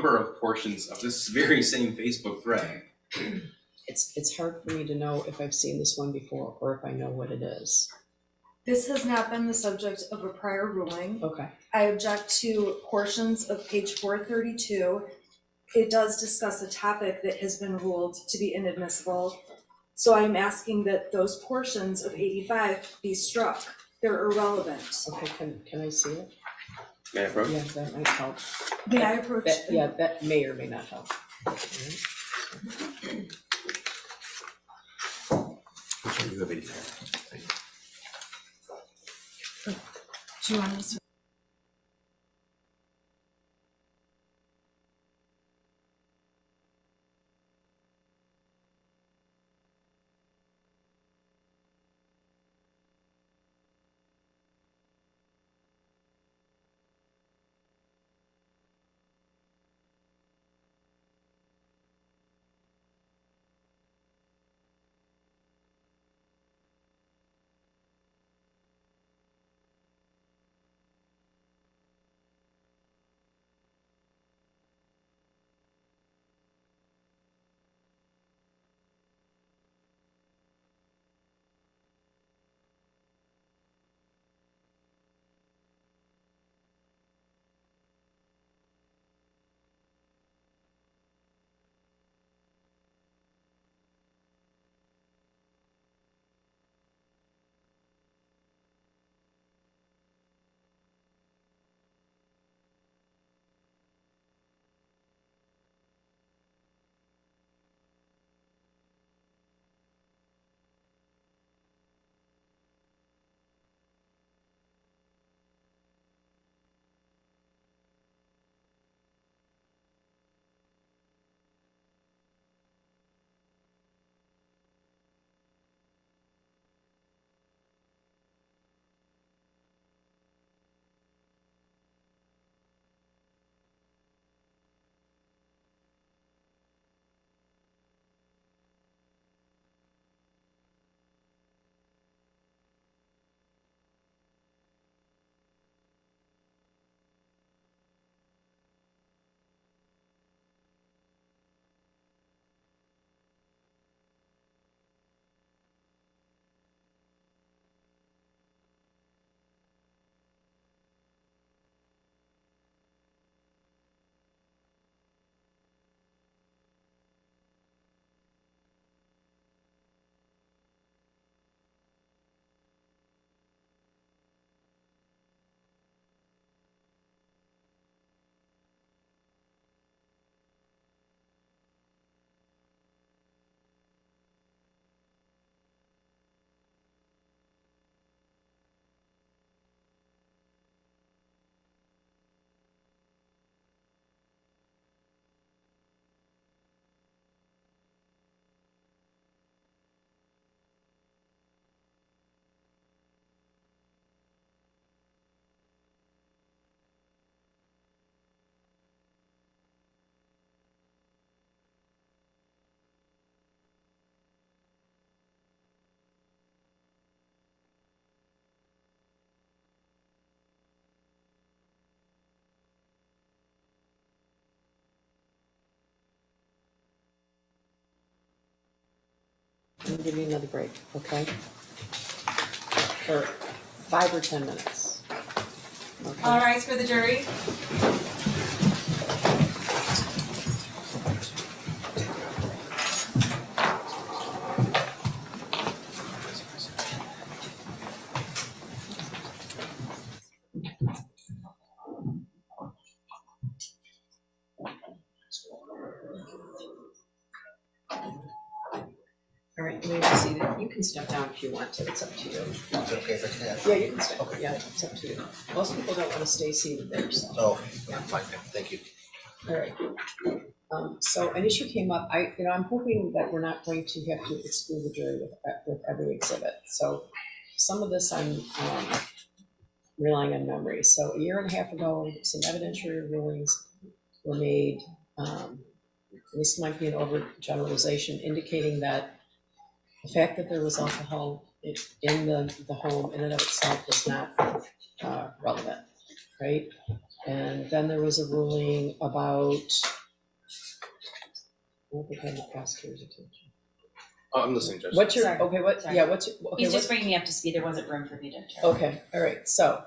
number of portions of this very same Facebook thread. It's hard for me to know if I've seen this one before or if I know what it is. This has not been the subject of a prior ruling. Okay. I object to portions of page 432. It does discuss a topic that has been ruled to be inadmissible. So I'm asking that those portions of 85 be struck. They're irrelevant. Okay, can I see it? May I approach? Yeah, that might help. May I approach? That may or may not help. You have 85. Do you want this? I'm gonna give you another break, okay? For 5 or 10 minutes. Okay. All rise for the jury. All right, you may be seated. You can step down if you want to. It's up to you. Is it okay if I stand? Yeah, you can step. Okay. Yeah, it's up to you. Most people don't want to stay seated there, so. Oh, I'm fine. Thank you. All right. So an issue came up. I'm hoping that we're not going to have to exclude the jury with every exhibit. So some of this I'm relying on memory. So a year and a half ago, some evidentiary rulings were made. This might be an overgeneralization, indicating that the fact that there was alcohol in the home in and of itself is not relevant, right? And then there was a ruling about, I don't think I had the prosecutor's attention. I'm listening, Judge. What's your, Sorry. okay, what, Sorry. yeah, what's your, okay, He's just what, bringing me up to speed. There wasn't room for me to interrupt. okay, all right, so,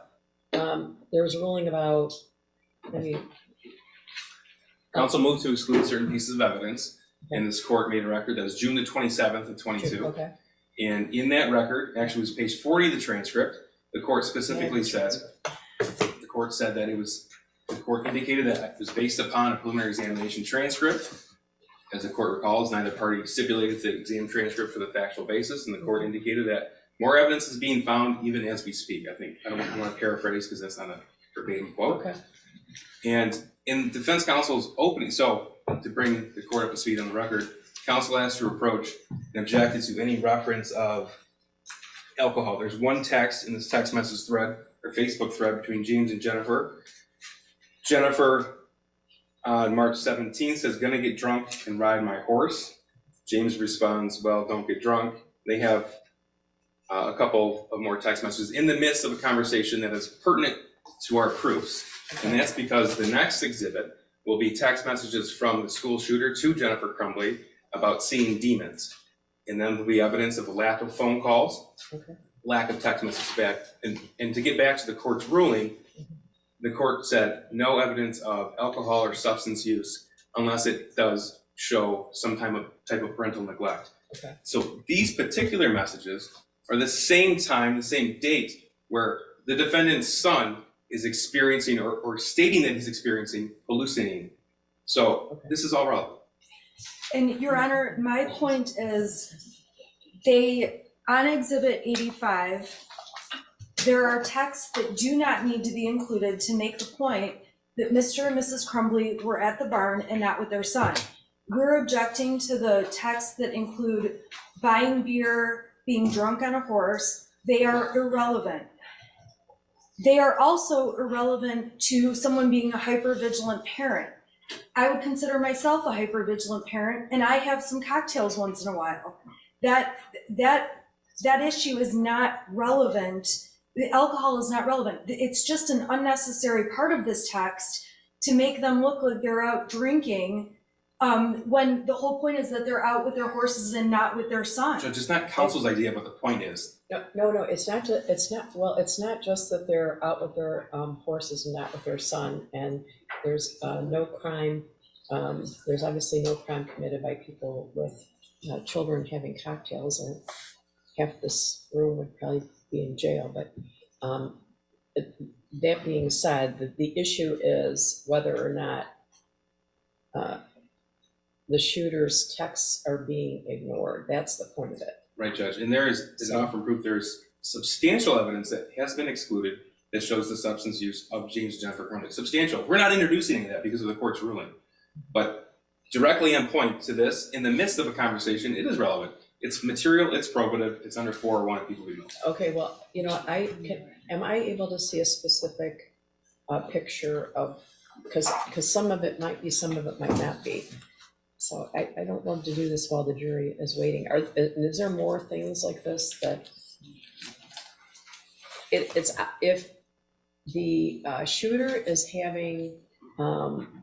there was a ruling about, Council moved to exclude certain pieces of evidence, and this court made a record that was June the 27th of 22. okay, And in that record, actually it was page 40 of the transcript, the court specifically said, the court said that the court indicated that it was based upon a preliminary examination transcript. As the court recalls, neither party stipulated the exam transcript for the factual basis, and the court indicated that more evidence is being found even as we speak. I don't want to paraphrase because that's not a verbatim quote. okay, And in defense counsel's opening, so to bring the court up to speed on the record, counsel asked to approach and objected to any reference of alcohol. There's one text in this text message thread or Facebook thread between James and Jennifer. Jennifer on March 17th says, "Gonna get drunk and ride my horse." James responds, "Well, don't get drunk." They have a couple of more text messages in the midst of a conversation that is pertinent to our proofs. And that's because the next exhibit will be text messages from the school shooter to Jennifer Crumbley about seeing demons. And then there'll be evidence of a lack of phone calls, okay, lack of text messages back. And to get back to the court's ruling, the court said no evidence of alcohol or substance use unless it does show some type of parental neglect. okay, So these particular messages are the same time, the same date where the defendant's son is experiencing or stating that he's experiencing hallucinating. So Okay. this is all relevant. And Your Honor, my point is, on Exhibit 85, there are texts that do not need to be included to make the point that Mr. and Mrs. Crumbley were at the barn and not with their son. We're objecting to the texts that include buying beer, being drunk on a horse. They are irrelevant. They are also irrelevant to someone being a hypervigilant parent. I would consider myself a hypervigilant parent, and I have some cocktails once in a while. That issue is not relevant. The alcohol is not relevant. It's just an unnecessary part of this text to make them look like they're out drinking, when the whole point is that they're out with their horses and not with their son. Judge, it's not counsel's idea of what the point is. no, it's not just that they're out with their horses and not with their son, and there's no crime, there's obviously no crime committed by people with children having cocktails, and half this room would probably be in jail, but that being said, the issue is whether or not the shooter's texts are being ignored. That's the point of it. Right, Judge. And there is, as an offer of proof, there's substantial evidence that has been excluded that shows the substance use of James and Jennifer Crumbley. Substantial. We're not introducing any of that because of the court's ruling. But directly on point to this, in the midst of a conversation, it is relevant. It's material, it's probative, it's under 401 people we know. Okay, well, am I able to see a specific picture of, because some of it might be, some of it might not be. So I don't want to do this while the jury is waiting. Is there more things like this that it's if the shooter is having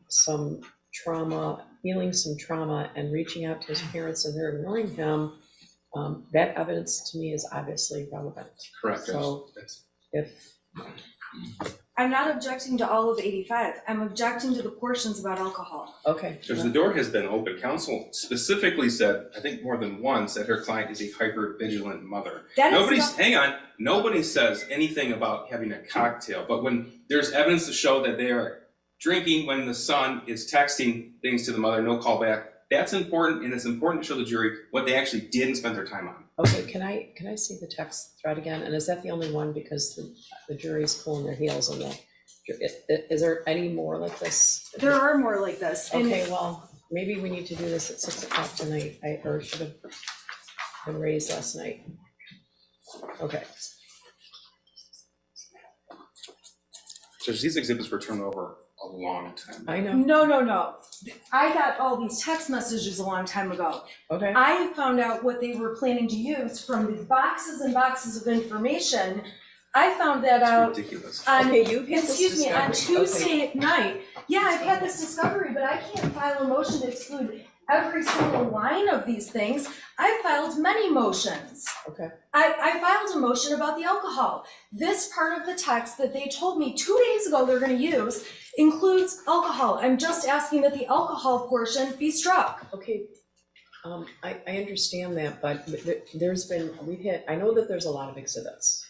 some trauma, feeling some trauma and reaching out to his parents and they're ignoring him, that evidence to me is obviously relevant. Correct, Judge. So if I'm not objecting to all of 85. I'm objecting to the portions about alcohol. okay, Judge, the door has been open. Counsel specifically said, I think more than once, that her client is a hyper-vigilant mother. Hang on, nobody says anything about having a cocktail, but when there's evidence to show that they are drinking when the son is texting things to the mother, no call back, that's important, and it's important to show the jury what they actually did and spent their time on. okay, can I see the text thread again? And is that the only one, because the jury's pulling their heels on that? Is there any more like this? There are more like this. And Okay, well, maybe we need to do this at 6 o'clock tonight, or should have been raised last night. Okay, Judge, these exhibits were turned over a long time. I know, No. I got all these text messages a long time ago. okay, I found out what they were planning to use from the boxes and boxes of information I found that It's out ridiculous. on, Okay, you had this excuse me, on discovery. Tuesday night. Yeah, I've had this discovery, but I can't file a motion to exclude every single line of these things. I filed many motions. Okay. I filed a motion about the alcohol. This part of the text that they told me 2 days ago they're gonna use includes alcohol. I'm just asking that the alcohol portion be struck. Okay, I understand that, but I know that there's a lot of exhibits,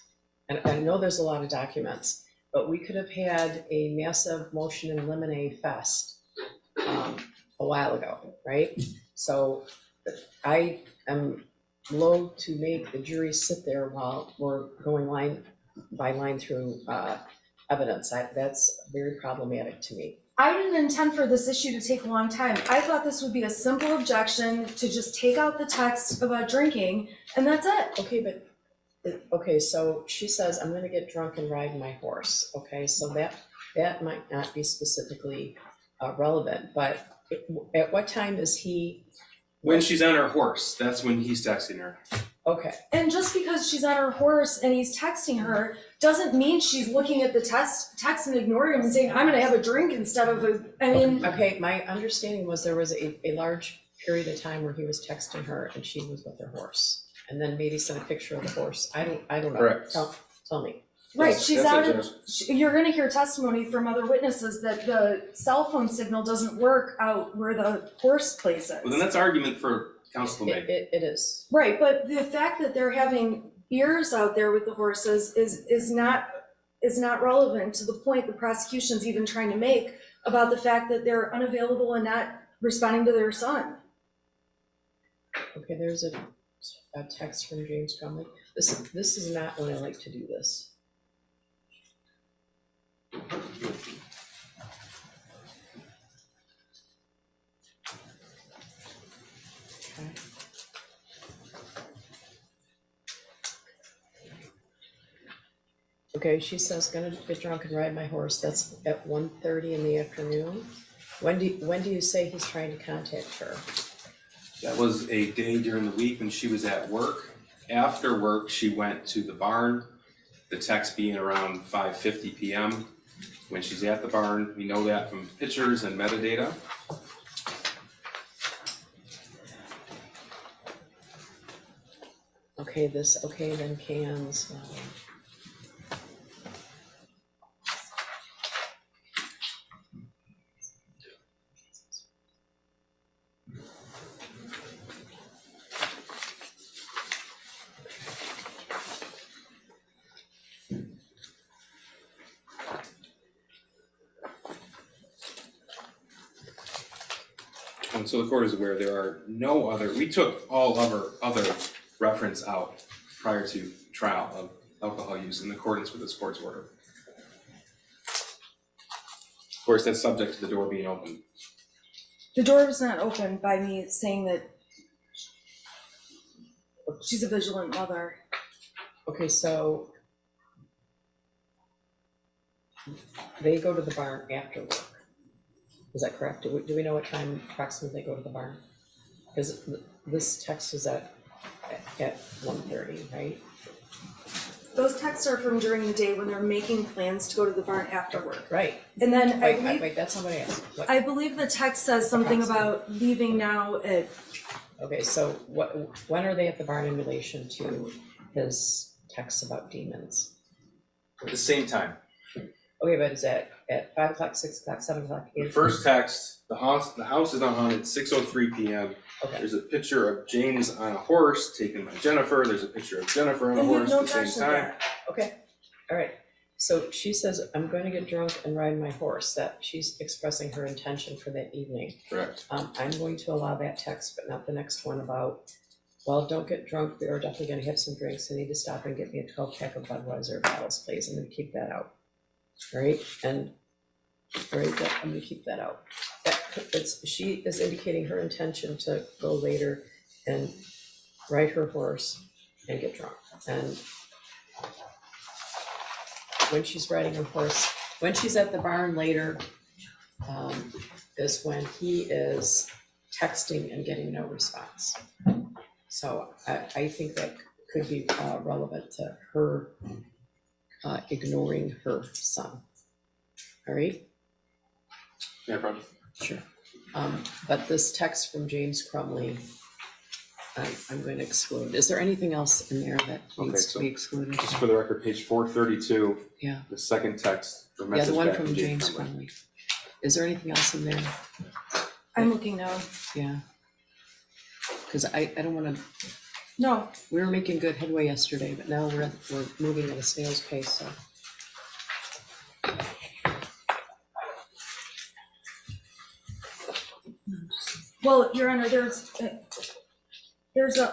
and I know there's a lot of documents, but we could have had a massive motion in limine fest a while ago, right? So I am loath to make the jury sit there while we're going line by line through evidence. That's very problematic to me. I didn't intend for this issue to take a long time. I thought this would be a simple objection to just take out the text about drinking, and that's it. Okay, but, okay, so she says, I'm gonna get drunk and ride my horse, okay, so that might not be specifically relevant, but at what time is he? When she's on her horse, that's when he's texting her. Okay, And just because she's on her horse and he's texting her doesn't mean she's looking at the text and ignoring him and saying, I'm gonna have a drink instead of I mean. okay, my understanding was there was a large period of time where he was texting her and she was with her horse, and then maybe sent a picture of the horse, I don't know. Correct. Tell me. Right, Yes, she's that's out what of, Judge- you're gonna hear testimony from other witnesses that the cell phone signal doesn't work out where the horse place is. Well, then that's argument for counsel to make. It is. Right, but the fact that they're having beers out there with the horses is not relevant to the point the prosecution's even trying to make about the fact that they're unavailable and not responding to their son. Okay, there's a text from James Crumbley. This is not when I like to do this. Okay. Okay, she says, gonna get drunk and ride my horse. That's at 1:30 in the afternoon. When do you say he's trying to contact her? That was a day during the week when she was at work. After work, she went to the barn, the text being around 5:50 p.m. When she's at the barn, we know that from pictures and metadata. Okay, then cans. And so the court is aware there are no other, we took all other reference out prior to trial of alcohol use in accordance with this court's order. Of course, that's subject to the door being open. The door was not open by me saying that she's a vigilant mother. Okay, so they go to the barn after work. Is that correct? Do we know what time approximately they go to the barn? Because this text is at 1:30, right? Those texts are from during the day when they're making plans to go to the barn after work. Right. And then Wait, that's not what I asked. What- I believe the text says something about leaving now at, Okay, so when are they at the barn in relation to his text about demons? At the same time, Okay, but is that at 5 o'clock, 6 o'clock, 7 o'clock, 8 the o'clock? first text, the house is not haunted, 6:03 p.m. Okay, There's a picture of James on a horse taken by Jennifer. There's a picture of Jennifer on a and you horse have no at the same objection to time. that. okay, all right. So she says, I'm going to get drunk and ride my horse. That she's expressing her intention for that evening. Correct. I'm going to allow that text, but not the next one about, well, don't get drunk, we are definitely gonna have some drinks, I need to stop and get me a 12-pack of Budweiser bottles, please, I'm gonna keep that out. All right, and, all right, I'm gonna keep that out. She is indicating her intention to go later and ride her horse and get drunk. And when she's riding her horse, when she's at the barn later, is when he is texting and getting no response. So I think that could be relevant to her ignoring her son. All right? Yeah, problem. Sure. But this text from James Crumbley, I'm going to exclude. Is there anything else in there that needs to so be excluded? Just for the record, page 432, Yeah. the second text, the Yeah, message the one back from James Crumbley. Crumbley. Is there anything else in there? I'm looking now. Yeah. Because I don't want to, No, we were making good headway yesterday, but now we're moving at a snail's pace, so. well, Your Honor, there's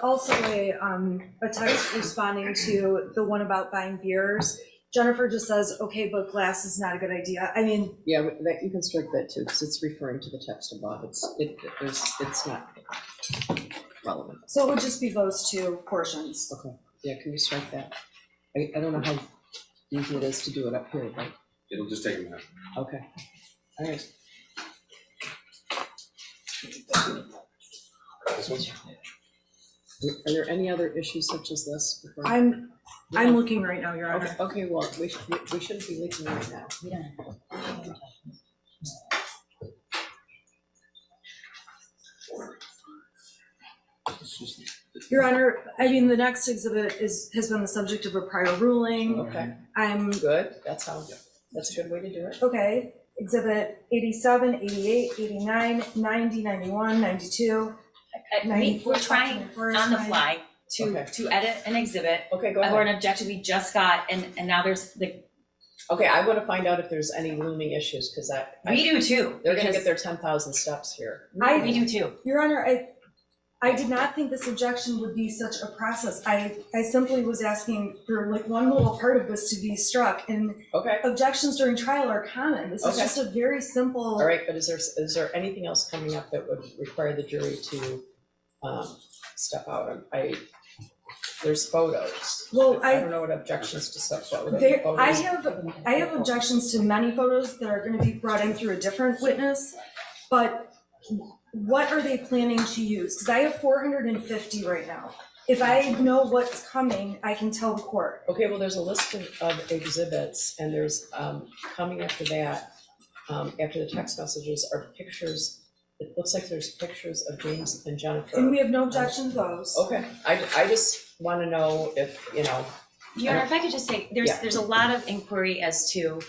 also a text responding to the one about buying beers. Jennifer just says, okay, but glass is not a good idea. I mean, Yeah, that, you can strike that too, because it's referring to the text above. It's not relevant. so it would just be those two portions. Okay, yeah, can you strike that? I don't know how easy it is to do it up here, but, It'll just take a minute. okay. All right. This one? Are there any other issues such as this? before- I'm looking right now, Your Honor. Okay, well, we shouldn't be looking right now. We don't. Your Honor, I mean, the next exhibit has been the subject of a prior ruling. Okay, I'm, good, that's a good way to do it. okay, exhibit 87, 88, 89, 90, 91, 92. We're trying on the fly Okay. to edit an exhibit Okay, go or ahead. an objection we just got, and now there's the, Okay, I want to find out if there's any looming issues, because we do too. they're gonna because get their 10,000 steps here. We do too. Your Honor, I did not think this objection would be such a process. I simply was asking for like one little part of this to be struck, and Okay, objections during trial are common. This is Okay. just a very simple. all right, but is there anything else coming up that would require the jury to step out? There's photos. Well, I don't know what objections to step photos. I have objections to many photos that are going to be brought in through a different witness, but what are they planning to use? Because I have 450 right now. If I know what's coming, I can tell the court. Okay, well, there's a list of exhibits, and there's coming after that, after the text messages are pictures. It looks like there's pictures of James and Jennifer. And we have no objection to those. Okay, I just want to know if, Your Honor, if I could just say, there's a lot of inquiry as to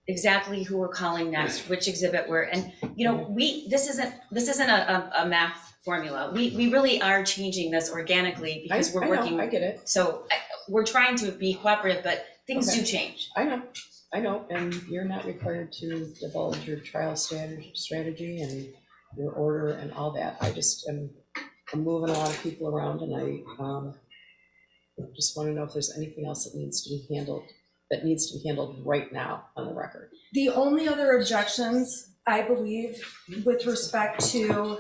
exactly who we're calling next, which exhibit we're, and this isn't a math formula. We really are changing this organically because we're working. I get it. So we're trying to be cooperative, but things do change. I know, and you're not required to divulge your trial strategy and your order and all that. I just I'm moving a lot of people around, and I just want to know if there's anything else that needs to be handled right now on the record. The only other objections, I believe, with respect to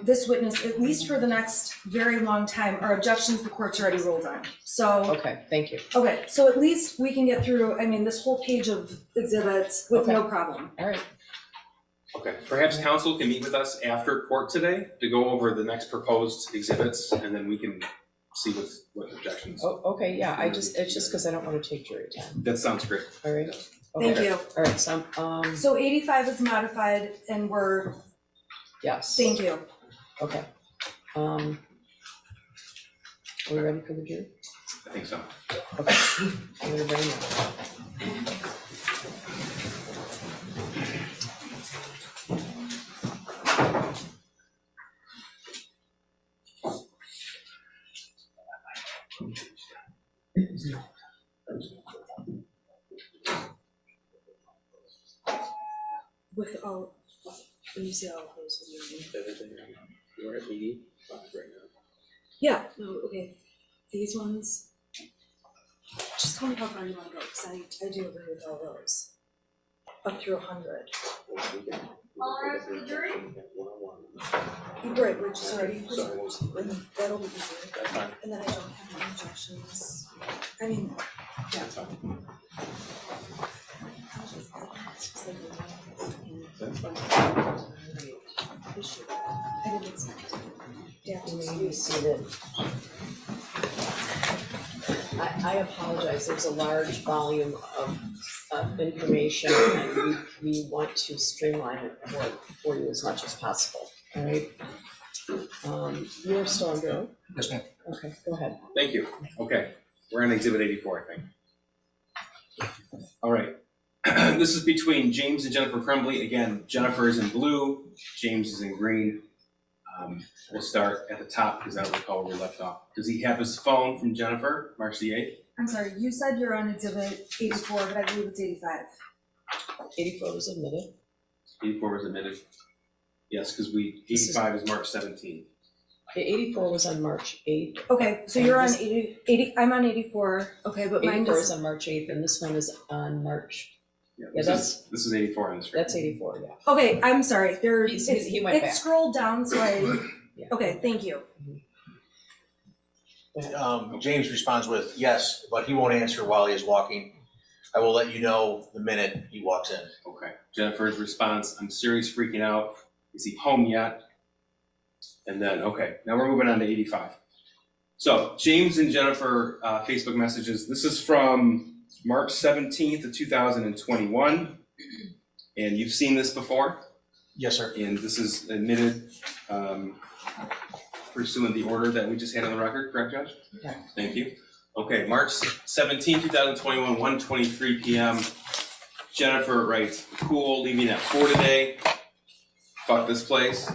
this witness, at least for the next very long time, are objections the court's already ruled on. So, Okay, thank you. okay, so at least we can get through, I mean, this whole page of exhibits with no problem. All right. Okay, perhaps counsel can meet with us after court today to go over the next proposed exhibits, and then we can see what objections. Oh, okay, yeah, it's just because I don't want to take jury time. That sounds great. All right. Thank Okay. you. All right, so, So 85 is modified and we're, yes. thank you. Okay. Are we ready for the jury? I think so. Okay. Everybody know. With all, when you say all those, what do you mean? We're at 85 right now. Yeah, no, okay. These ones, just tell me how far you want to go, because I do agree with all those. Up through 100. Right, we're just already, that'll be easier. And then I don't have any objections. I mean, yeah. Issue. I didn't expect it. Yeah, You may be seated. I apologize, there's a large volume of information, and we want to streamline it for you as much as possible, all right? You're still on your own? Yes, ma'am. Okay, go ahead. Thank you. Okay, we're on exhibit 84, I think. All right. This is between James and Jennifer Crumbley. Again, Jennifer is in blue, James is in green. We'll start at the top because I don't recall where we left off. Does he have his phone from Jennifer, March the 8th? I'm sorry, you said you're on exhibit 84, but I believe it's 85. 84 was admitted. 84 was admitted. Yes, because 85 is March 17th. The 84 was on March 8th. Okay, so you're on 80, I'm on 84, okay, but mine 84 is just, on March 8th, and this one is on March, Yeah, Yeah, this is 84 on the screen. that's 84, yeah. okay, I'm sorry, He went it back. scrolled down, so Yeah. okay, thank you. James responds with yes, but he won't answer while he is walking. I will let you know the minute he walks in. Okay. Jennifer's response, I'm serious freaking out. Is he home yet? And then, okay, now we're moving on to 85. So James and Jennifer Facebook messages. This is from March 17th of 2021. And you've seen this before? Yes, sir. And this is admitted pursuant the order that we just had on the record, correct, Judge? Yeah. Thank you. Okay, March 17, 2021, 1:23 p.m. Jennifer writes, cool, leaving at 4 today. Fuck this place.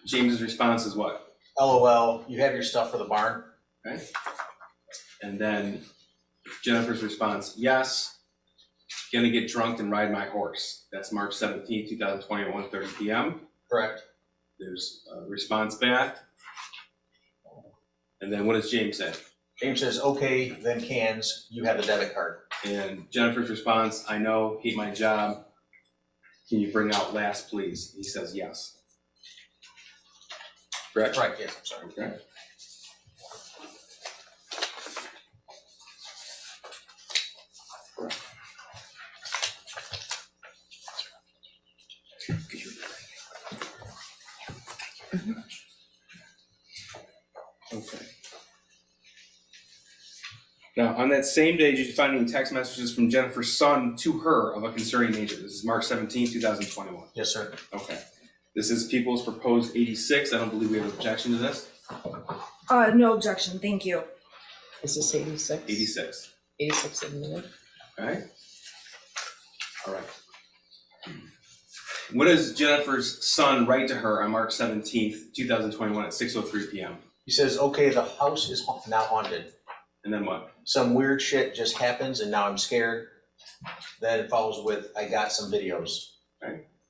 James's response is what? LOL, you have your stuff for the barn? Okay. And then Jennifer's response, yes, gonna get drunk and ride my horse. That's March 17, 2021, 1:30 p.m. Correct. There's a response back. And then what does James say? James says, okay, then cans, you have the debit card. And Jennifer's response, I know, hate my job. Can you bring out last, please? He says yes. Correct? Right, yes, I'm sorry. Okay. Okay. Now, on that same day, did you find any text messages from Jennifer's son to her of a concerning nature? This is March 17, 2021. Yes, sir. Okay. This is People's Proposed 86. I don't believe we have an objection to this. No objection, thank you. Is this 86? 86. 86 admitted. Okay. All right. What does Jennifer's son write to her on March 17th, 2021 at 6:03 p.m.? He says, okay, the house is now haunted. And then what? Some weird shit just happens and now I'm scared. Then it follows with, I got some videos.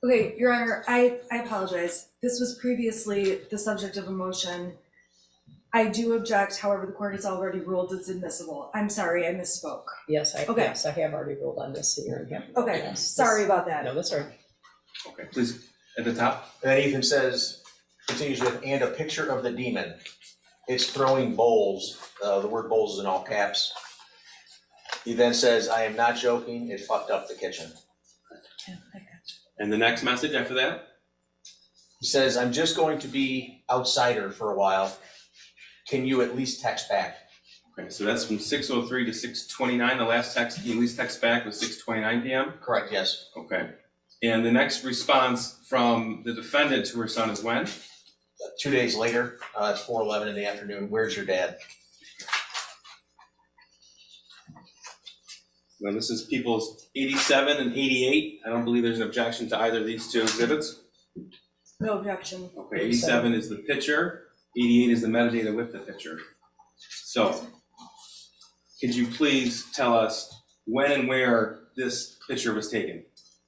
Okay, Your Honor, I apologize. This was previously the subject of a motion. I do object, however, the court has already ruled it's admissible. I'm sorry, I misspoke. Yes, I Okay. have already ruled on this here. Yeah. Okay, Yes, sorry about that. No, that's all right. Okay, please, at the top. And then Ethan says, continues with, and a picture of the demon. It's throwing bowls. The word bowls is in all caps. He then says, I am not joking. It fucked up the kitchen. And the next message after that? He says, I'm just going to be outsider for a while. Can you at least text back? Okay, so that's from 6:03 to 6:29. The last text he at least text back was 6:29 p.m. Correct, yes. Okay. And the next response from the defendant to her son is when? 2 days later, it's 4:11 in the afternoon. Where's your dad? Now this is People's 87 and 88. I don't believe there's an objection to either of these two exhibits. No objection. Okay, 87 is the picture, 88 is the metadata with the picture. So, could you please tell us when and where this picture was taken?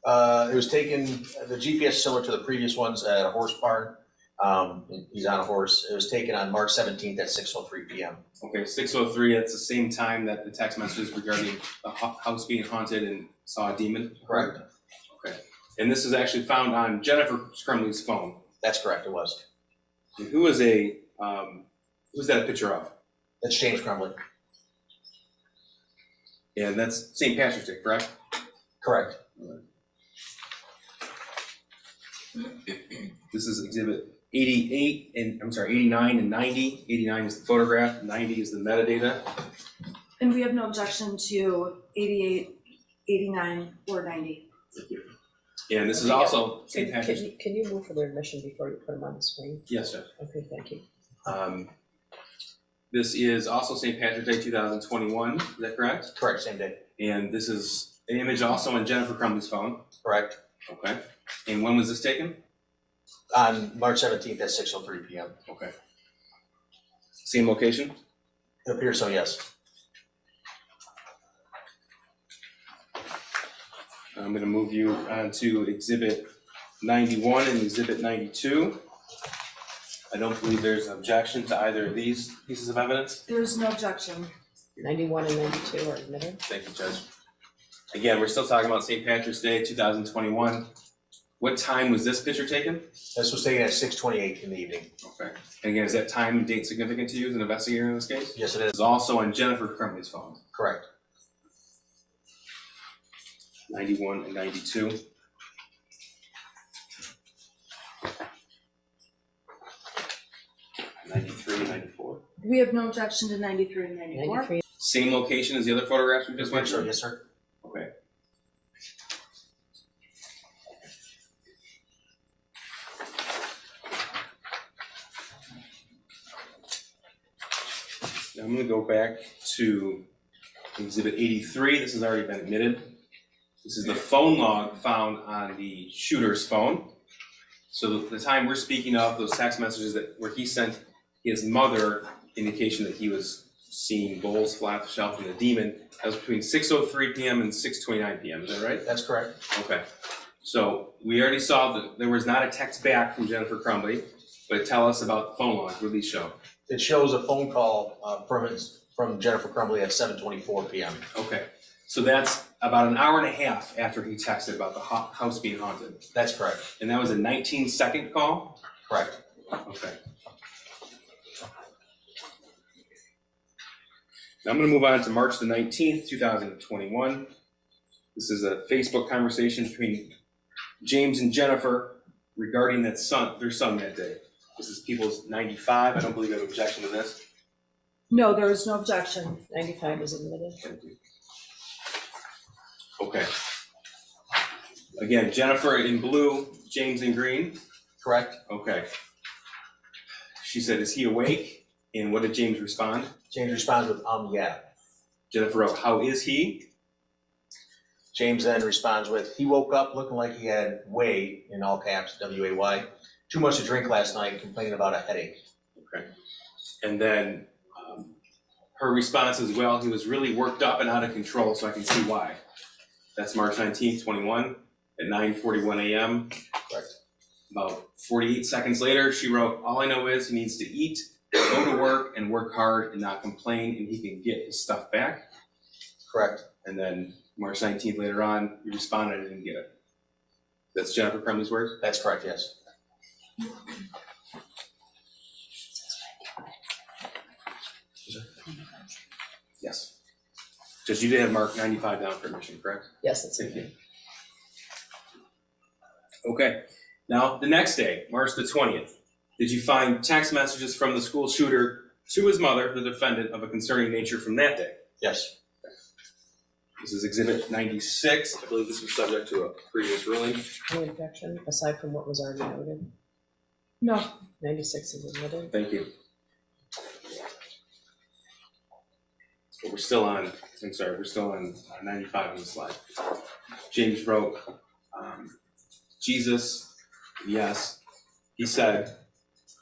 It was taken, the GPS similar to the previous ones at a horse barn. He's on a horse. It was taken on March 17th at 6:03 p.m. Okay, 6:03, that's the same time that the text messages regarding the house being haunted and saw a demon? Correct. Okay, and this is actually found on Jennifer Crumbley's phone. That's correct, it was. And who's that a picture of? That's James Crumbley. And that's St. Patrick's Day, correct? Correct. This is exhibit 88 and 89 and 90. 89 is the photograph, 90 is the metadata. And we have no objection to 88, 89, or 90. And this is also St. Can Patrick's. can you move for their admission before you put them on the screen? Yes, sir. Okay, thank you. This is also St. Patrick's Day 2021, is that correct? Correct, same day. And this is an image also on Jennifer Crumbley's phone. Correct. Okay. And when was this taken? On March 17th at 6:03 p.m. Okay. Same location? It appears so, yes. I'm going to move you on to Exhibit 91 and Exhibit 92. I don't believe there's an objection to either of these pieces of evidence. There's no objection. 91 and 92 are admitted. Thank you, Judge. Again, we're still talking about St. Patrick's Day 2021. What time was this picture taken? This was taken at 6:28 in the evening. Okay. And again, is that time and date significant to you as an investigator in this case? Yes, it It's is. also on Jennifer Crumbley's phone. Correct. 91 and 92. '93, 94. We have no objection to 93 and 94. 93. Same location as the other photographs we just went Sure, through? yes, sir. Okay. Now I'm going to go back to Exhibit 83. This has already been admitted. This is the phone log found on the shooter's phone. So the time we're speaking of, those text messages where he sent his mother indication that he was seeing bowls fly off the shelf from the demon, that was between 6:03 p.m. and 6:29 p.m. Is that right? That's correct. Okay. So we already saw that there was not a text back from Jennifer Crumbley, but tell us about the phone log. What did these show? It shows a phone call from Jennifer Crumbley at 7:24 p.m. Okay. So that's about an hour and a half after he texted about the house being haunted. That's correct. And that was a 19-second call? Correct. Okay. Now I'm going to move on to March the 19th, 2021. This is a Facebook conversation between James and Jennifer regarding their son that day. This is People's 95. I don't believe I have an objection to this. No, there is no objection. 95 is admitted. Thank you. Okay. Again, Jennifer in blue, James in green. Correct. Okay. She said, "Is he awake?" And what did James respond? James responds with, yeah. Jennifer wrote, "How is he?" James then responds with, he woke up looking like he had way, in all caps, W-A-Y, too much to drink last night, complaining about a headache. Okay. And then her response is, "Well, he was really worked up and out of control, so I can see why." That's March 19th, 21 at 9:41 a.m. Correct. About 48 seconds later, she wrote, "All I know is he needs to eat, go to work, and work hard and not complain, and he can get his stuff back." Correct. And then March 19th later on, you responded, "I didn't get it." That's Jennifer Crumbley's words? That's correct, yes. Yes. Because you did have marked 95 down for admission, correct? Yes, that's Thank admitted. you. Okay. Now, the next day, March the 20th, did you find text messages from the school shooter to his mother, the defendant, of a concerning nature from that day? Yes. This is Exhibit 96. I believe this was subject to a previous ruling. No objection, aside from what was already noted. No. 96 is admitted. Thank you. But we're still on 95 on the slide. James wrote, "Jesus, yes." He said,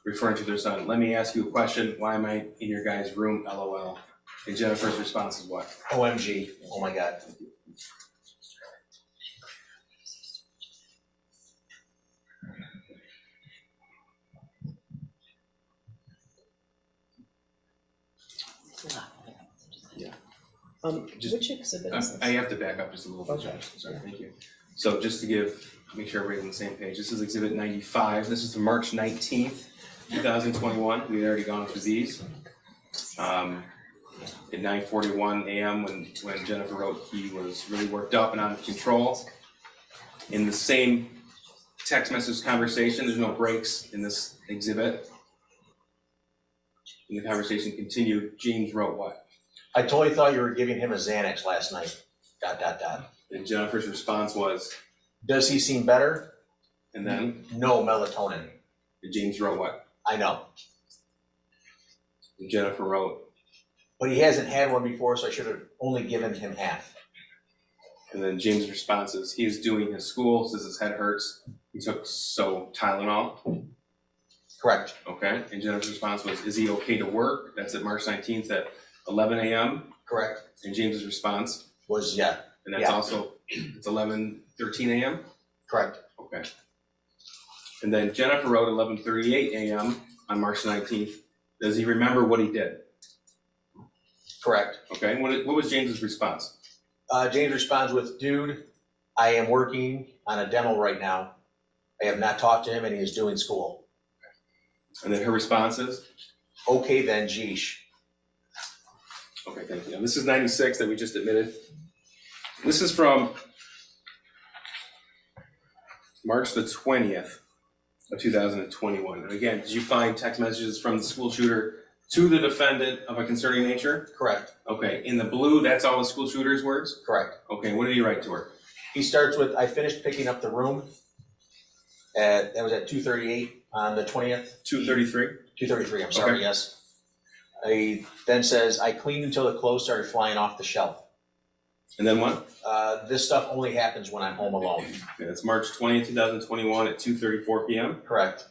referring to their son, "Let me ask you a question. Why am I in your guy's room, LOL?" And Jennifer's response is what? OMG. Oh my God. Yeah. Which exhibit is this? I have to back up just a little bit, Okay. Judge. Sorry, thank you. So just to make sure everybody's on the same page, this is Exhibit 95. This is from March 19th, 2021. We've already gone through these. At 9:41 a.m. when Jennifer wrote he was really worked up and out of control. In the same text message conversation, there's no breaks in this exhibit. And the conversation continued. James wrote what? I totally thought you were giving him a Xanax last night, ... And Jennifer's response was, Does he seem better? and then No melatonin. James wrote what? I know, And Jennifer wrote, but he hasn't had one before, so I should have only given him half. and then James' response is, he is doing his school, says his head hurts. He took Tylenol. Correct. Okay. And Jennifer's response was, is he okay to work? That's at March 19th at 11 a.m. Correct. And James's response, Was, yeah, and that's Yeah. also, it's 11:13 a.m. correct. Okay. And then Jennifer wrote 11:38 a.m. on March 19th. Does he remember what he did? Correct. Okay. And what was James's response? James responds with, dude, I am working on a demo right now. I have not talked to him and he is doing school. And then her response is, Okay then, geesh. okay, thank you. Now, this is 96 that we just admitted. This is from March the 20th of 2021. And again, did you find text messages from the school shooter to the defendant of a concerning nature? Correct. Okay, in the blue, that's all the school shooter's words? Correct. Okay, what did he write to her? He starts with, I finished picking up the room that was at 2:38 on the 20th. 2:33? 2:33, I'm sorry, Okay. yes. He then says, I cleaned until the clothes started flying off the shelf. And then what? This stuff only happens when I'm home alone. Okay, that's March 20th, 2021 at 2:34 p.m. Correct.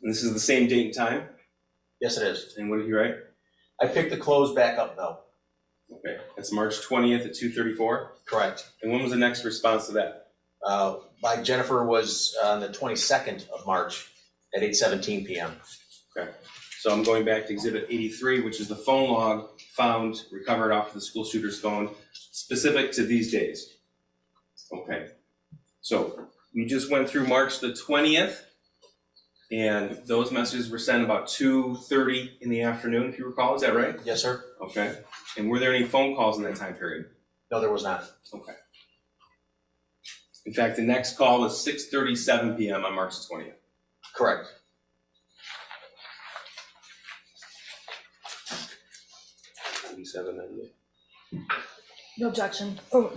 And this is the same date and time? Yes, it is. And what did he write? I picked the clothes back up though. Okay, that's March 20th at 2:34. Correct. And when was the next response to that? By Jennifer was on the 22nd of March at 8:17 p.m. So I'm going back to Exhibit 83, which is the phone log found, recovered off of the school shooter's phone, specific to these days. Okay, so we just went through March the 20th, and those messages were sent about 2:30 in the afternoon, if you recall, is that right? Yes, sir? Okay, and were there any phone calls in that time period? No, there was not. Okay. In fact, the next call was 6:37 p.m. on March the 20th. Correct. No objection. Oh,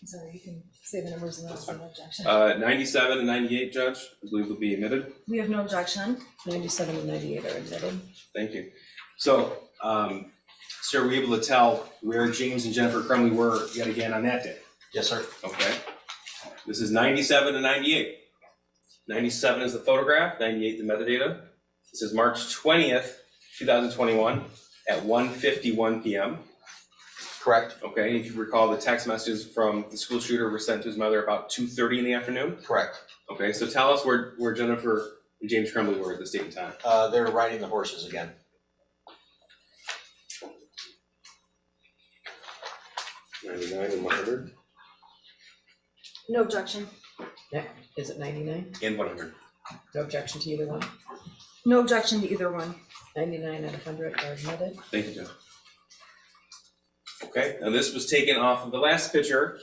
sorry, you can say the numbers and then I'll say no objection. 97 and 98, Judge, I believe will be admitted. We have no objection. 97 and 98 are admitted. Thank you. So, sir, were you able to tell where James and Jennifer Crumbley were yet again on that day? Yes, sir. Okay. This is 97 and 98. 97 is the photograph, 98 the metadata. This is March 20th, 2021 at 1:51 p.m. Correct. Okay, if you recall, the text messages from the school shooter were sent to his mother about 2:30 in the afternoon. Correct. Okay, so tell us where Jennifer and James Crumbley were at this date and time. They're riding the horses again. $99 and $100 No objection. Is it 99? and $100. No objection to either one? No objection to either one. 99 and 100 are admitted. Thank you, Joe. Okay, now this was taken off of the last picture.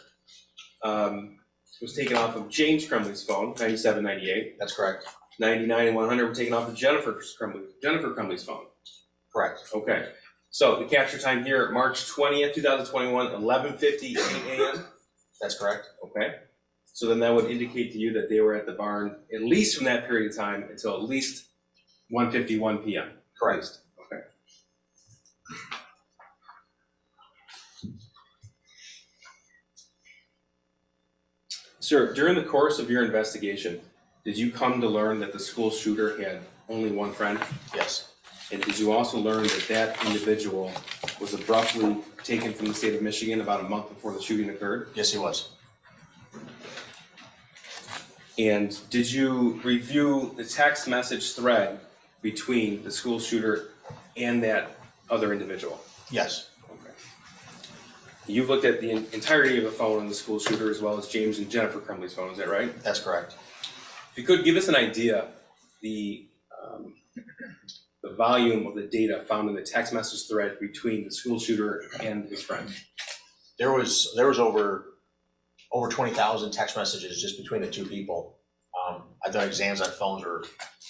Was taken off of James Crumbley's phone, 97, 98. That's correct. 99 and 100 were taken off of Jennifer Crumbley's phone. Correct. Okay, so the capture time here, March 20th, 2021, 11:58 a.m. That's correct. Okay, so then that would indicate to you that they were at the barn at least from that period of time until at least 1:51 p.m. Correct. Okay. Sir, during the course of your investigation, did you come to learn that the school shooter had only one friend? Yes. And did you also learn that that individual was abruptly taken from the state of Michigan about a month before the shooting occurred? Yes, he was. And did you review the text message thread between the school shooter and that other individual? Yes. Okay. You've looked at the entirety of the phone of the school shooter as well as James and Jennifer Crumbley's phone, is that right? That's correct. If you could give us an idea, the volume of the data found in the text message thread between the school shooter and his friend. There was over 20,000 text messages just between the two people. I've done exams on phones where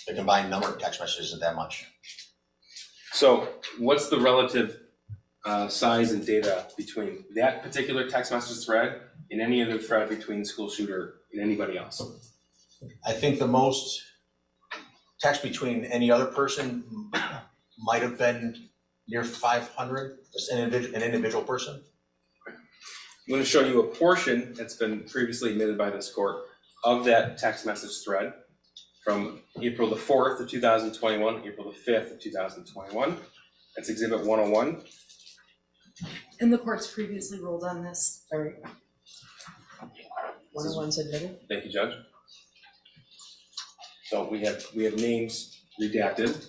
the combined number of text messages isn't that much. So what's the relative size and data between that particular text message thread and any other thread between the school shooter and anybody else? I think the most text between any other person might have been near 500, just an individual person. I'm going to show you a portion that's been previously admitted by this court of that text message thread from April the 4th of 2021, April the 5th of 2021. That's Exhibit 101. And the court's previously ruled on this. All right. 101's admitted. Thank you, Judge. So we have names redacted.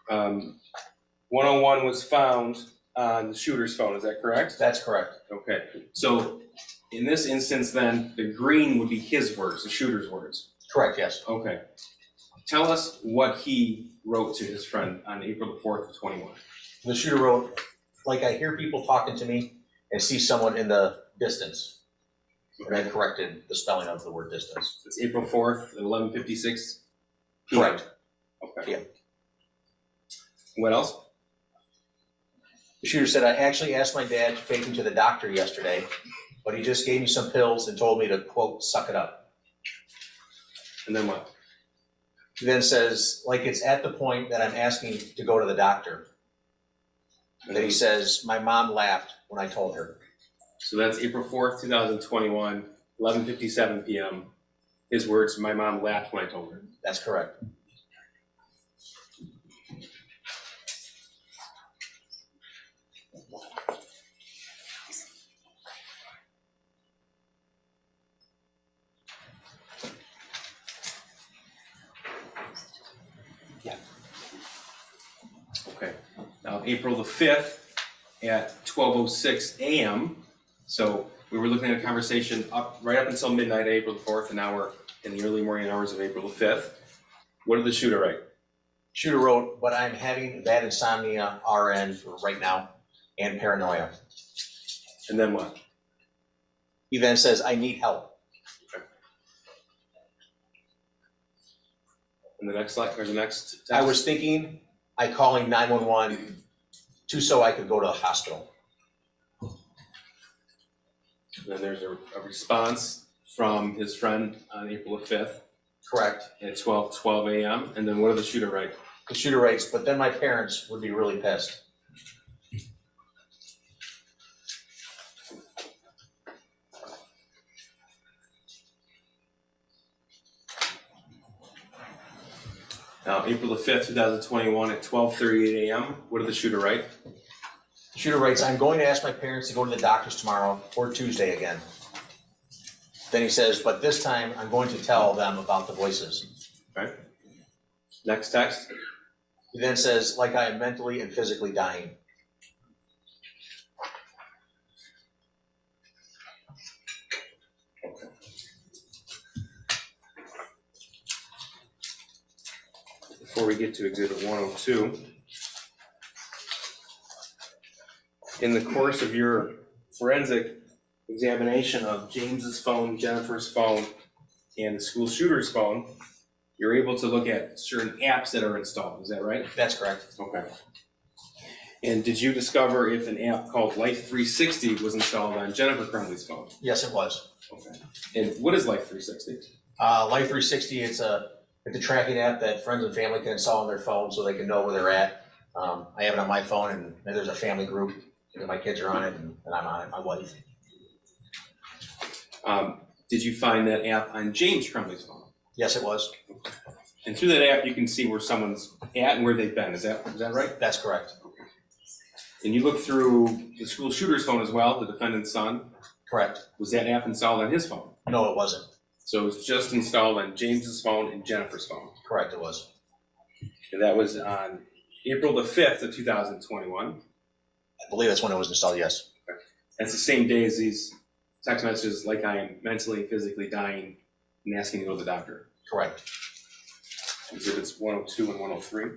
101 was found on the shooter's phone, is that correct? That's correct. Okay, so in this instance then, the green would be his words, the shooter's words. Correct, yes. Okay. Tell us what he wrote to his friend on April the 4th of 21. The shooter wrote, like, I hear people talking to me and see someone in the distance. And I corrected the spelling of the word distance. It's April 4th at 11:56 p.m. Correct. Okay. Yeah. What else? The shooter said, I actually asked my dad to take me to the doctor yesterday, but he just gave me some pills and told me to, quote, suck it up. And then what? He then says, like, it's at the point that I'm asking to go to the doctor. And then he says, my mom laughed when I told her. So that's April 4th, 2021, 11:57 p.m. His words, my mom laughed when I told her. That's correct. Okay. Now, April the 5th at 12:06 a.m. So we were looking at a conversation right up until midnight, April the 4th, and now we're in the early morning hours of April the 5th. What did the shooter write? Shooter wrote, but I'm having bad insomnia, RN for right now, and paranoia. And then what? He then says, I need help. And the next slide, or the next text? I was thinking, I calling 911 so I could go to the hospital. And then there's a response from his friend on April the 5th Correct. at 12:12 a.m. And then what did the shooter write? The shooter writes, but then my parents would be really pissed. Now, April the 5th, 2021 at 12:38 a.m. What did the shooter write? The shooter writes, I'm going to ask my parents to go to the doctors tomorrow or Tuesday again. Then he says, but this time I'm going to tell them about the voices. Okay. Next text. He then says, like I am mentally and physically dying. Before we get to Exhibit 102, in the course of your forensic examination of James's phone, Jennifer's phone, and the school shooter's phone, you're able to look at certain apps that are installed. Is that right? That's correct. Okay. And did you discover if an app called Life 360 was installed on Jennifer Crumbley's phone? Yes, it was. Okay. And what is Life 360? Life 360, it's a tracking app that friends and family can install on their phone so they can know where they're at. I have it on my phone, and there's a family group, and my kids are on it, and I'm on it, my wife. Did you find that app on James Crumbley's phone? Yes, it was. And through that app, you can see where someone's at and where they've been. Is that right? That's correct. And you look through the school shooter's phone as well, the defendant's son. Correct. Was that app installed on his phone? No, it wasn't. So it was just installed on James's phone and Jennifer's phone. Correct, it was. And that was on April the 5th of 2021. I believe that's when it was installed, yes. That's the same day as these text messages, like I am mentally and physically dying and asking to go to the doctor. Correct. Exhibits 102 and 103.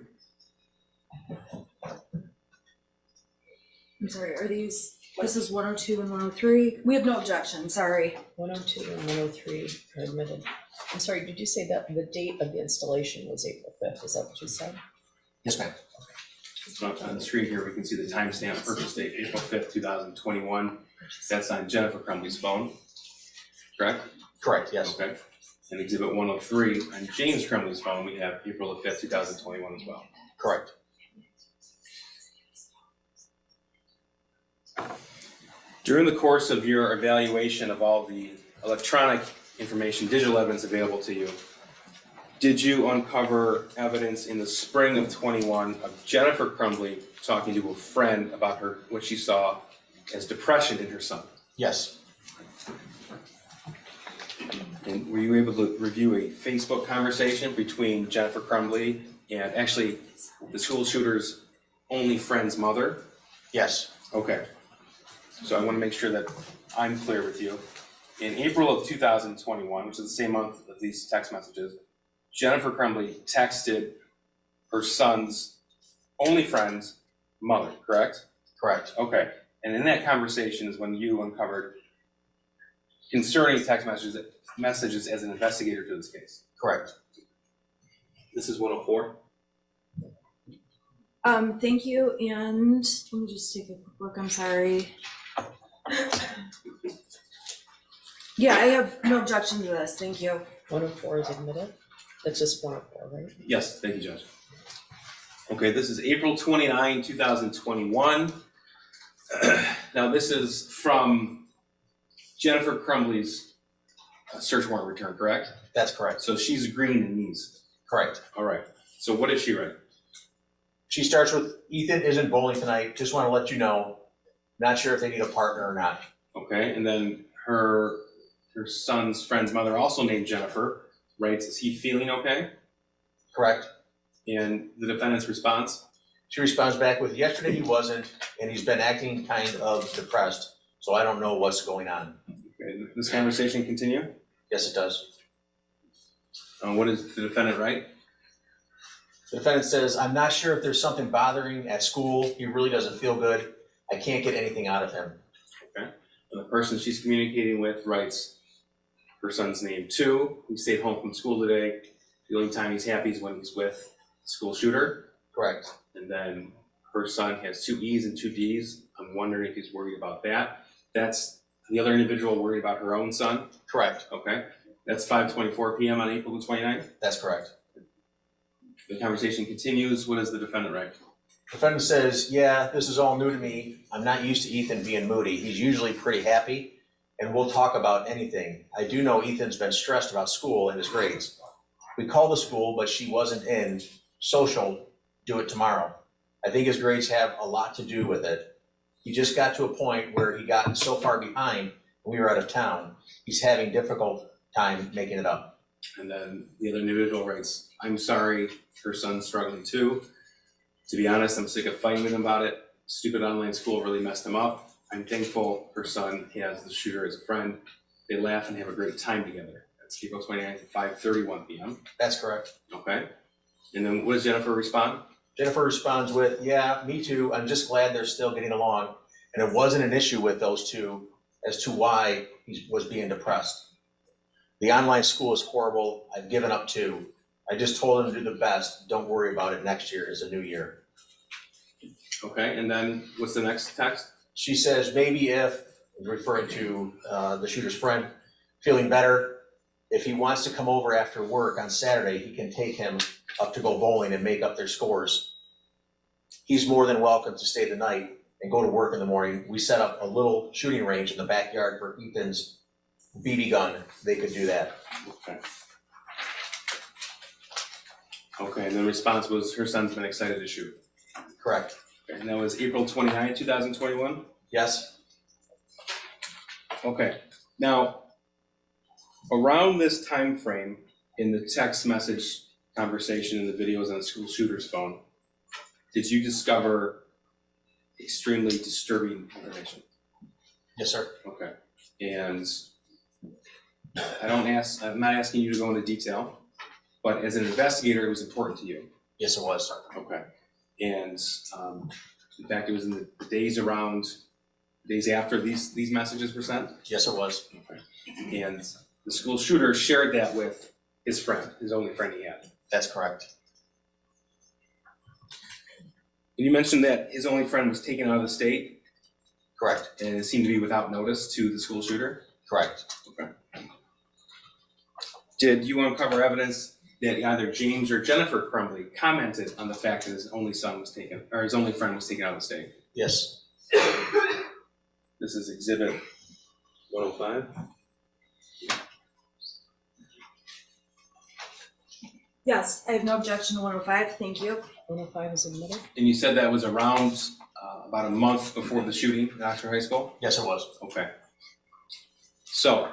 I'm sorry, are these, this is 102 and 103? We have no objection, sorry. 102 and 103 are admitted. I'm sorry, did you say that the date of the installation was April 5th? Is that what you said? Yes, ma'am. So on the screen here, we can see the timestamp, purchase date, April 5th, 2021. That's on Jennifer Crumbley's phone, correct? Correct, yes. Okay. And exhibit 103 on James Crumbley's phone, we have April the 5th, 2021 as well. Correct. During the course of your evaluation of all the electronic information, digital evidence available to you, did you uncover evidence in the spring of 21 of Jennifer Crumbley talking to a friend about what she saw as depression in her son? Yes. And were you able to review a Facebook conversation between Jennifer Crumbley and actually the school shooter's only friend's mother? Yes. Okay. So I want to make sure that I'm clear with you. In April of 2021, which is the same month of these text messages, Jennifer Crumbley texted her son's only friend's mother, correct? Correct. Okay. And in that conversation is when you uncovered concerning text messages as an investigator to this case. Correct. This is 104. Thank you, and let me just take a quick look, I'm sorry. Yeah, I have no objection to this, thank you. 104 is admitted? It's just 104, right? Yes, thank you, Judge. Okay, this is April 29, 2021. Now, this is from Jennifer Crumbley's search warrant return, correct? That's correct. So she's green in these. Correct. All right. So what does she write? She starts with, Ethan isn't bowling tonight, just want to let you know. Not sure if they need a partner or not. Okay, and then her son's friend's mother, also named Jennifer, writes, is he feeling okay? Correct. And the defendant's response? She responds back with, yesterday he wasn't, and he's been acting kind of depressed, so I don't know what's going on. Okay, this conversation continue? Yes, it does. What does the defendant write? The defendant says, I'm not sure if there's something bothering at school. He really doesn't feel good. I can't get anything out of him. Okay. And the person she's communicating with writes her son's name too. He stayed home from school today. The only time he's happy is when he's with the school shooter. Correct. And then her son has 2 E's and 2 D's. I'm wondering if he's worried about that. That's the other individual worried about her own son. Correct. Okay. That's 5:24 p.m. on April the 29th. That's correct. The conversation continues. What does the defendant write? The defendant says, yeah, this is all new to me. I'm not used to Ethan being moody. He's usually pretty happy, and we'll talk about anything. I do know Ethan's been stressed about school and his grades. We called the school, but she wasn't in. Social, do it tomorrow. I think his grades have a lot to do with it. He just got to a point where he got so far behind, we were out of town. He's having difficult time making it up. And then the other individual writes, I'm sorry, her son's struggling too. To be honest, I'm sick of fighting with him about it. Stupid online school really messed him up. I'm thankful her son has the shooter as a friend. They laugh and have a great time together. That's April 29th at 5:31 p.m. That's correct. Okay. And then what does Jennifer respond? Jennifer responds with, yeah, me too. I'm just glad they're still getting along. And it wasn't an issue with those two as to why he was being depressed. The online school is horrible. I've given up too. I just told him to do the best. Don't worry about it. Next year is a new year. Okay, and then what's the next text? She says, maybe if, referring to the shooter's friend, feeling better, if he wants to come over after work on Saturday, he can take him up to go bowling and make up their scores. He's more than welcome to stay the night and go to work in the morning. We set up a little shooting range in the backyard for Ethan's BB gun. They could do that. Okay. Okay, and the response was her son's been excited to shoot. Correct. Okay, and that was April 29, 2021? Yes. Okay, now, around this time frame in the text message conversation and the videos on the school shooter's phone, did you discover extremely disturbing information? Yes, sir. Okay, and I'm not asking you to go into detail, but as an investigator, it was important to you. Yes, it was. Okay, and in fact, it was in the days after these messages were sent? Yes, it was. Okay, and the school shooter shared that with his friend, his only friend he had. That's correct. You mentioned that his only friend was taken out of the state Correct, and it seemed to be without notice to the school shooter. correct. Did you uncover evidence that either James or Jennifer Crumbley commented on the fact that his only son was taken, or his only friend was taken out of the state? Yes, This is exhibit 105. Yes, I have no objection to 105, thank you. 105 is admitted. And you said that was around about a month before the shooting at Oxford High School? yes, it was. Okay. So,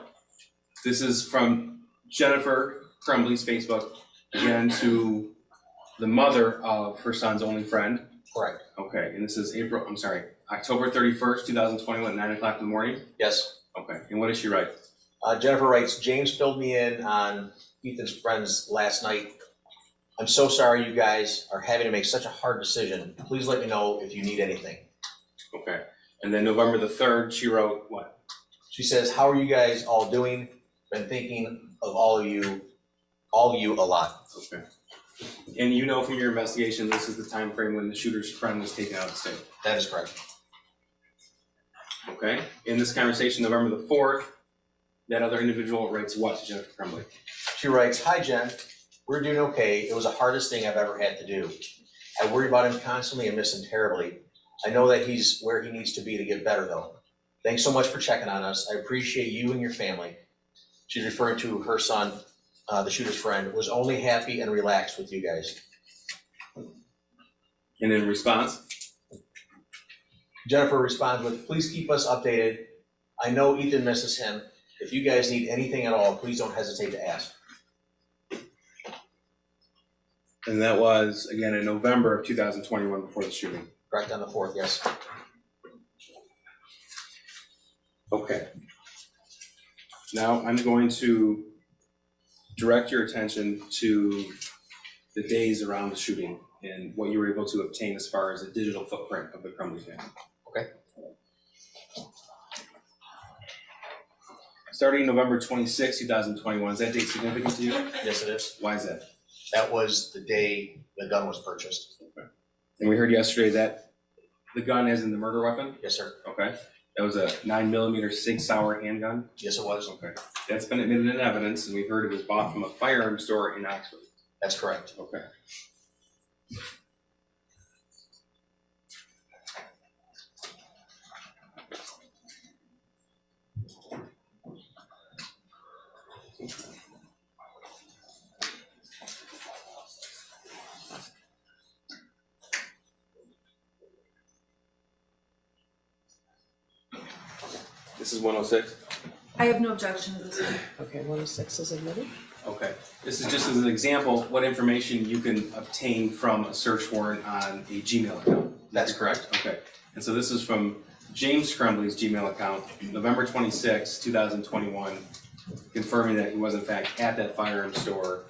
this is from Jennifer Crumbley's Facebook, again to the mother of her son's only friend. Correct. Okay, and this is October 31st, 2021, 9 o'clock in the morning? Yes. Okay, and what does she write? Jennifer writes, James filled me in on Ethan's friends last night. I'm so sorry you guys are having to make such a hard decision. Please let me know if you need anything. Okay, and then November the 3rd, she wrote what? She says, how are you guys all doing? Been thinking of all of you a lot. Okay. And you know from your investigation, this is the time frame when the shooter's friend was taken out of the state. That is correct. Okay, in this conversation, November the 4th, that other individual writes what to Jennifer Crumbley? She writes, hi Jen, we're doing okay. It was the hardest thing I've ever had to do. I worry about him constantly and miss him terribly. I know that he's where he needs to be to get better though. Thanks so much for checking on us. I appreciate you and your family. She's referring to her son, the shooter's friend, was only happy and relaxed with you guys. And in response? Jennifer responds with, please keep us updated. I know Ethan misses him. If you guys need anything at all, please don't hesitate to ask. And that was, again, in November of 2021 before the shooting. Correct on the 4th, yes. Okay. Now I'm going to direct your attention to the days around the shooting and what you were able to obtain as far as a digital footprint of the Crumbley family. Okay. Starting November 26, 2021, is that date significant to you? Yes, it is. Why is that? That was the day the gun was purchased. And we heard yesterday that the gun is in the murder weapon? Yes, sir. Okay. That was a 9mm Sig Sauer handgun? Yes, it was. Okay. That's been admitted in evidence, and we heard it was bought from a firearms store in Oxford. That's correct. Okay. This is 106? I have no objection to this one. Okay, 106 is admitted. Okay. This is just as an example, what information you can obtain from a search warrant on a Gmail account. That's correct. Okay. And so this is from James Crumbley's Gmail account, November 26, 2021, confirming that he was in fact at that firearms store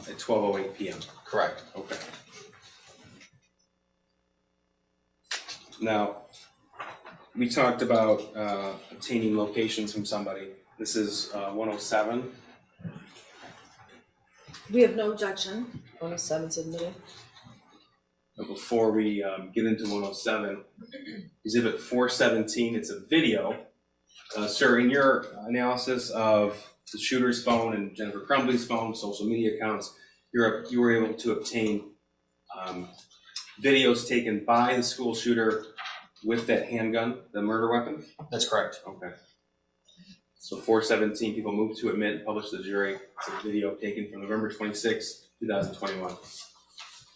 at 12:08 p.m. Correct. Okay. Now, we talked about obtaining locations from somebody. This is 107. We have no objection. 107 is admitted. But before we get into 107, Exhibit 417, it's a video. Sir, in your analysis of the shooter's phone and Jennifer Crumbley's phone, social media accounts, you were able to obtain videos taken by the school shooter with that handgun, the murder weapon? That's correct. Okay. So 417, people moved to admit and publish to the jury. It's a video taken from November 26, 2021.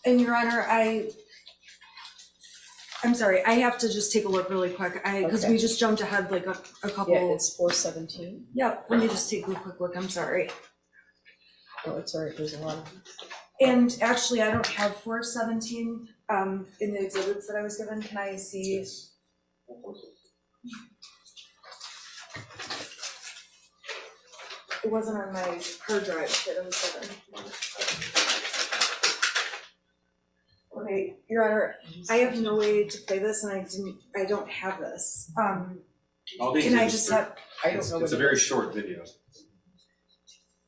And Your Honor, I'm sorry, I have to just take a look really quick, because Okay. we just jumped ahead like a couple. Yeah, it's 417. Yeah, let me just take a quick look, I'm sorry. Oh, it's all right, there's a lot of. And actually, I don't have 417 in the exhibits that I was given. Can I see? It wasn't on my hard drive that I was given. Okay, Your Honor, I have no way to play this, and I don't have this. All these Can I exhibits just are- have? I don't know what It's a it very is. short video.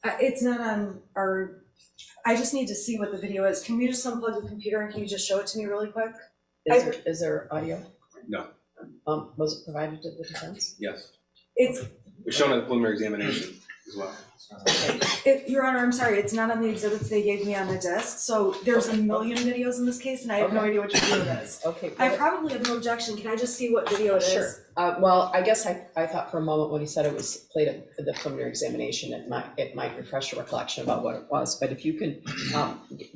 It's not on our. I just need to see what the video is. Can we just unplug the computer and can you just show it to me really quick? Is there audio? No. Was it provided to the defense? Yes. It's, It was shown at the preliminary examination as well. Your Honor, I'm sorry, it's not on the exhibits they gave me on the desk, so there's a million videos in this case, and I have no idea which video it is. Okay. I probably have no objection, can I just see what video it is? Sure. Well, I guess I thought for a moment when he said it was played at the preliminary examination, it might refresh your recollection about what it was, but if you can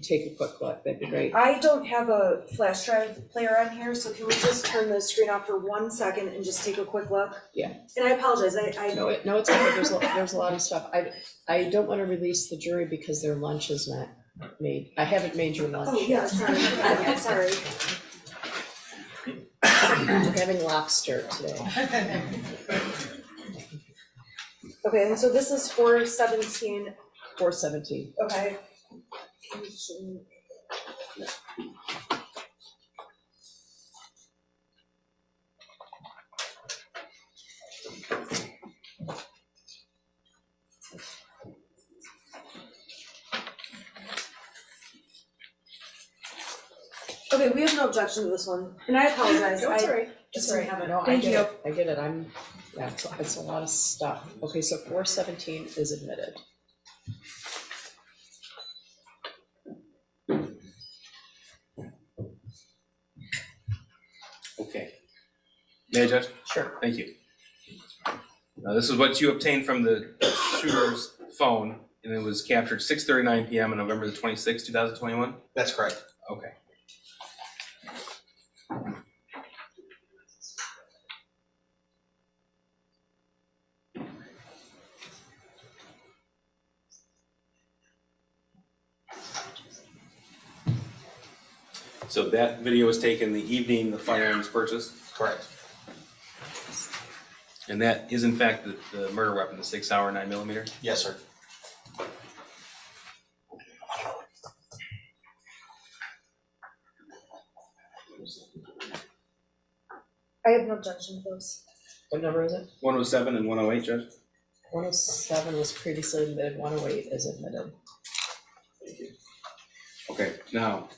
take a quick look, that'd be great. I don't have a flash drive player on here, so can we just turn the screen off for 1 second and just take a quick look? Yeah. And I apologize, I No, it's okay, there's a lot of stuff. I don't want to release the jury because their lunch is not made. I haven't made your lunch. oh, yeah, sorry, I'm sorry. We're having lobster today. Okay, and so this is 417, 417. okay. Okay, we have no objection to this one, and I apologize, No, it's all I right. just didn't have it. No, I Thank get you. it. I get it. Yeah, it's a lot of stuff. Okay, so 417 is admitted. Okay. May I, Judge? Sure. Thank you. Now, this is what you obtained from the shooter's phone, and it was captured 6:39 p.m. on November the 26th, 2021? That's correct. Okay. So that video was taken the evening the firearm was purchased, Correct. and that is in fact the murder weapon, the 6-hour 9mm? Yes, sir. I have no objection to those. What number is it? 107 and 108, Judge? 107 was previously admitted, 108 is admitted. Thank you. Okay, now,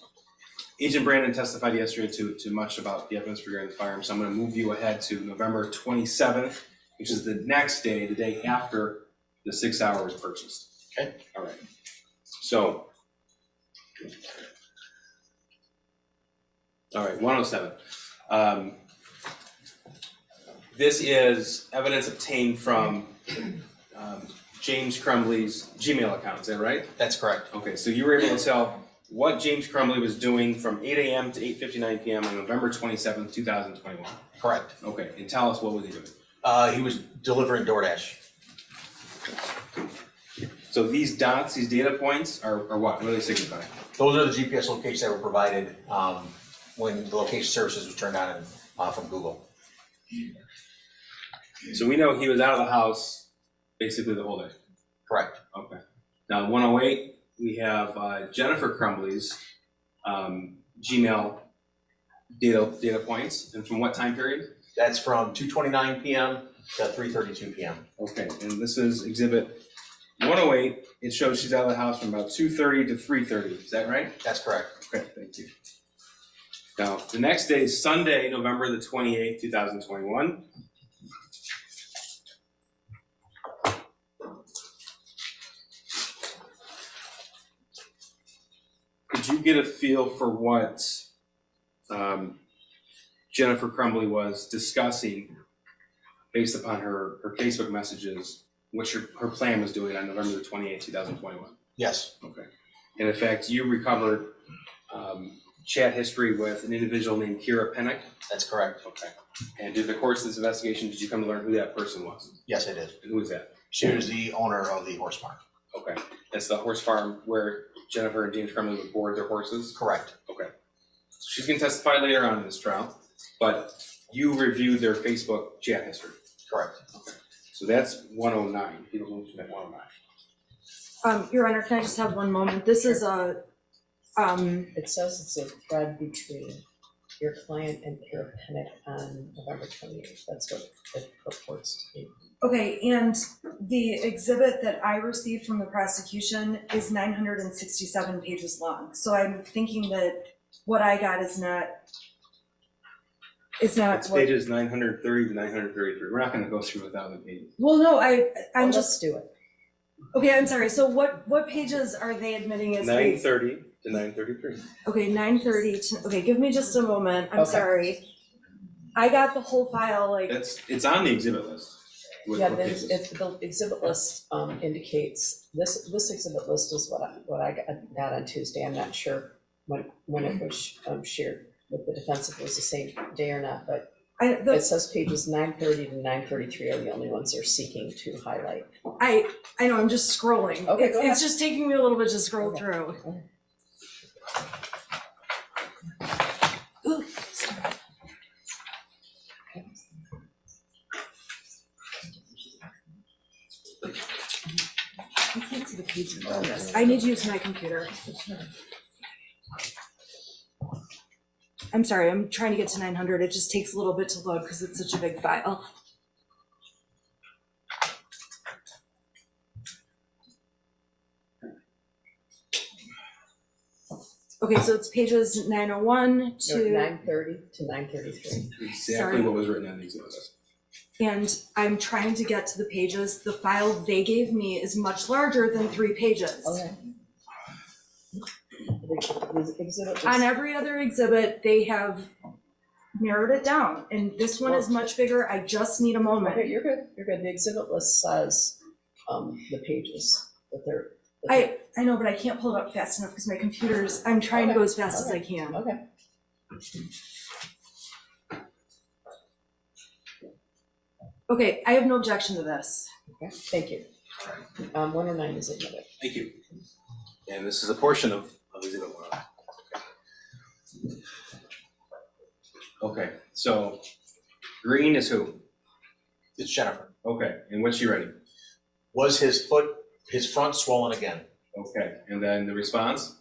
Agent Brandon testified yesterday to much about the evidence regarding the firearm, so I'm going to move you ahead to November 27th, which is the next day, the day after the 6-hour was purchased. Okay. All right. So, all right, 107. This is evidence obtained from James Crumbley's Gmail account, is that right? That's correct. Okay, so you were able to tell what James Crumbley was doing from 8 a.m. to 8:59 p.m. on November 27th, 2021. Correct. Okay, and tell us what was he doing? He was delivering DoorDash. So these dots, these data points are what? What do they signify? Those are the GPS locations that were provided when the location services was turned on from Google. So we know he was out of the house basically the whole day. Correct. Okay. Now 108, we have Jennifer Crumbley's Gmail data points, and from what time period? That's from 2:29 p.m. to 3:32 p.m. Okay, and this is exhibit 108. It shows she's out of the house from about 2:30 to 3:30. Is that right? That's correct. Okay, thank you. Now, the next day is Sunday, November the 28th, 2021. Could you get a feel for what Jennifer Crumbley was discussing based upon her Facebook messages, what her plan was doing on November the 28th, 2021? Yes. Okay. And in fact, you recovered chat history with an individual named Kira Pennick? That's correct. Okay. And through the course of this investigation, did you come to learn who that person was? Yes, I did. And who was that? She was the owner of the horse farm. Okay. That's the horse farm where Jennifer and James Crumbley would board their horses? Correct. Okay. So she's going to testify later on in this trial, but you reviewed their Facebook chat history? Correct. Okay. So that's 109. People move to that 109. Your Honor, can I just have one moment? This is a, It says it's a thread between your client and Kira Pennick on November 28th. That's what it purports to be. okay, and the exhibit that I received from the prosecution is 967 pages long. So I'm thinking that what I got is not It's not It's what, pages 930 to 933. We're not gonna go through 1,000 pages. well, no, I'm Well, just, let's do it. okay, I'm sorry, so what pages are they admitting as? 930 to 933. Okay, 9:30 to, okay, give me just a moment, I'm Okay. sorry. I got the whole file, like, It's on the exhibit list. With Yeah, what there's, pages. if the exhibit list indicates, this exhibit list is what I got on Tuesday. I'm not sure when it was shared with the defense, if it was the same day or not, but it says pages 930 to 933 are the only ones they're seeking to highlight. I know, I'm just scrolling. Okay, go ahead. It's just taking me a little bit to scroll Okay. through. Okay. Ooh, I can't see the pages on this. I need to use my computer. I'm sorry, I'm trying to get to 900. It just takes a little bit to load because it's such a big file. Okay, so it's pages 901 to, 930 to 933. Exactly Sorry. what was written on the exhibit list. and I'm trying to get to the pages. The file they gave me is much larger than 3 pages. Okay. The exhibit On was, every other exhibit, they have narrowed it down, and this one is much bigger. I just need a moment. okay, you're good, you're good. The exhibit list says the pages that they're. I know, but I can't pull it up fast enough because my computer's, I'm trying to go as fast as I can. Okay. Okay, I have no objection to this. Okay, thank you. 109 is admitted. Thank you. And this is a portion of exhibit 1. Okay, so green is who? It's Jennifer. Okay, and what's she writing? Was his front swollen again? Okay, and then the response?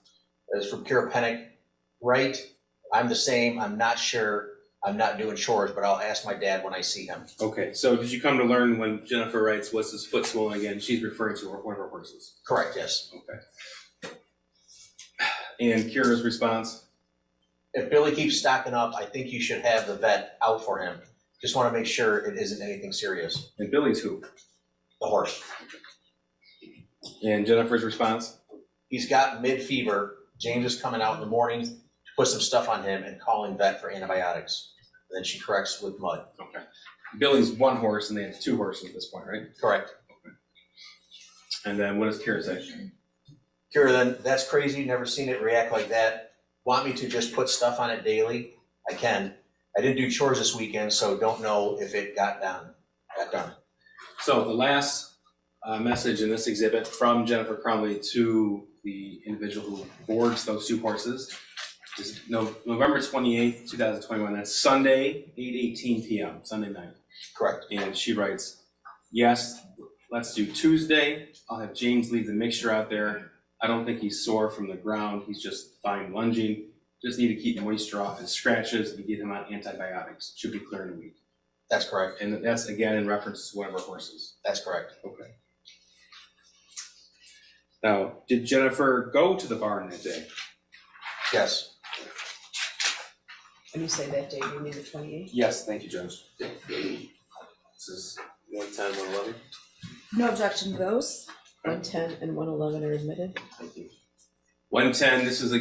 That's from Kira Pennick. Right, I'm the same, I'm not sure, I'm not doing chores, but I'll ask my dad when I see him. Okay, so did you come to learn when Jennifer writes, "Was his foot swollen again?" She's referring to one of her horses. Correct, yes. Okay. And Kira's response? If Billy keeps stocking up, I think you should have the vet out for him. Just want to make sure it isn't anything serious. And Billy's who? The horse. And Jennifer's response? He's got mid-fever. James is coming out in the morning to put some stuff on him and calling vet for antibiotics. And then she corrects with mud. Okay. Billy's one horse and they have 2 horses at this point, right? Correct. Okay. And then what does Kira say? Kira, then, that's crazy, never seen it react like that. Want me to just put stuff on it daily? I can. I didn't do chores this weekend, so don't know if it got done. So the last message in this exhibit from Jennifer Crumbley to the individual who boards those 2 horses is November 28th, 2021. That's Sunday, 8:18 p.m., Sunday night. Correct. And she writes, "Yes, let's do Tuesday. I'll have James leave the mixture out there. I don't think he's sore from the ground. He's just fine lunging. Just need to keep moisture off his scratches and get him on antibiotics. Should be clear in a week." That's correct. And that's again in reference to one of our horses. That's correct. Okay. Now, did Jennifer go to the barn that day? Yes. When you say that day, you mean the 28th? Yes, thank you, Judge. This is 110, 111. No objection to those. 110 and 111 are admitted. Thank you. 110, this is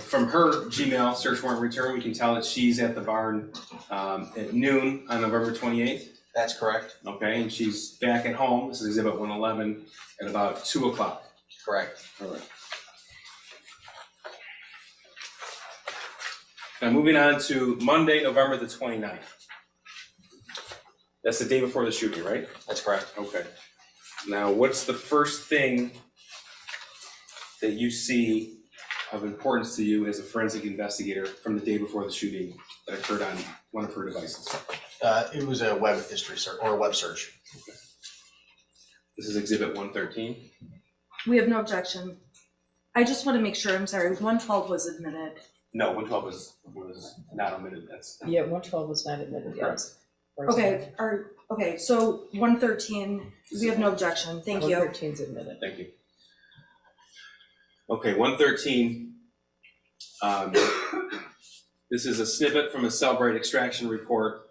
from her Gmail search warrant return. We can tell that she's at the barn at noon on November 28th. That's correct. Okay, and she's back at home. This is exhibit 111 at about 2 o'clock. Correct. All right. Now moving on to Monday, November the 29th. That's the day before the shooting, right? That's correct. Okay. Now, what's the first thing that you see of importance to you as a forensic investigator from the day before the shooting that occurred on one of her devices? It was a web history search or a web search. Okay. This is exhibit 113. We have no objection. I just want to make sure, I'm sorry, 112 was admitted. No, 112 was not omitted. That's Yeah, 112 was not admitted. Yes. Okay, okay, so 113, we have no objection, thank you. 113 is admitted. Thank you. Okay, 113 This is a snippet from a Cellbrite extraction report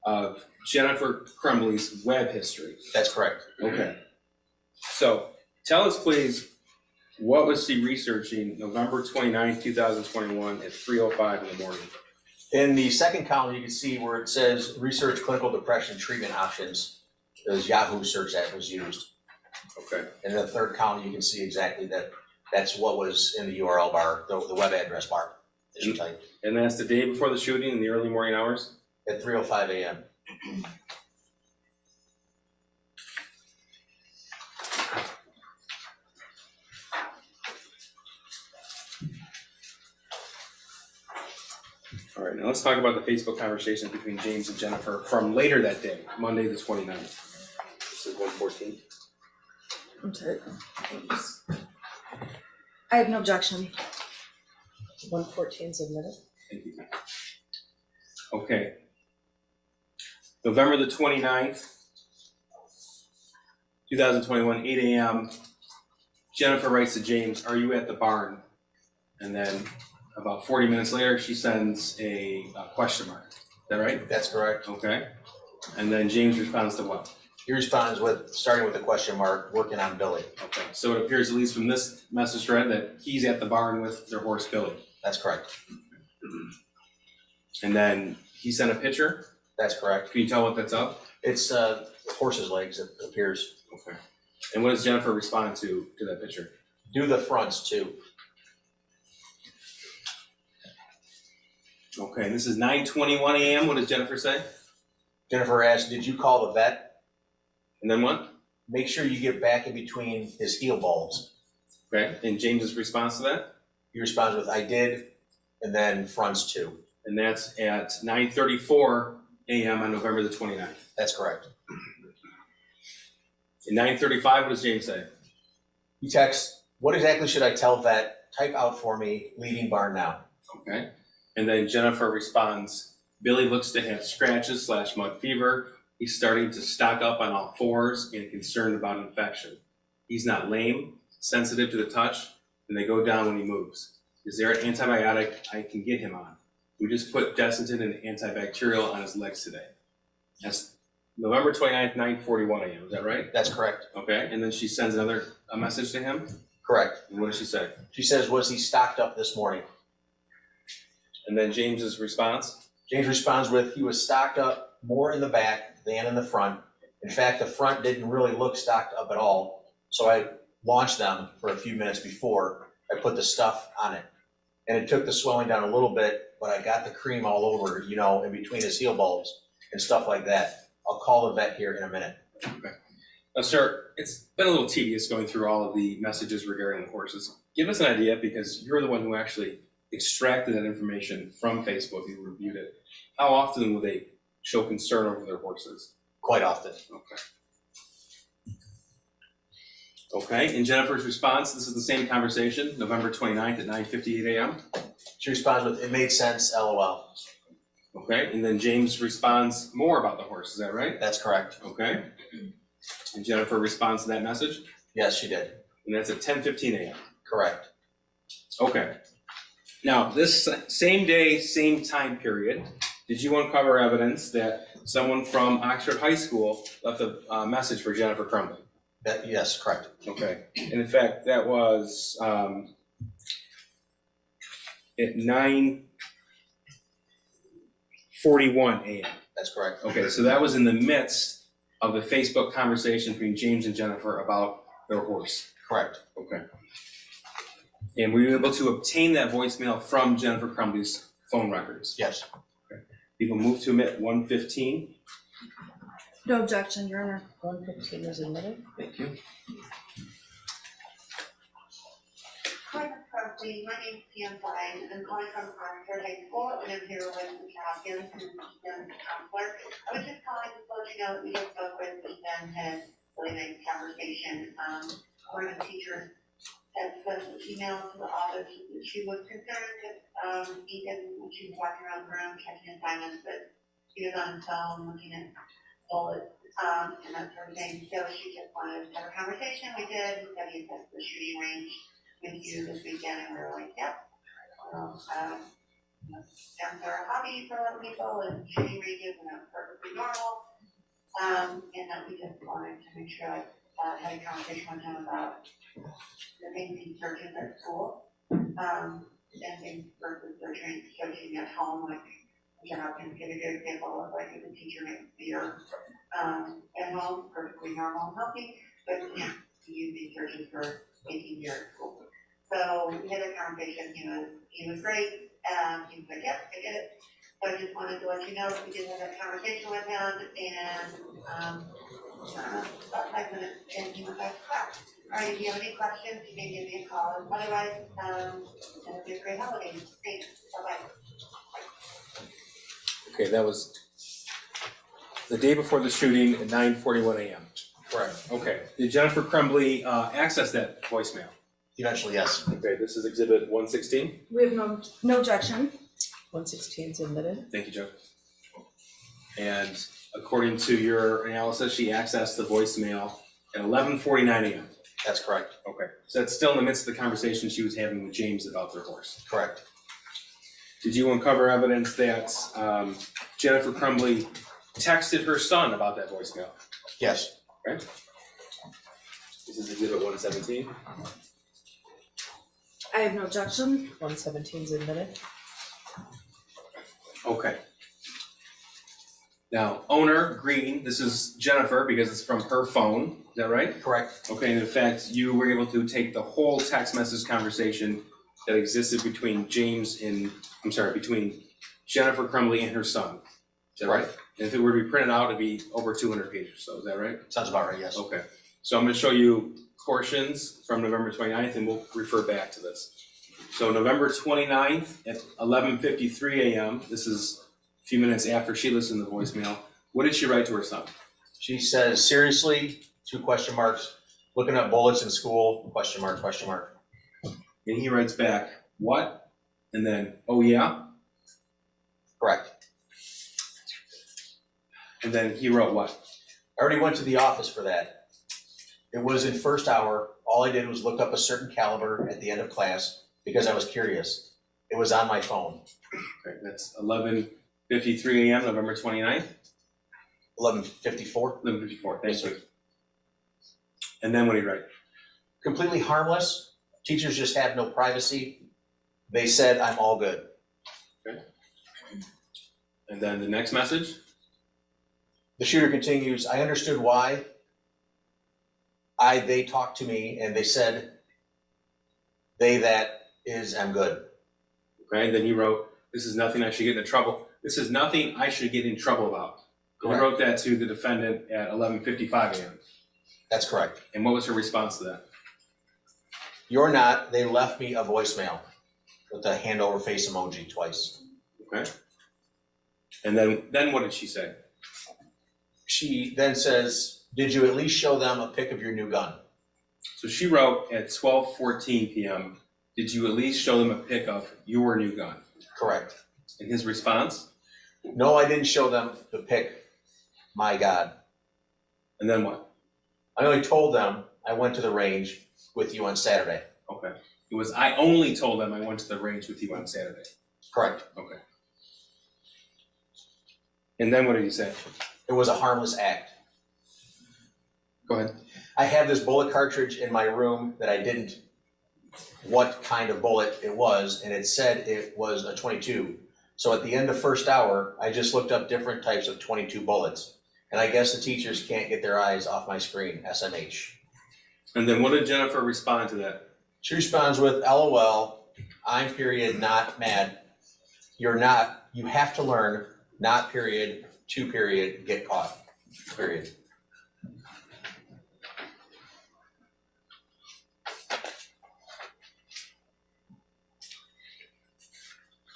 of Jennifer Crumbley's web history. That's correct. Okay. So tell us, please, what was she researching November 29th, 2021 at 3:05 in the morning? In the second column, you can see where it says research clinical depression treatment options. There's Yahoo search that was used. Okay. And in the third column, you can see exactly that's what was in the URL bar, the web address bar that she typed And that's the day before the shooting in the early morning hours? at 3:05 a.m. All right, now let's talk about the Facebook conversation between James and Jennifer from later that day, Monday the 29th. This is 1:14. I'm sorry. I have no objection. 114 is admitted. Thank you. Okay. November the 29th, 2021, 8 a.m. Jennifer writes to James, "Are you at the barn?" And then about 40 minutes later, she sends a question mark. Is that right? That's correct. Okay. And then James responds to what? He responds starting with a question mark, working on Billy. Okay. So it appears, at least from this message thread, that he's at the barn with their horse Billy. That's correct. And then he sent a picture. That's correct. Can you tell what that's of? It's horse's legs, it appears. Okay. And what does Jennifer respond to that picture? Do the fronts too. Okay, and this is 9:21 a.m. What does Jennifer say? Jennifer asked, did you call the vet? And then what? Make sure you get back in between his heel bulbs. Okay, and James's response to that? He responds with, I did, and then fronts too. And that's at 9:34 a.m. on November the 29th. That's correct. At 9:35, what does James say? He texts, what exactly should I tell vet? Type out for me, leaving barn now. Okay. And then Jennifer responds, Billy looks to have scratches / mud fever. He's starting to stock up on all fours and concerned about infection. He's not lame, sensitive to the touch, and they go down when he moves. Is there an antibiotic I can get him on? We just put Desinton and antibacterial on his legs today. That's November 29th, 9:41 a.m. Is that right? That's correct. Okay. And then she sends a message to him. Correct. And what does she say? She says, was he stocked up this morning? And then James's response? James responds with, he was stocked up more in the back than in the front. In fact, the front didn't really look stocked up at all. So I launched them for a few minutes before I put the stuff on it. And it took the swelling down a little bit, but I got the cream all over, in between his heel bulbs and stuff like that. I'll call the vet here in a minute. Okay. Now, sir, it's been a little tedious going through all of the messages regarding the horses. Give us an idea, because you're the one who actually extracted that information from Facebook. You reviewed it. How often will they show concern over their horses? Quite often. Okay. Okay, and Jennifer's response, this is the same conversation, November 29th at 9:58 a.m. She responds with, it made sense, LOL. Okay, and then James responds more about the horse, is that right? That's correct. Okay. And Jennifer responds to that message, Yes, she did. and that's at 10:15 a.m. Correct. Okay. Now, this same day, same time period, did you uncover evidence that someone from Oxford High School left a message for Jennifer Crumbley? Yes, correct. Okay. And in fact, that was at 9:41 a.m. That's correct. Okay, so that was in the midst of the Facebook conversation between James and Jennifer about their horse. Correct. Okay. And were you able to obtain that voicemail from Jennifer Crumbley's phone records? Yes. People move to admit 115. No objection, Your Honor. 115 is admitted. Thank you. Hi, Ms. Crumbley. My name is Pam Fine. I'm calling from Oxford High School, and I'm here with Mr. Hopkins and the counselor. I was just calling to let you know that we just spoke with Ethan, had really nice conversation. One of the teachers had sent an email to the office that she was concerned that Ethan, when she was walking around the room, catching assignments, that he was on his phone looking at bullets and that sort of thing. So she just wanted to have a conversation. We did. We said he assessed the shooting range with you this weekend, and we were like, yep. guns are a hobby for a lot of people and shooting ranges, and that's perfectly normal. And that we just wanted to make sure I had a conversation with him about the things he searches at school, and things versus searching at home, like, you know, can give a good example of like if the teacher makes beer, at home, perfectly normal and healthy, but yeah, using searches for making beer at school. So we had a conversation, he was great, he was like, yep, I get it. So I just wanted to let you know that we did have that conversation with him, and, about 5 minutes, and he was like, wow. All right, if you have any questions, you can give me a call, otherwise, have a great holiday, thanks, bye-bye. Okay, that was the day before the shooting at 9:41 a.m. Correct. Okay, did Jennifer Crumbley access that voicemail? Eventually, yes. Okay, this is exhibit 116. We have no objection. 116 is admitted. Thank you, Joe. And according to your analysis, she accessed the voicemail at 11:49 a.m. That's correct. Okay, so that's still in the midst of the conversation she was having with James about their horse. Correct. Did you uncover evidence that Jennifer Crumbley texted her son about that voicemail? Yes. Okay. This is exhibit 117. I have no objection. 117 is admitted. Okay. Now, owner Green, this is Jennifer because it's from her phone. Is that right? Correct. Okay, and in fact, you were able to take the whole text message conversation that existed between between Jennifer Crumbley and her son. Is that right? And if it were to be printed out, it'd be over 200 pages or so. Is that right? Sounds about right, yes. Okay. So I'm going to show you portions from November 29th, and we'll refer back to this. So November 29th at 11:53 a.m., this is a few minutes after she listened to the voicemail. What did she write to her son? She says, seriously, 2 question marks, looking up bullets in school, question mark, question mark. And he writes back, what? And then, oh yeah? Correct. And then he wrote what? I already went to the office for that. It was in first hour. All I did was look up a certain caliber at the end of class because I was curious. It was on my phone. Okay, that's 11:53 a.m., November 29th. 11:54. 11:54, thank you. And then what did he write? Completely harmless. Teachers just have no privacy. They said I'm all good. Okay. And then the next message? The shooter continues, I understood why. They talked to me and they said, that is, I'm good. Okay, and then he wrote, this is nothing I should get into trouble. This is nothing I should get in trouble about. He Correct. wrote that to the defendant at 11:55 a.m. That's correct. And what was her response to that? You're not. They left me a voicemail with a hand over face emoji twice. Okay. And then what did she say? She then says, did you at least show them a pic of your new gun? So she wrote at 12:14 p.m., did you at least show them a pic of your new gun? Correct. And his response? No, I didn't show them the pic. My God. And then what? I only told them I went to the range with you on Saturday. Okay. It was, I only told them I went to the range with you on Saturday. Correct. Okay. And then what did he say? It was a harmless act. Go ahead. I have this bullet cartridge in my room that I didn't what kind of bullet it was, and it said it was a 22. So at the end of first hour, I just looked up different types of 22 bullets. And I guess the teachers can't get their eyes off my screen, SMH. And then what did Jennifer respond to that? She responds with, LOL, I'm period, not mad. You're not, you have to learn, not period, to period, get caught, period.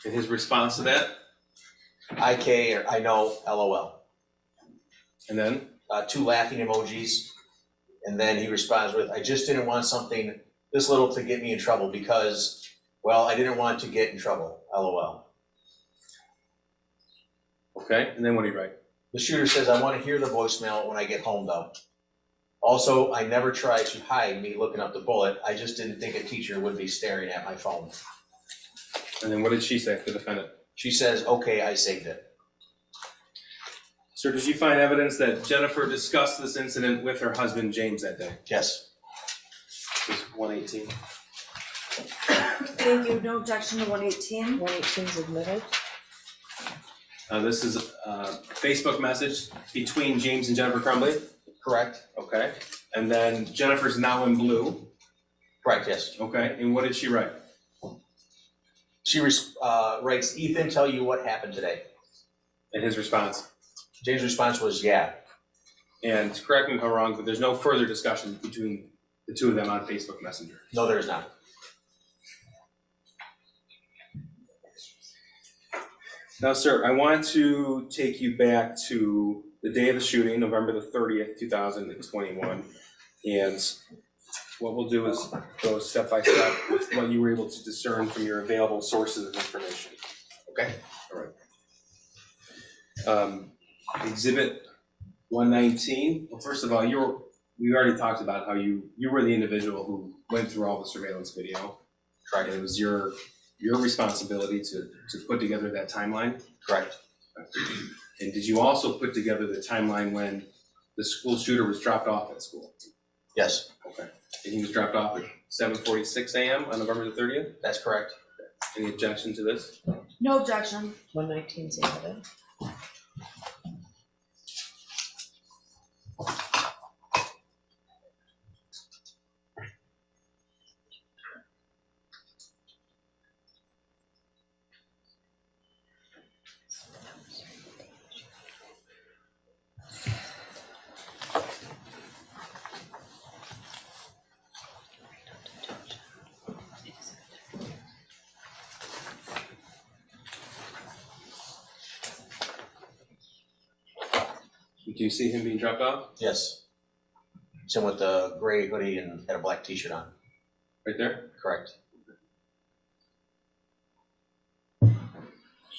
And his response to that? IK or I know, LOL. And then? 2 laughing emojis. And then he responds with, I just didn't want something this little to get me in trouble because, well, I didn't want to get in trouble, LOL. Okay, and then what did he write? The shooter says, I want to hear the voicemail when I get home though. Also, I never tried to hide me looking up the bullet. I just didn't think a teacher would be staring at my phone. And then what did she say, the defendant? She says, okay, I saved it. Sir, did you find evidence that Jennifer discussed this incident with her husband, James, that day? Yes. This is 118. Thank you, no objection to 118. 118 is admitted. This is a Facebook message between James and Jennifer Crumbley. Correct. Okay. And then Jennifer's now in blue. Correct, yes. Okay. And what did she write? She writes, Ethan, tell you what happened today. And his response? James' response was, yeah. And correct me if I'm wrong, but there's no further discussion between the two of them on Facebook Messenger. No, there is not. Now, sir, I want to take you back to the day of the shooting, November the 30th, 2021. And what we'll do is go step by step with what you were able to discern from your available sources of information. Okay? All right. Exhibit 119. Well, first of all, we already talked about how you were the individual who went through all the surveillance video. Correct. And it was your responsibility to put together that timeline. Correct. And did you also put together the timeline when the school shooter was dropped off at school? Yes, Okay. And he was dropped off at 7:46 a.m. on November the 30th? that's correct. Any objection to this? No objection. 119 is admitted. Do you see him being dropped off? Yes. Same with the gray hoodie and had a black t-shirt on. Right there? Correct.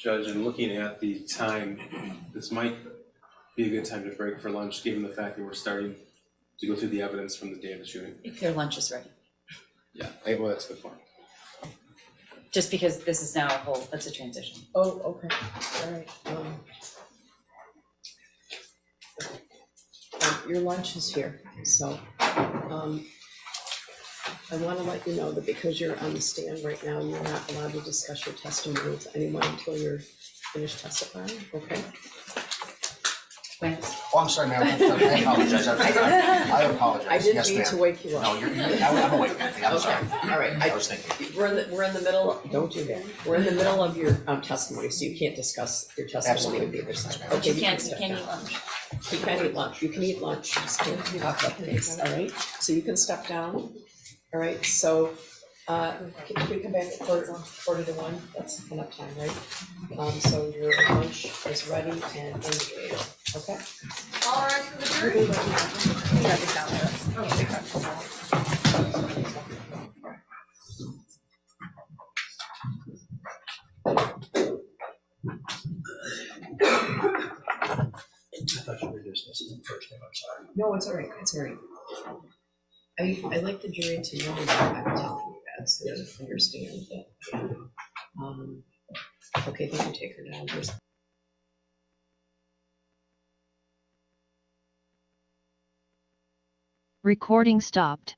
Judge, in looking at the time, this might be a good time to break for lunch, given the fact that we're starting to go through the evidence from the day of the shooting. If their lunch is ready, Yeah, well, that's a good point. just because this is now it's a transition. Oh, okay, all right. Your lunch is here, so, I wanna let you know that because you're on the stand right now, you're not allowed to discuss your testimony with anyone until you're finished testifying, okay? Lance? Oh, I'm sorry, ma'am. I apologize. I apologize. I didn't Yes, mean to ma'am. wake you up. No, I'm awake, Anthony. I'm sorry. Okay, all right. I was thinking. We're in the middle, don't do that. We're in the middle of your testimony, so you can't discuss your testimony with the other side. Absolutely. Okay, You can't step eat down. lunch. You can eat lunch, you can eat lunch, just can't talk about things, all right? So you can step down, all right? So, can we come back at quarter to one? That's enough time, right? So your lunch is ready and in the table, okay? All right, for the I thought you were dismissing the first name, I'm sorry. No, it's all right, it's all right. I like the jury to know that I'm telling you that, so they understand that. Okay, they can take her down. There's Recording stopped.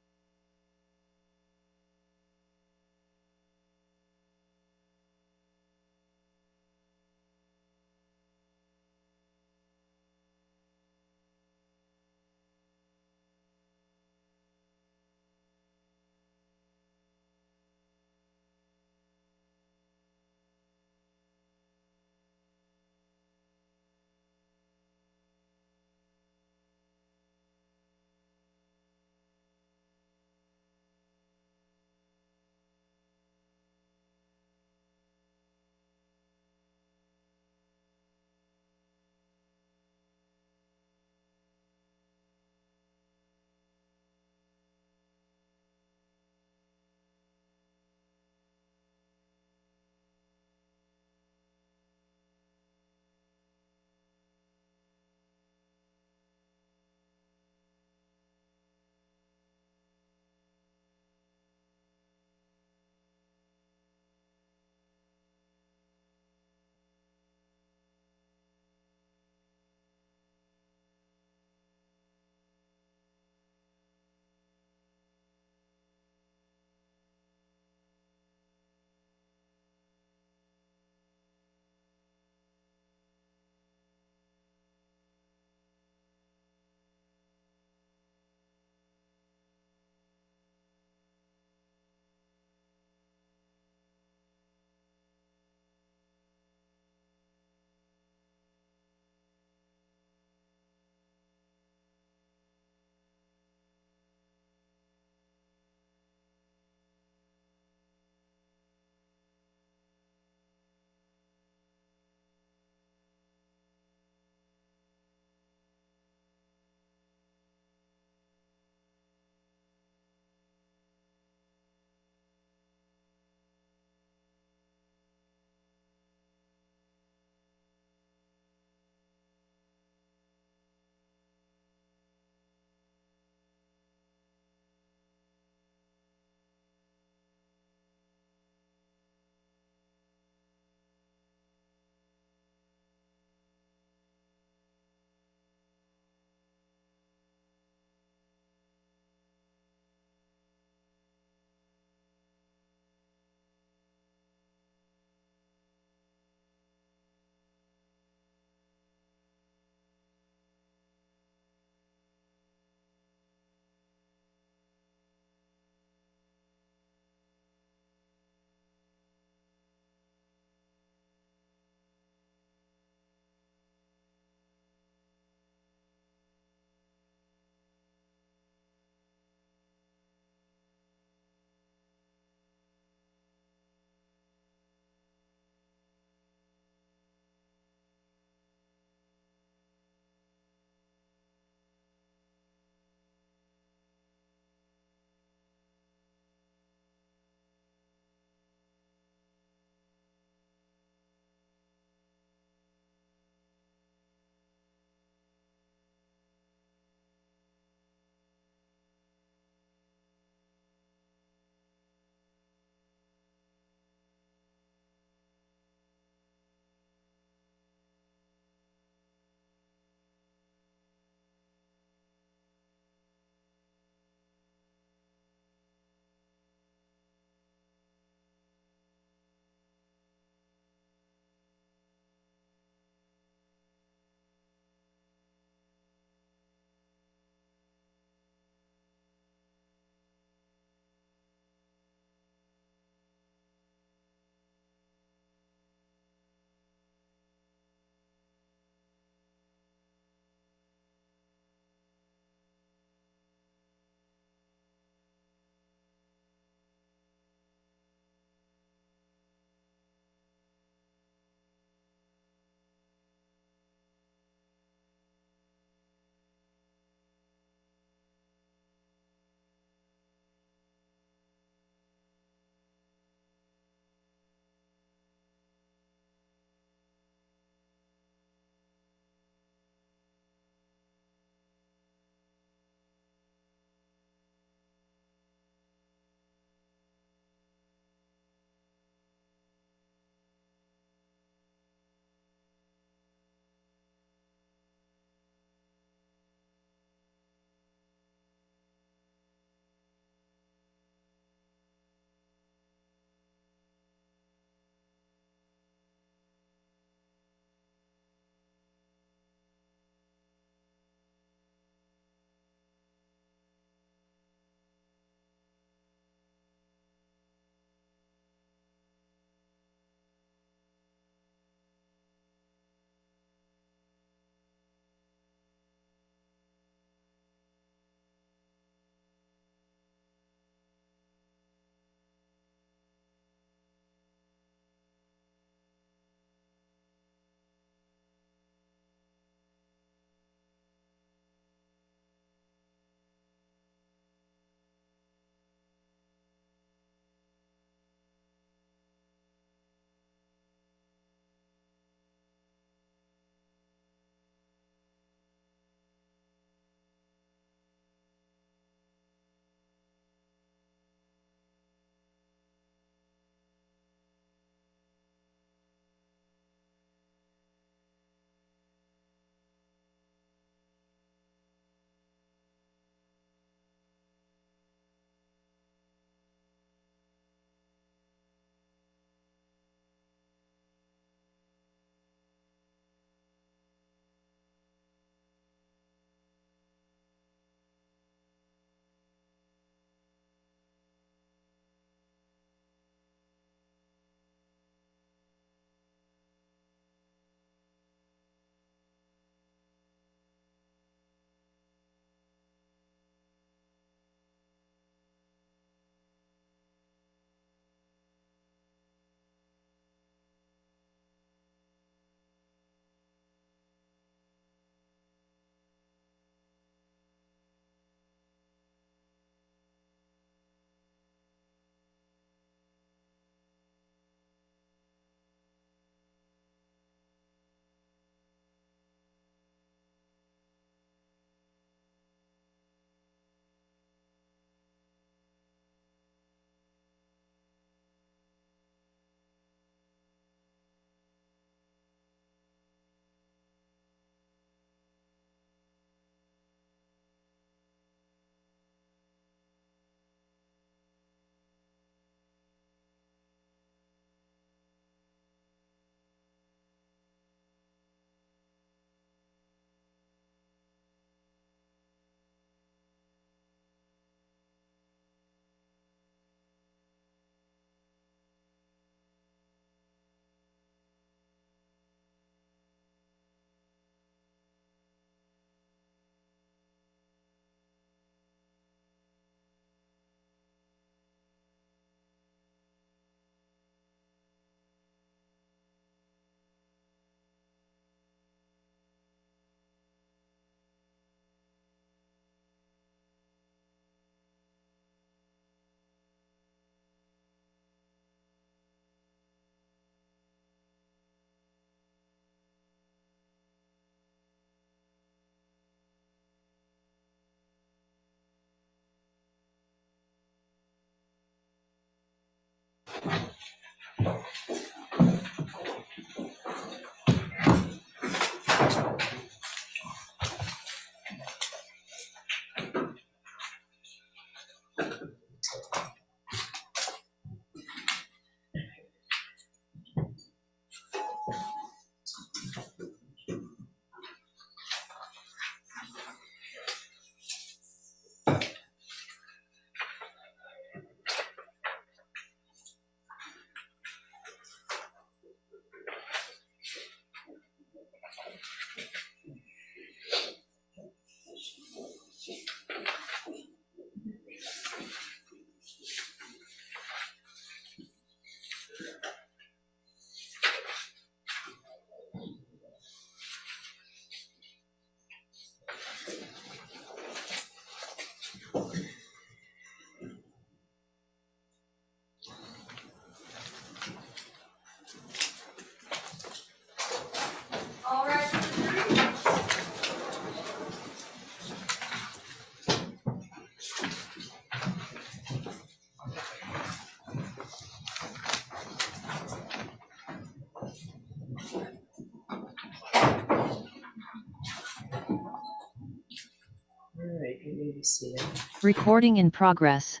be seated. Recording in progress.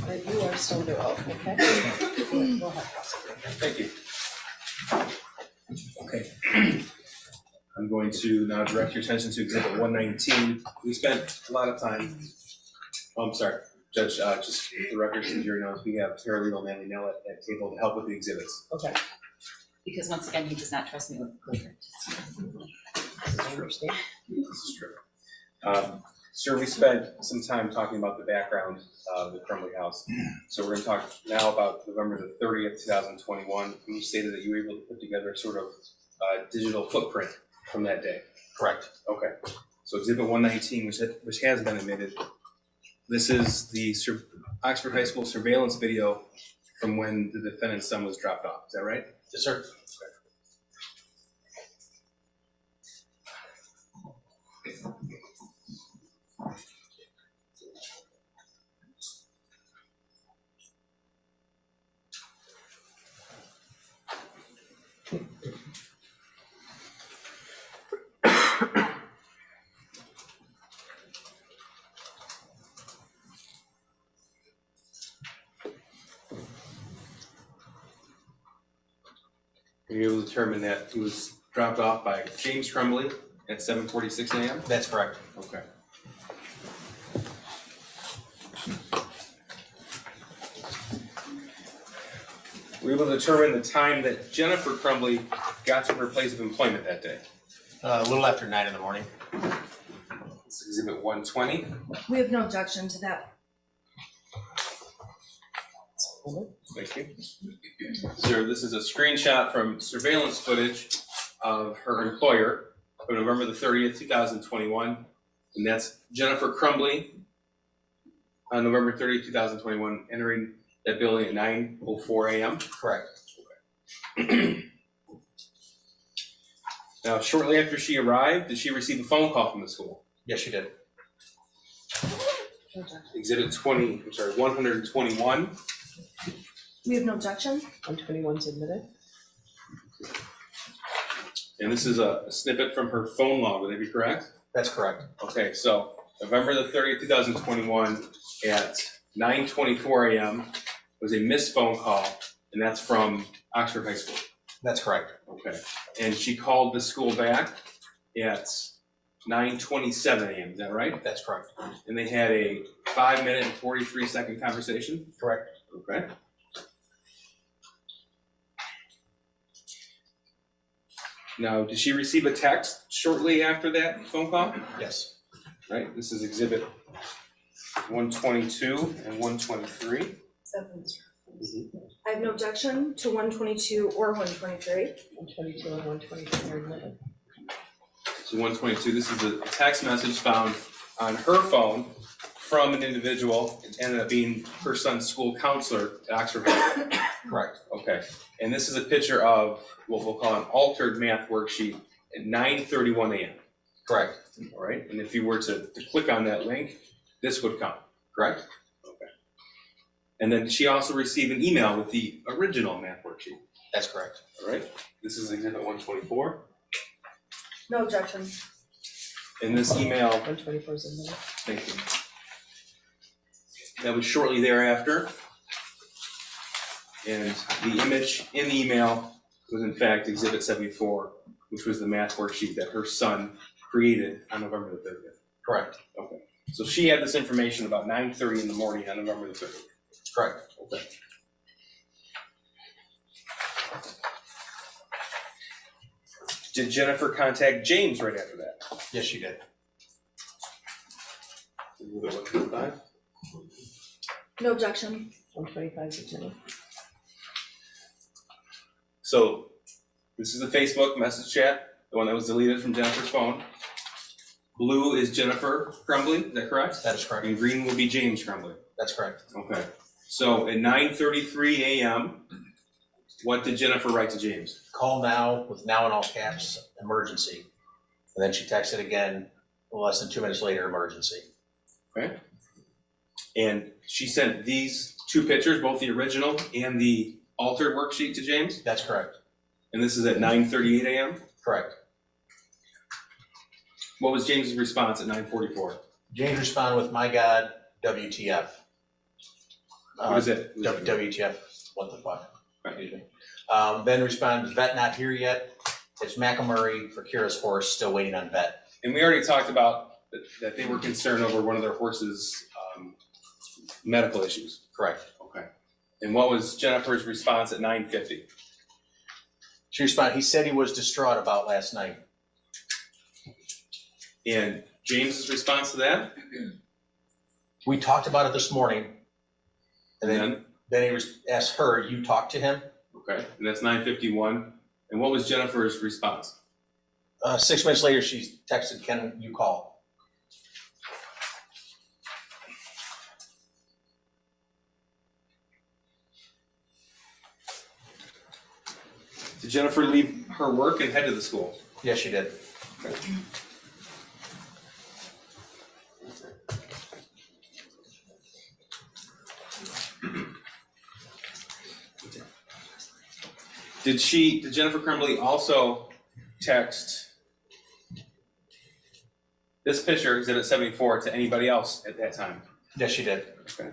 And you are still there, okay? Go ahead. Thank you. Okay. I'm going to now direct your attention to Exhibit 119. We spent a lot of time, I'm sorry, Judge, just for the record, so the jury knows, we have paralegal Natalie Nell at table to help with the exhibits. Okay. Because once again, he does not trust me with the clicker. I understand. This is true. Sir, we spent some time talking about the background of the Crumbley house. So we're going to talk now about November the 30th, 2021. You stated that you were able to put together a sort of digital footprint from that day. Correct. Okay. So Exhibit 119, which has been admitted, this is the Oxford High School surveillance video from when the defendant's son was dropped off. Is that right? Yes, sir. Were you able to determine that he was dropped off by James Crumbley at 7:46 a.m.? That's correct. Okay. Were you able to determine the time that Jennifer Crumbley got to her place of employment that day? A little after 9 in the morning. It's Exhibit 120. We have no objection to that. Thank you. Sir, this is a screenshot from surveillance footage of her employer on November the 30th, 2021. And that's Jennifer Crumbley on November 30th, 2021, entering that building at 9:04 a.m. Correct. Now, shortly after she arrived, did she receive a phone call from the school? Yes, you did. Exhibit 121. We have no objection. 121's admitted. And this is a snippet from her phone log, would that be correct? That's correct. Okay, so November the 30th, 2021 at 9:24 a.m. was a missed phone call, and that's from Oxford High School. That's correct. Okay, and she called the school back at 9:27 a.m., is that right? That's correct. And they had a 5-minute and 43-second conversation? Correct. Okay. Now, did she receive a text shortly after that phone call? Yes. Right, this is Exhibit 122 and 123. I have no objection to 122 or 123. 122 and 123 are admitted. So 122, this is a text message found on her phone from an individual. It ended up being her son's school counselor at Oxford. Correct. Okay, and this is a picture of what we'll call an altered math worksheet at 9:31 a.m. Correct. All right, and if you were to click on that link, this would come, correct? Okay. And then she also received an email with the original math worksheet. That's correct. All right, this is Exhibit 124. No objection. In this email, 124 is admitted. thank you. That was shortly thereafter. And the image in the email was in fact Exhibit 74, which was the math worksheet that her son created on November the 30th. Correct. Okay. So she had this information about 9:30 in the morning on November the 30th. Correct. Okay. Did Jennifer contact James right after that? Yes, you did. No objection. 125 is admitted. So this is the Facebook message chat, the one that was deleted from Jennifer's phone. Blue is Jennifer Crumbley, is that correct? That is correct. And green will be James Crumbley. That's correct. Okay. So at 9:33 a.m., what did Jennifer write to James? Call now with now in all caps, emergency. And then she texted again less than 2 minutes later, emergency. Okay. And she sent these two pictures, both the original and the altered worksheet to James? That's correct. And this is at 9:38 a.m.? Correct. What was James's response at 9:44? James responded with, "My God, WTF." What is it? WTF, what the fuck? Right. Excuse me. Then responded, "Vet not here yet. It's McElmurray for Kira's horse, still waiting on vet." And we already talked about that they were concerned over one of their horses' medical issues. Correct. Okay. And what was Jennifer's response at 9:50? She responded, "He said he was distraught about last night." And James's response to that? We talked about it this morning. And And then he asked her, "You talked to him?" okay, and that's 9:51. And what was Jennifer's response? 6 minutes later, she texted, "Can you call?" Did Jennifer leave her work and head to the school? Yes, she did. Okay. Did Jennifer Crumbley also text this picture, Exhibit 74, to anybody else at that time? Yes, she did. Okay.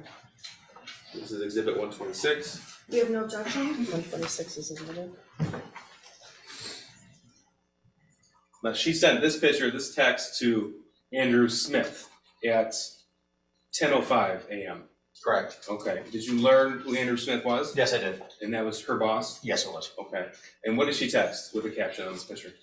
This is Exhibit 126. We have no objection? 126 is admitted. Now, she sent this picture, this text to Andrew Smith at 10:05 a.m. Correct. Okay. Did you learn who Andrew Smith was? Yes, I did. And that was her boss? Yes, it was. Okay. And what did she text with the caption on this picture?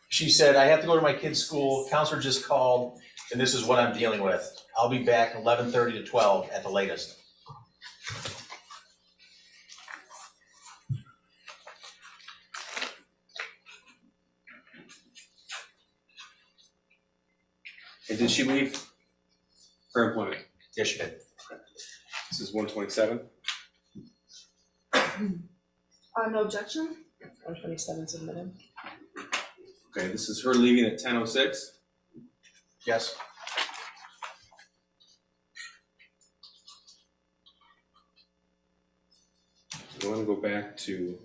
She said, "I have to go to my kid's school. Counselor just called, and this is what I'm dealing with. I'll be back 11:30 to 12 at the latest." And did she leave her employment? Yes, she did. This is 127. No objection? 127 is admitted. Okay, this is her leaving at 10:06. Yes. I want to go back to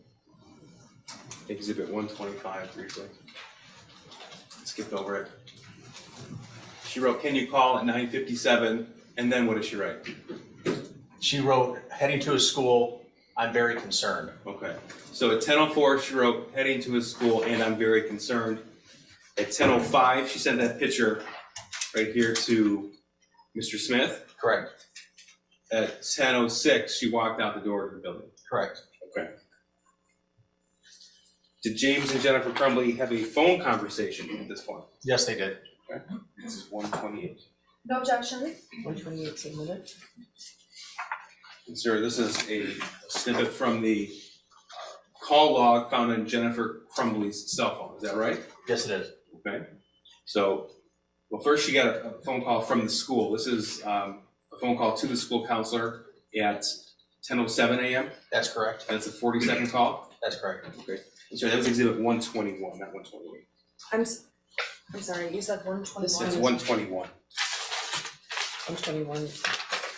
Exhibit 125 briefly. Skipped over it. She wrote, "Can you call at 9:57?" And then what did she write? She wrote, "Heading to his school. I'm very concerned." Okay. So at 10:04, she wrote, "Heading to his school, and I'm very concerned." At 10:05, she sent that picture right here to Mr. Smith. Correct. At 10:06, she walked out the door of the building. Correct. Okay. Did James and Jennifer Crumbley have a phone conversation at this point? Yes, they did. Okay. This is 128. No objection? 128 is admitted. And sir, this is a snippet from the call log found on Jennifer Crumbley's cell phone. Is that right? Yes, it is. Okay. So, well, first she got a phone call from the school. This is a phone call to the school counselor at 10:07 a.m. That's correct. And it's a 40-second call. That's correct. Okay. And so that was Exhibit 121, not 128. I'm sorry, you said 121? It's 121. 121,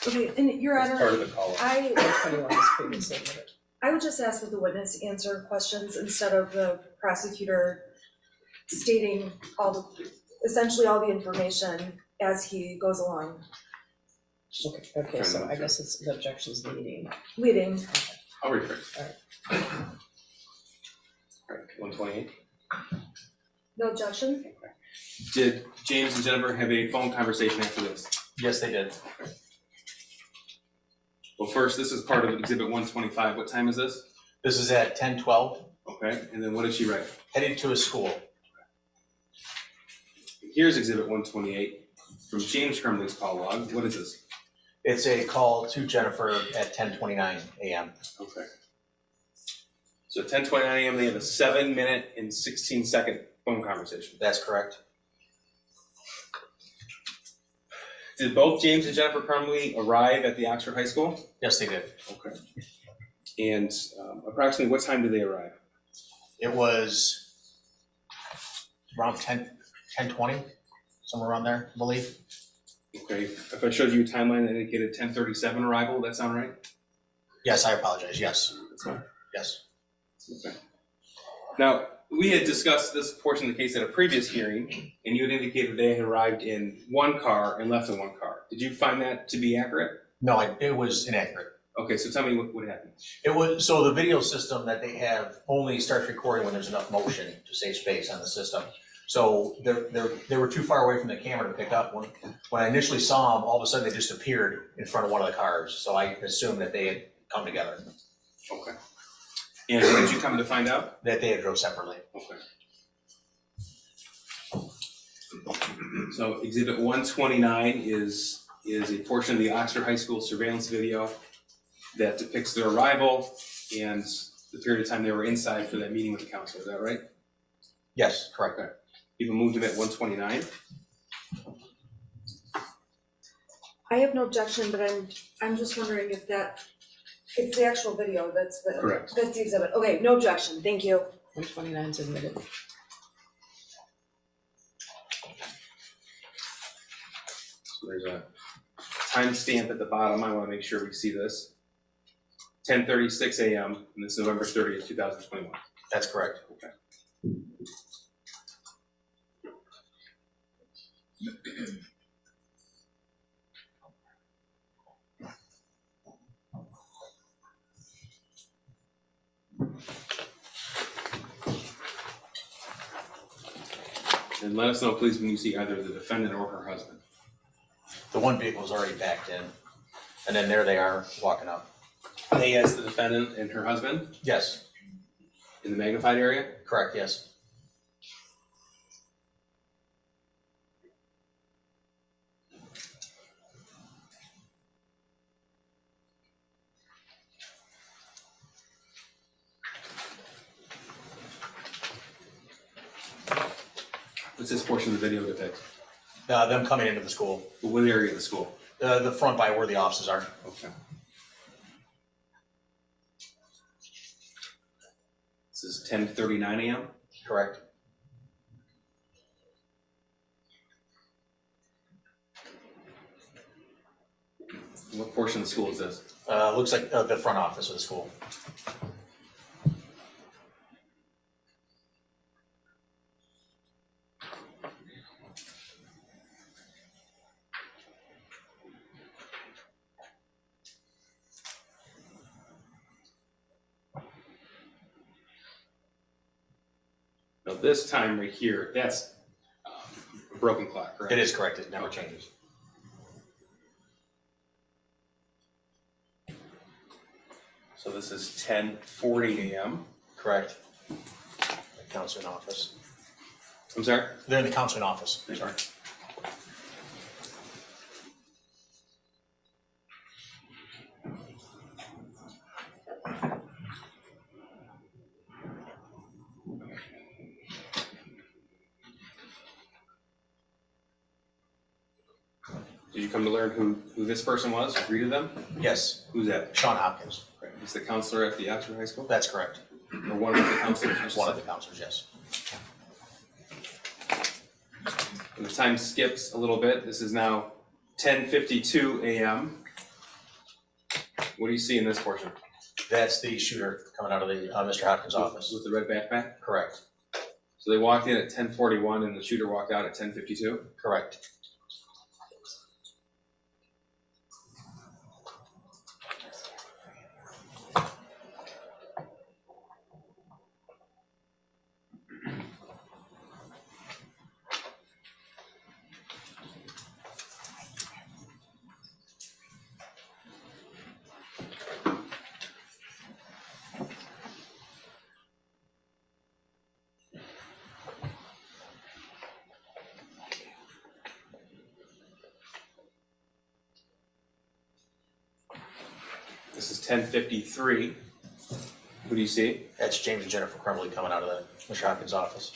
Okay, and Your It's part of Honor, the call log. 121 is previously admitted. I would just ask that the witness answer questions instead of the prosecutor stating essentially all the information as he goes along, Okay, so I guess it's the objection's leading. leading. I'll rephrase. All right. All right, 128. No objection? Did James and Jennifer have a phone conversation after this? Yes, they did. Well, first, this is part of Exhibit 125. What time is this? This is at 10:12, Okay, and then what did she write? heading to his school. Here's Exhibit 128 from James Crumbley's call log. What is this? It's a call to Jennifer at 10:29 a.m. Okay. So at 10:29 a.m., they have a 7-minute and 16-second phone conversation. That's correct. Did both James and Jennifer Crumbley arrive at the Oxford High School? Yes, they did. Okay. And approximately what time did they arrive? It was around 10:20, somewhere around there, I believe. Okay. If I showed you a timeline that indicated 10:37 arrival, that sound right? Yes, I apologize. Yes. That's fine. Yes. Okay. Now, we had discussed this portion of the case at a previous hearing, and you had indicated they had arrived in one car and left in one car. Did you find that to be accurate? No, it was inaccurate. Okay, so tell me what happened. It was, so the video system that they have only starts recording when there's enough motion to save space on the system. So they were too far away from the camera to pick up. When I initially saw them, all of a sudden they just appeared in front of one of the cars. So I assumed that they had come together, Okay. And what did you come to find out? that they had drove separately. Okay. So Exhibit 129 is a portion of the Oxford High School surveillance video that depicts their arrival and the period of time they were inside for that meeting with the counselor. Is that right? Yes, correct. Okay. People moved him at 129. I have no objection, but I'm just wondering if it's the actual video, that's Correct. That's the exhibit. Okay, no objection, thank you. 129 is admitted. So there's a timestamp at the bottom. I want to make sure we see this. 10:36 a.m. and this is November 30th, 2021. That's correct. Okay. And let us know, please, when you see either the defendant or her husband. The one vehicle was already backed in, and then there they are walking up. They as the defendant and her husband Yes, in the magnified area. correct, yes. What's this portion of the video depict? Them coming into the school, What area of the school? the front by where the offices are. Okay. This is 10:39 a.m. Correct. What portion of the school is this? Looks like the front office of the school. Now this time right here, that's a broken clock, correct? It is correct, it never changes. So this is 10:40 a.m. Correct. The counseling office. I'm sorry? They're in the counseling office. Sorry. Did you come to learn who this person was, who greeted them? Yes, Who's that? Sean Hopkins. Right. He's the counselor at the Oxford High School? That's correct. Or one of the counselors? I should One of say. the counselors, yes. And the time skips a little bit. This is now 10:52 a.m. What do you see in this portion? That's the shooter coming out of the Mr. Hopkins' office. With the red backpack? Correct. So they walked in at 10:41 and the shooter walked out at 10:52? Correct. This is 10:53. Who do you see? That's James and Jennifer Crumbley coming out of the Mr. Hopkins' office.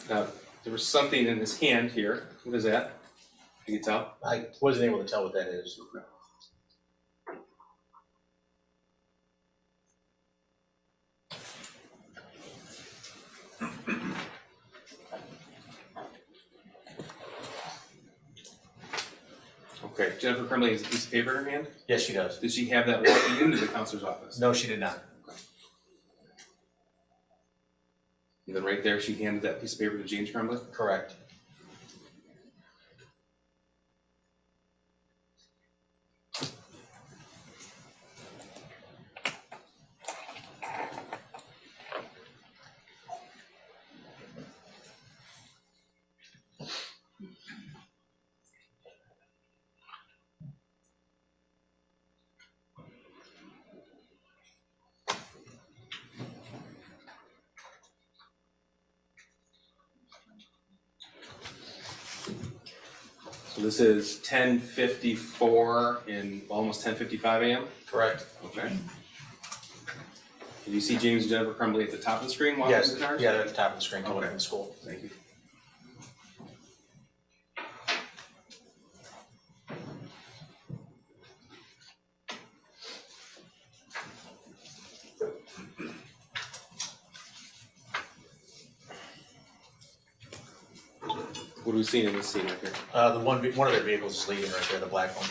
Now, there was something in his hand here. What is that? You can tell? I wasn't able to tell what that is. Okay, Jennifer Crumbley has a piece of paper in her hand. Yes, she does. Did she have that walking into the counselor's office? No, she did not. And then right there, she handed that piece of paper to James Crumbley. Correct. So this is 10:54 in almost 10:55 a.m. Correct. Okay. Can you see James and Jennifer Crumbley at the top of the screen walking Yes, the cars? yeah, they're at the top of the screen coming Okay. from school. Thank you. What are we seeing in this scene right here? The one of their vehicles is leaving right there, the black one.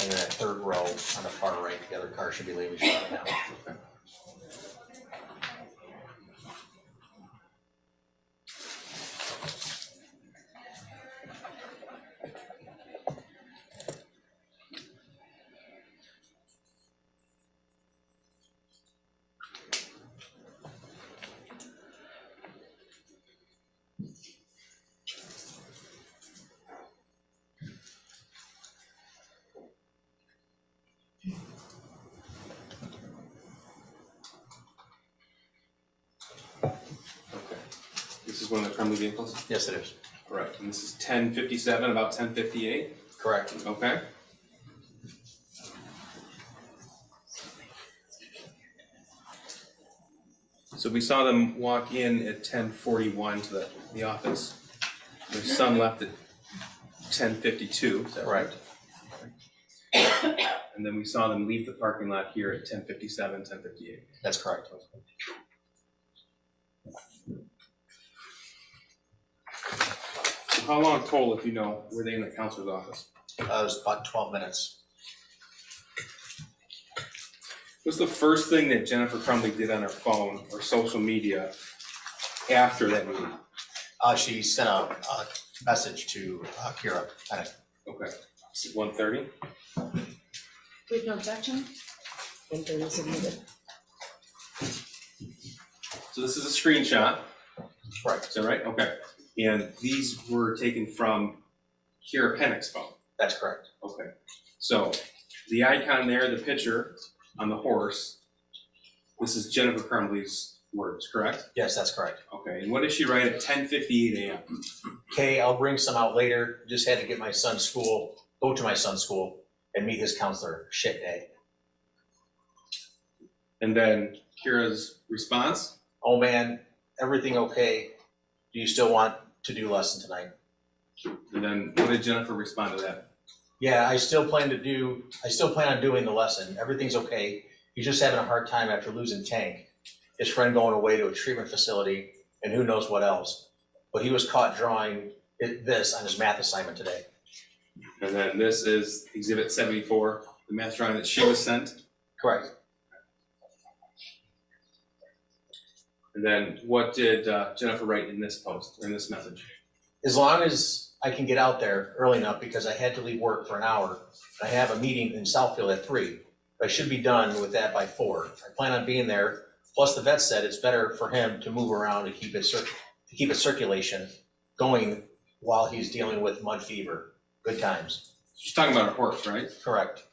And then that third row on the far right, the other car should be leaving shortly now. Okay. This is one of the Crumbley vehicles? Yes, it is. Correct. And this is 10:57, about 10:58? Correct. Okay. So we saw them walk in at 10:41 to the office. Their son left at 10:52, is that right? And then we saw them leave the parking lot here at 10:57, 10:58. That's correct. So how long total, if you know, were they in the counselor's office? It was about 12 minutes. What's the first thing that Jennifer Crumbley did on her phone or social media after that meeting? She sent a message to Kira. Okay, this is 1:30. We have no objection? When there is admitted. So this is a screenshot, Right. is that right? Okay. And these were taken from Kira Pennick's phone. That's correct. Okay. So the icon there, the picture on the horse, this is Jennifer Crumbley's words, correct? Yes, that's correct. Okay. And what did she write at 10:58 a.m.? Okay, I'll bring some out later. Just had to get my son's school, go to my son's school and meet his counselor. Shit day. And then Kira's response? Oh man, everything okay? Do you still want to do lesson tonight? And then what did Jennifer respond to that? Yeah, I still plan on doing the lesson. Everything's okay. He's just having a hard time after losing Tank, his friend going away to a treatment facility, and who knows what else. But he was caught drawing this on his math assignment today. And then this is Exhibit 74, the math drawing that she was sent. Correct. And then what did Jennifer write in this post, or in this message? As long as I can get out there early enough because I had to leave work for an hour. I have a meeting in Southfield at 3. I should be done with that by 4. I plan on being there. Plus the vet said it's better for him to move around to keep his circulation going while he's dealing with mud fever. Good times. She's talking about her horse, right? Correct.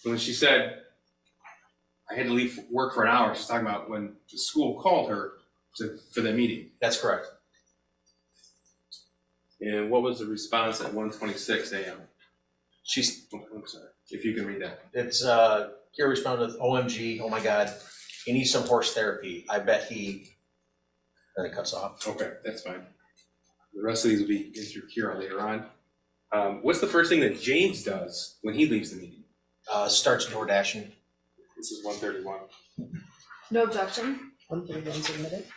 So when she said, I had to leave work for an hour, she's talking about when the school called her for the meeting. That's correct. And what was the response at 1:26 a.m.? I'm sorry, if you can read that. It's Kira responded with OMG, oh my God, he needs some horse therapy. I bet he, then it cuts off. Okay, that's fine. The rest of these will be in through Kira later on. What's the first thing that James does when he leaves the meeting? Starts door dashing. This is 1:31. No objection? 131's admitted.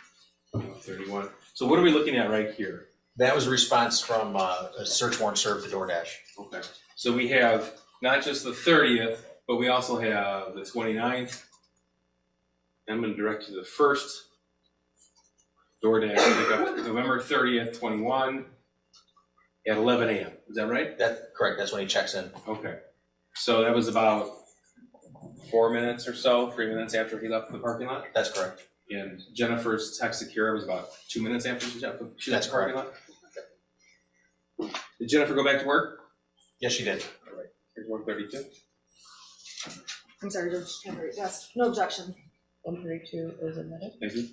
1:31. So what are we looking at right here? That was a response from a search warrant served to DoorDash. Okay. So we have not just the 30th, but we also have the 29th. I'm gonna direct you to the first DoorDash pickup, November 30th, 21 at 11 a.m. Is that right? That's correct, that's when he checks in. Okay. So that was about 4 minutes or so, 3 minutes after he left the parking lot? That's correct. And Jennifer's text to Kira was about 2 minutes after she left That's the parking lot? Did Jennifer go back to work? Yes, she did. All right, here's 132. I'm sorry, Judge Crumbley, yes, no objection. 132 is admitted. Thank you.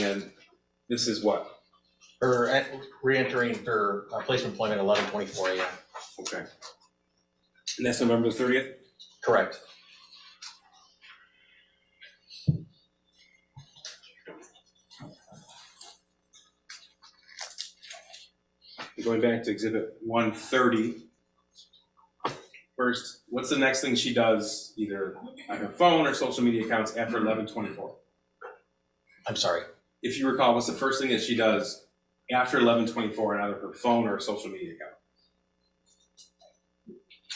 And this is what? Her re-entering her place of employment at 11:24 a.m. Okay. And that's November 30th? Correct. Going back to exhibit 130. First, what's the next thing she does, either on her phone or social media accounts after 11:24? I'm sorry. If you recall, what's the first thing that she does after 11:24 on either her phone or social media account?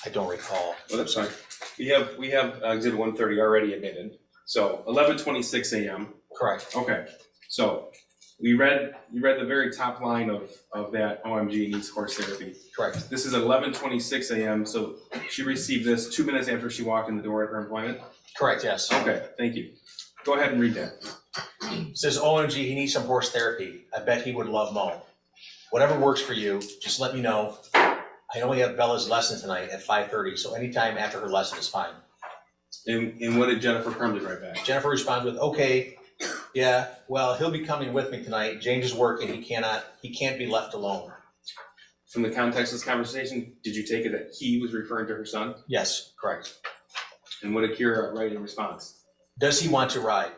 I don't recall. Well, that's fine. We have exhibit 130 already admitted. So 11:26 a.m. Correct. Okay. So you read the very top line of that OMG needs horse therapy. Correct. This is 11:26 a.m. So she received this 2 minutes after she walked in the door at her employment. Correct, yes. Okay. Thank you. Go ahead and read that. Says, OMG, he needs some horse therapy. I bet he would love Mo. Whatever works for you, just let me know. I only have Bella's lesson tonight at 5:30, so anytime after her lesson is fine. And what did Jennifer Crumbley write back? Jennifer responds with, okay, yeah, well, he'll be coming with me tonight. James is working, he can't be left alone. From the context of this conversation, did you take it that he was referring to her son? Yes, correct. And what did Kira write in response? Does he want to ride?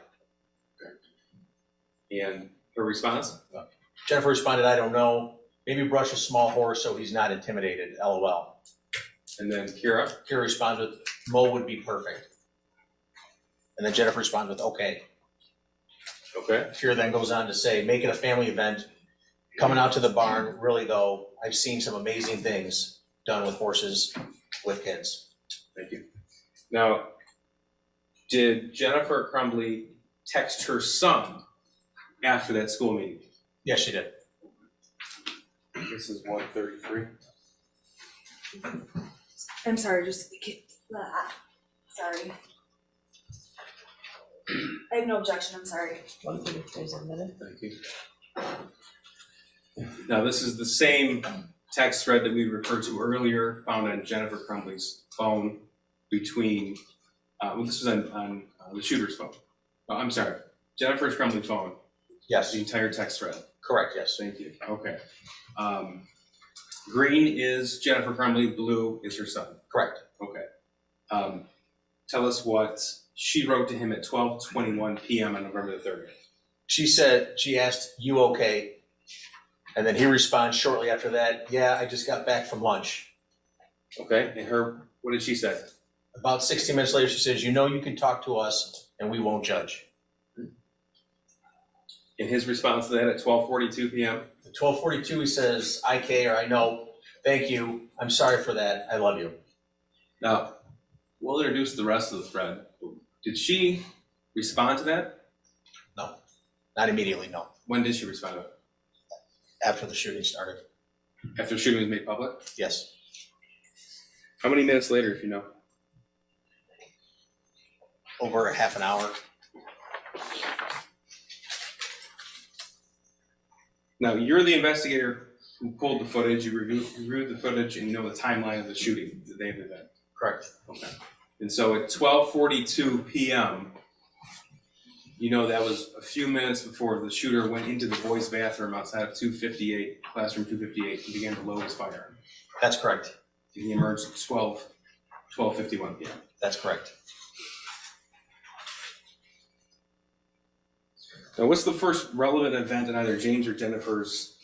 And her response? Jennifer responded, I don't know. Maybe brush a small horse so he's not intimidated, LOL. And then Kira? Kira responds with, Mo would be perfect. And then Jennifer responds with, okay. Okay. Kira then goes on to say, make it a family event. Coming out to the barn, really though, I've seen some amazing things done with horses, with kids. Thank you. Now, did Jennifer Crumbley text her son after that school meeting? Yes, she did. This is 133. I'm sorry, sorry. I have no objection, I'm sorry. 133 is admitted. Thank you. Now, this is the same text thread that we referred to earlier, found on Jennifer Crumbley's phone between, this was on the shooter's phone. I'm sorry, Jennifer Crumbley's phone, Yes, the entire text thread. correct, yes. Thank you. Okay. Green is Jennifer Crumbley, blue is her son. Correct. Okay. Tell us what she wrote to him at 12:21 p.m. on November the 30th. She asked, you okay? And then he responds shortly after that, yeah, I just got back from lunch. Okay. And what did she say? About 60 minutes later, she says, you know you can talk to us and we won't judge. And his response to that at 12:42 p.m. At 12:42, he says, I care, I know, thank you, I'm sorry for that, I love you. Now, we'll introduce the rest of the thread. Did she respond to that? No, not immediately, no. When did she respond to it? After the shooting started, After the shooting was made public? yes. How many minutes later, if you know? Over a half an hour. Now, you're the investigator who pulled the footage, you reviewed the footage, and you know the timeline of the shooting, the day of the event. Correct. Okay. And so at 12:42 p.m., you know that was a few minutes before the shooter went into the boys' bathroom outside of classroom 258, and began to load his firearm. That's correct. And he emerged at 12:51 p.m. That's correct. Now, what's the first relevant event in either James or Jennifer's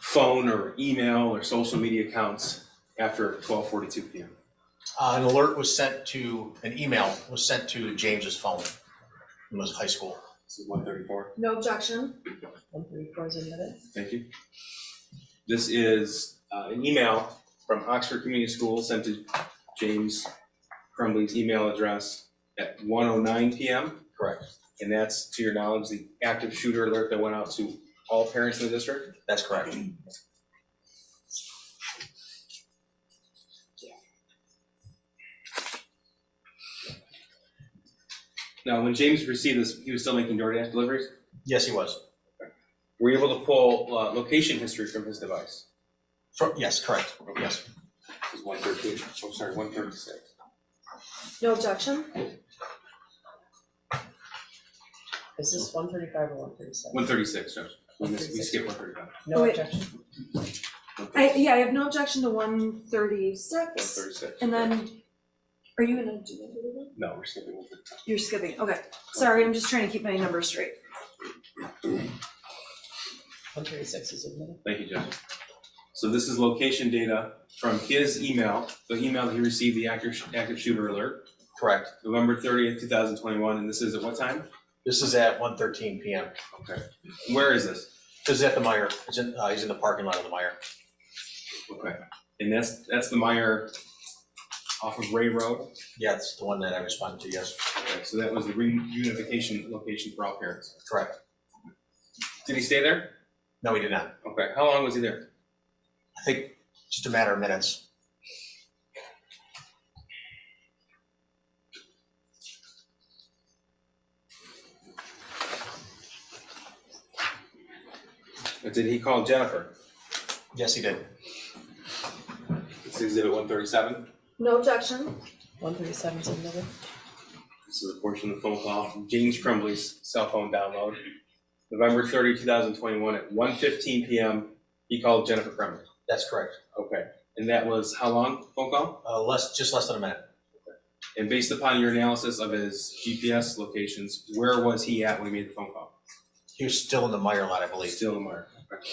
phone or email or social media accounts after 12:42 p.m.? An alert was sent to, an email was sent to James's phone. It was high school. This is 134. No objection. 134 is admitted. Thank you. This is an email from Oxford Community Schools sent to James Crumbley's email address at 1:09 p.m. Correct. And that's, to your knowledge, the active shooter alert that went out to all parents in the district? That's correct. Now, when James received this, he was still making DoorDash deliveries? Yes, he was. Were you able to pull location history from his device? Yes, correct. Yes. This is 113, oh, sorry, 136. No objection? Is this 135 or 137? 136, Judge. We 136. skipped 135. No Wait. objection. I have no objection to 136. 136. And then, are you gonna do that? No, we're skipping 135. You're skipping, okay. Sorry, I'm just trying to keep my numbers straight. 136 is admitted. Thank you, Judge. So this is location data from his email, the email that he received the active shooter alert, Correct. November 30th, 2021, and this is at what time? This is at 1:13 p.m. Okay. Where is this? This is at the Meyer. He's in the parking lot of the Meyer. Okay. And that's the Meyer off of Ray Road? Yeah, it's the one that I responded to, yes. Okay, so that was the reunification location for all parents. Correct. Did he stay there? No, he did not. Okay. How long was he there? I think just a matter of minutes. Did he call Jennifer? Yes, he did. This is exhibit 137. No objection? 137 is admitted. This is a portion of the phone call from James Crumbley's cell phone download. November 30, 2021 at 1:15 p.m. He called Jennifer Crumbley. That's correct. Okay. And that was how long phone call? Just less than a minute. And based upon your analysis of his GPS locations, where was he at when he made the phone call? He was still in the Meyer lot, I believe. Still in Mark. Okay.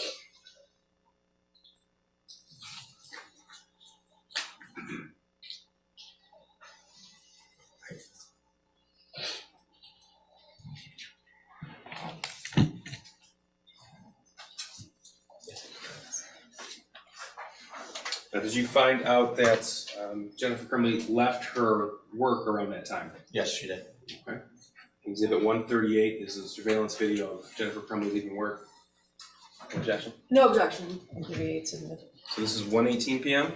Now, did you find out that Jennifer Crumbley left her work around that time? Yes, she did. Okay. Exhibit 138 is a surveillance video of Jennifer Crumbley leaving work. Objection? No objection. 138 is admitted. So this is 1:18 p.m.?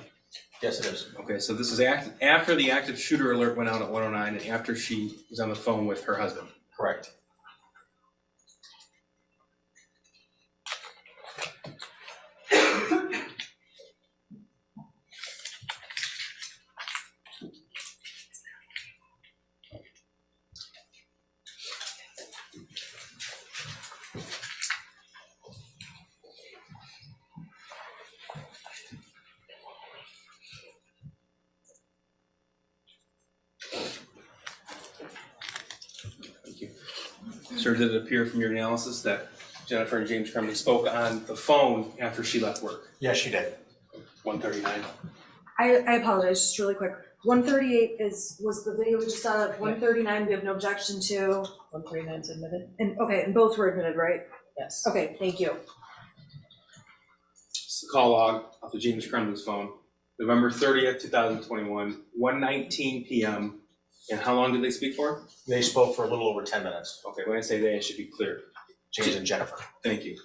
Yes, it is. Okay, so this is after the active shooter alert went out at 1:09 and after she was on the phone with her husband. Correct. Thank you. Sir, did it appear from your analysis that Jennifer and James Crumbley spoke on the phone after she left work? Yes, she did. 1:39. I apologize, just really quick. 138 was the video we just saw. 139 we have no objection to. 139 is admitted. And okay, and both were admitted, right? Yes. Okay, thank you. It's the call log off of James Crumbley's phone. November 30th, 2021, 1:19 p.m. And how long did they speak for? They spoke for a little over 10 minutes. Okay, when I say they, it should be clear. James and Jennifer. Thank you.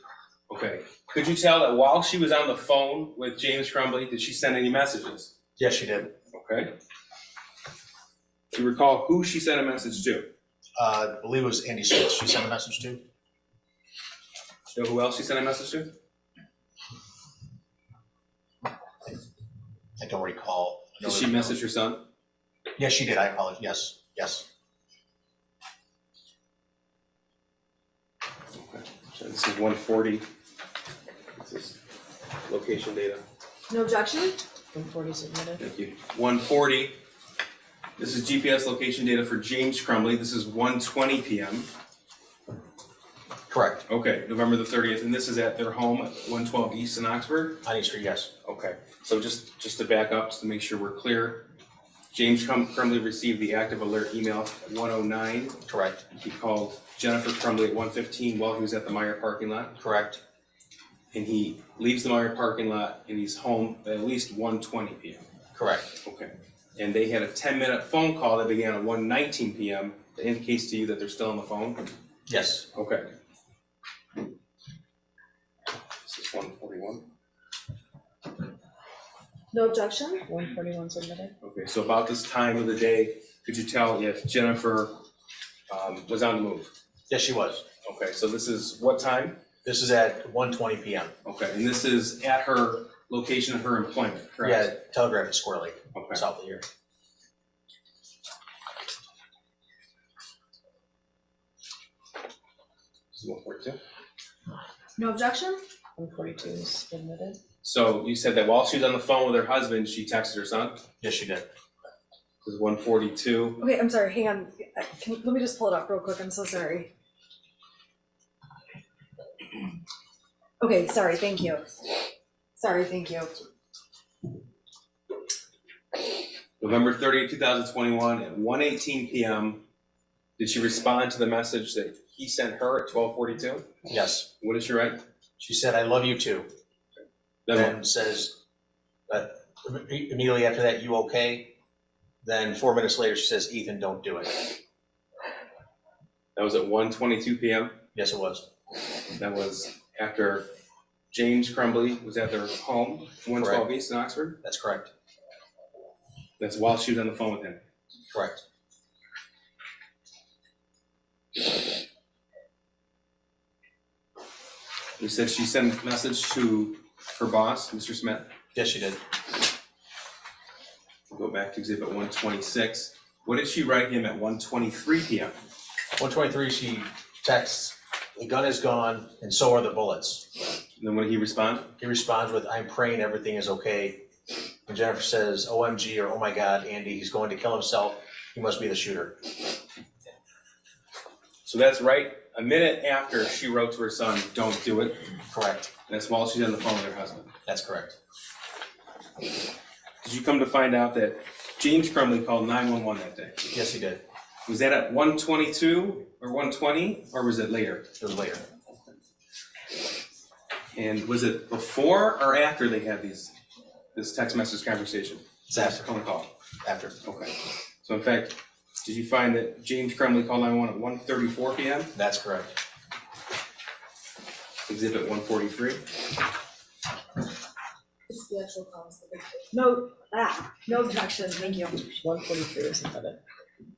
Okay. Could you tell that while she was on the phone with James Crumbley, did she send any messages? Yes, she did. Okay. Do you recall who she sent a message to? I believe it was Andy Smith she sent a message to. Do you know who else she sent a message to? I don't recall. Did she message her son? Yes, she did. I apologize. Yes, yes. Okay. So this is 140. This is location data. No objection? 140 is admitted. Thank you. 140. This is GPS location data for James Crumbley. This is 1:20 p.m. Correct. Okay, November the 30th, and this is at their home at 112 East in Oxford? On East Street, yes. Okay, so just to back up, just to make sure we're clear, James Crumbley received the active alert email at 1:09. Correct. He called Jennifer Crumbley at 1:15 while he was at the Meyer parking lot. Correct. and he leaves the Meyer parking lot, and he's home at least 1:20 p.m. Correct. Okay. And they had a 10-minute phone call that began at 1:19 p.m. that indicates to you that they're still on the phone? Yes. Okay. This is 1:41. No objection? 141 submitted. Okay, so about this time of the day, could you tell if Jennifer was on the move? Yes, she was. Okay, so this is what time? This is at 1:20 p.m. Okay, and this is at her location of her employment, correct? Yeah, Telegraph at Square Lake, Okay. south of here. This is 142. No objection? 142 is submitted. So you said that while she was on the phone with her husband, she texted her son? Yes, she did. This is 142. Okay, I'm sorry, hang on. Let me just pull it up real quick, I'm so sorry. Okay, sorry, thank you. Sorry, thank you. November 30th, 2021 at 1:18 p.m. Did she respond to the message that he sent her at 12:42? Yes. What did she write? She said, "I love you too." Then says, immediately after that, "You okay?" Then 4 minutes later, she says, "Ethan, don't do it." That was at 1:22 p.m. Yes, it was. That was after James Crumbley was at their home, 112 East in Oxford. That's correct. That's while she was on the phone with him. Correct. You said she sent a message to her boss, Mr. Smith. Yes, she did. We'll go back to exhibit 126. What did she write him at 1:23 p.m.? 1:23, she texts, "The gun is gone, and so are the bullets." And then what did he respond? He responds with, "I'm praying everything is okay." And Jennifer says, "OMG," or "Oh my God, Andy, he's going to kill himself. He must be the shooter." So that's right a minute after she wrote to her son, "Don't do it." Correct. And that's while she's on the phone with her husband. That's correct. Did you come to find out that James Crumbley called 911 that day? Yes, he did. Was that at 1:22 or 1:20, or was it later? It was later. And was it before or after they had this text message conversation? It's after. Phone call. After. Okay. So in fact, did you find that James Crumbley called 911 at 1:34 p.m.? That's correct. Exhibit 143. It's the actual cause. No, no objection, thank you. 143 is submitted.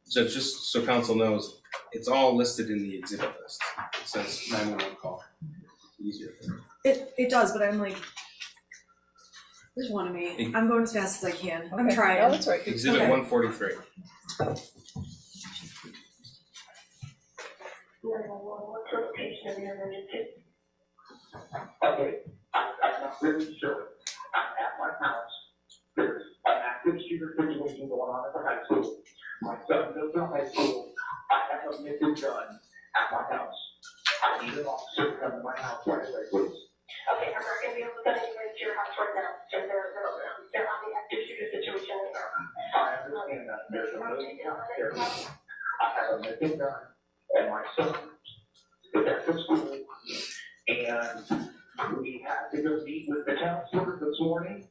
So just so council knows, it's all listed in the exhibit list. It says 911 call. Easier. It does, but I'm like, there's one of me. I'm going as fast as I can. I'm Okay. trying. Oh, that's right. Exhibit Okay. 143. What's the location of your emergency? Okay, I'm not really sure. I'm at my house. There's an active shooter situation going on at the high school. My son goes to high school. I have a missing gun at my house. I need an officer to come to my house right away, please. Okay, I'm not gonna be able to get anybody to your house right now. So they're on the active shooter situation right now. I understand that. There's a million out there. I have a missing gun, and my son is at the school, and we had to go meet with the counselor this morning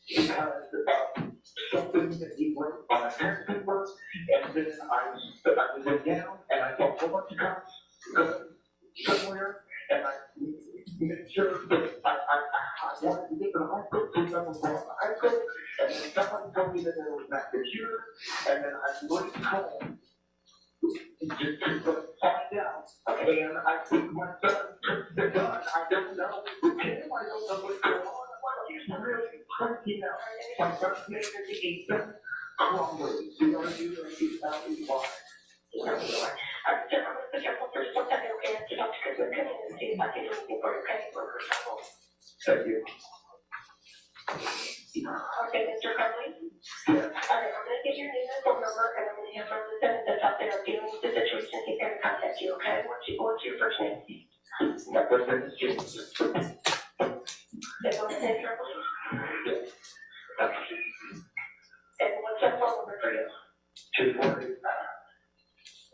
because of something that he wrote on a text paper, and then I was in town, and I saw a whole bunch of cops going somewhere, and I made sure that I wanted to get to the hospital, pick up from the high school, and then someone told me that there was an active shooter, and then I went home just to find out, and I think my son took the gun. I don't know with him. I don't know what's going on. He's really freaking out. My son's name is Ethan Crumbley. C-R-U-M-B-L-E-Y. I'm gonna put your phone first 1 second, okay? I have to talk to Chris McKinney and see if I can do anything for you, okay? Thank you. Okay, Mr. Crumbley? Yes. Alright, I'm gonna get your name and phone number, and I'm gonna have one of the tenants that's out there dealing with the situation. He's gonna contact you, okay? What's your first name? My first name is James. Say one name, Crumbley? Yes. Okay. And what's that phone number for you? 240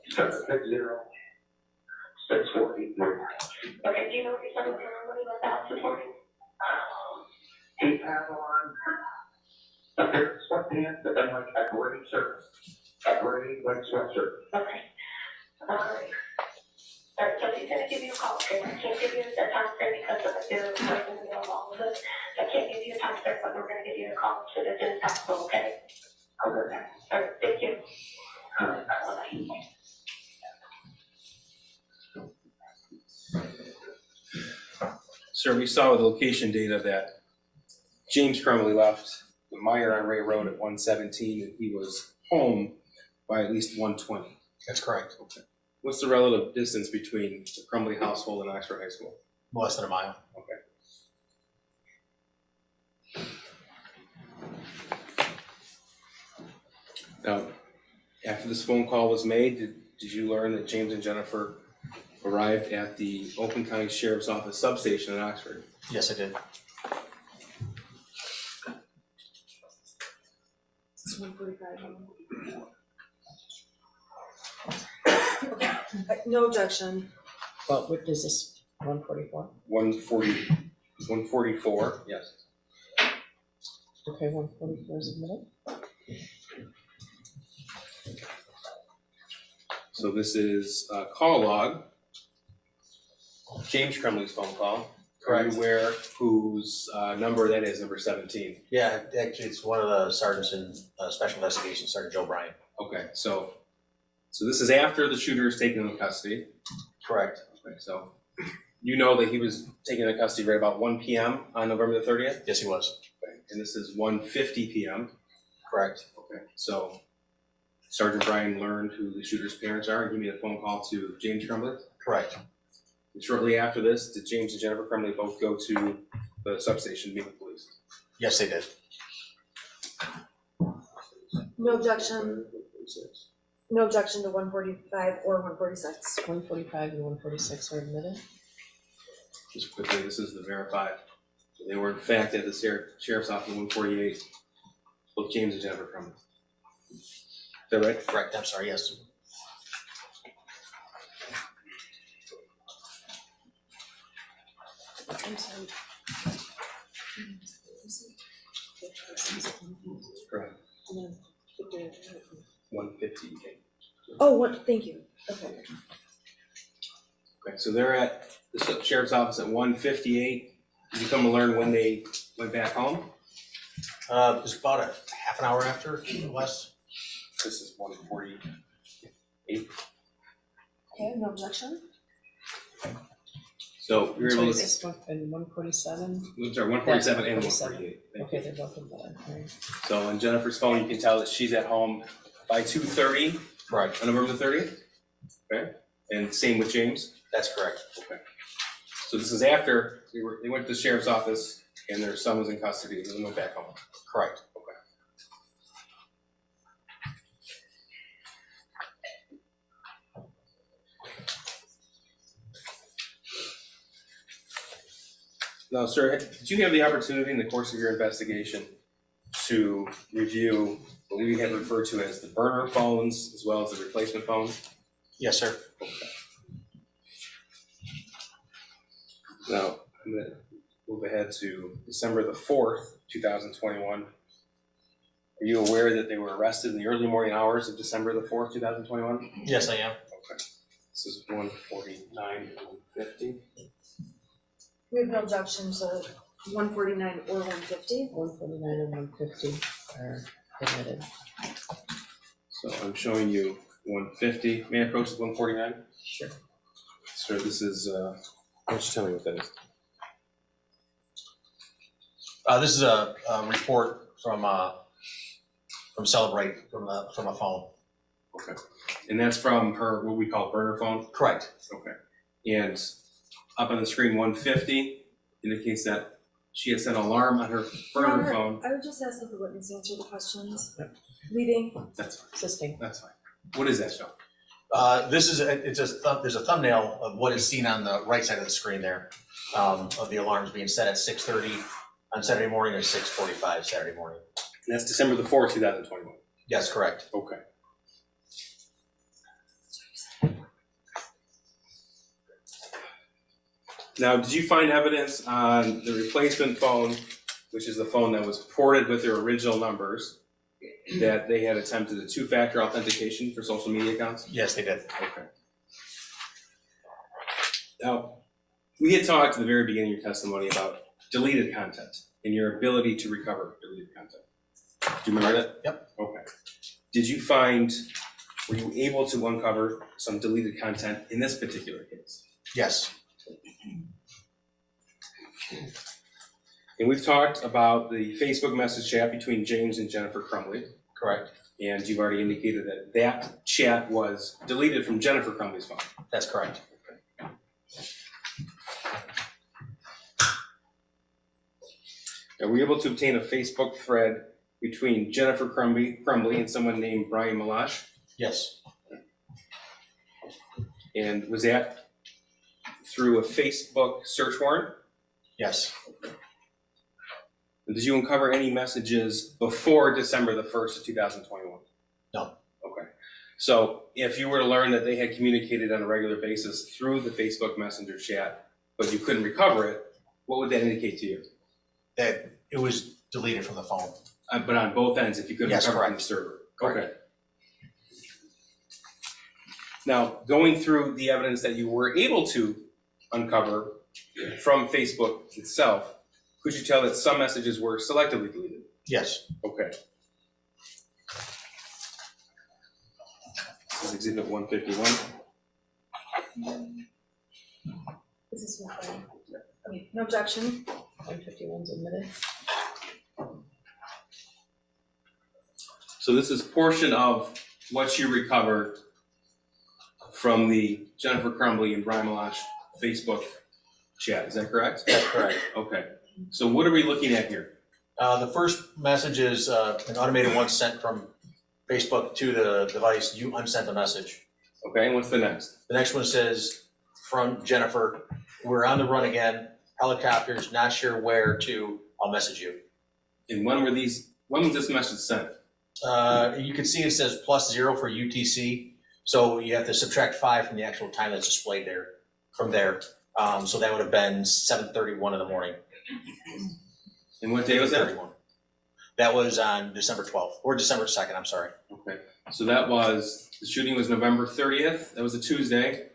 760 6483. Okay, do you know if your son was the only one at the house this morning? He had on a pair of sweatpants and like a gray shirt, a gray like sweatshirt. Okay. All right. All right, so she's gonna give you a call, okay? I can't give you a time frame because of the right in the middle of all of this. I can't give you a time frame, but we're gonna give you a call so that it's possible, okay? Okay. All right, thank you. All right, bye-bye. Sir, we saw with the location data that James Crumbley left the Meyer on Ray Road at 1:17, and he was home by at least 1:20. That's correct. Okay. What's the relative distance between the Crumbley household and Oxford High School? Less than a mile. Okay. Now, after this phone call was made, did you learn that James and Jennifer arrived at the Oakland County Sheriff's Office substation in Oxford? Yes, I did. It's 1:45. No objection. Well, what is this, 144? 144, yes. Okay, 144 is admitted. So this is a call log. James Crumbley's phone call. Are Correct. you aware whose number that is, number 17? Yeah, actually, it's one of the sergeants in Special Investigations, Sergeant Joe Bryant. Okay, so this is after the shooter is taken into custody. Correct. Okay, so you know that he was taken into custody right about 1 p.m. on November the 30th? Yes, he was. Okay, and this is 1:50 p.m. Correct. Okay, so Sergeant Bryan learned who the shooter's parents are, and he made a phone call to James Crumbley. Correct. And shortly after this, did James and Jennifer Crumbley both go to the substation to meet with police? Yes, they did. No objection. No objection to 145 or 146. 145 and 146 are admitted. Just quickly, this is the verified. So they were in fact at the Sheriff's Office 148, both James and Jennifer Crumbley. Is that right? Correct. I'm sorry. Yes. I'm sorry. Correct. 150. Oh, what? Thank you. Okay. Okay, so they're at the Sheriff's Office at 1:58. Did you come to learn when they went back home? It was about a half an hour after, less. This is 1:48. Okay, no objection. So we were able to. This one and 147. I'm sorry, 147 and 147. 148. Okay, they're both admitted. All right. So on Jennifer's phone, you can tell that she's at home by 2:30 Right. on November the 30th. Okay, and same with James. That's correct. Okay. So this is after they went to the sheriff's office and their son was in custody and they went back home. Correct. Okay. Now, sir, did you have the opportunity in the course of your investigation to review what we have referred to as the burner phones as well as the replacement phones? Yes, sir. Now, I'm going to move ahead to December the 4th, 2021. Are you aware that they were arrested in the early morning hours of December the 4th, 2021? Yes, I am. Okay. This is 149 and 150. We have no objection to 149 or 150. 149 and 150 are admitted. So I'm showing you 150. May I approach the 149? Sure. Sir, this is, why don't you tell me what that is? This is a report from Celebrate from a phone. Okay. And that's from her, what we call burner phone? Correct. Okay. And up on the screen, 150 indicates that she had set an alarm on her burner Robert, phone. I would just ask that the witness answer the questions. Yep. Leading. That's fine. Assisting. That's fine. What is that show? This is there's a thumbnail of what is seen on the right side of the screen there, of the alarms being set at 6:30 on Saturday morning or 6:45 Saturday morning. And that's December the 4th, 2021. Yes, correct. Okay. Now, did you find evidence on the replacement phone which is the phone that was ported with their original numbers, that they had attempted a two-factor authentication for social media accounts? Yes, they did. Okay. Now, we had talked at the very beginning of your testimony about deleted content and your ability to recover deleted content. Do you remember that? Yep. Okay. Were you able to uncover some deleted content in this particular case? Yes. And we've talked about the Facebook message chat between James and Jennifer Crumbley. Correct. And you've already indicated that that chat was deleted from Jennifer Crumbley's phone. That's correct. Now, were you able to obtain a Facebook thread between Jennifer Crumbley and someone named Brian Malash? Yes. And was that through a Facebook search warrant? Yes. And did you uncover any messages before December the 1st of 2021? No. Okay. So if you were to learn that they had communicated on a regular basis through the Facebook Messenger chat, but you couldn't recover it, what would that indicate to you? That it was deleted from the phone. But on both ends, if you couldn't Yes, recover from the correct. server. Correct. Okay. Now, going through the evidence that you were able to uncover from Facebook itself, could you tell that some messages were selectively deleted? Yes. Okay. This is exhibit 151. Is this one? Okay, no objection. 151's admitted. So this is portion of what you recovered from the Jennifer Crumbley and Brian Malash Facebook chat. Is that correct? That's correct. Okay. So what are we looking at here? The first message is an automated one sent from Facebook to the device. You unsent a message. Okay, and what's the next? The next one says, from Jennifer, we're on the run again, helicopters, not sure where to, I'll message you. And when was this message sent? You can see it says +0 for UTC. So you have to subtract 5 from the actual time that's displayed there, from there. So that would have been 7:31 in the morning. And what day was that? 31. That was on December 12th, or December 2nd, I'm sorry. Okay. So the shooting was November 30th. That was a Tuesday.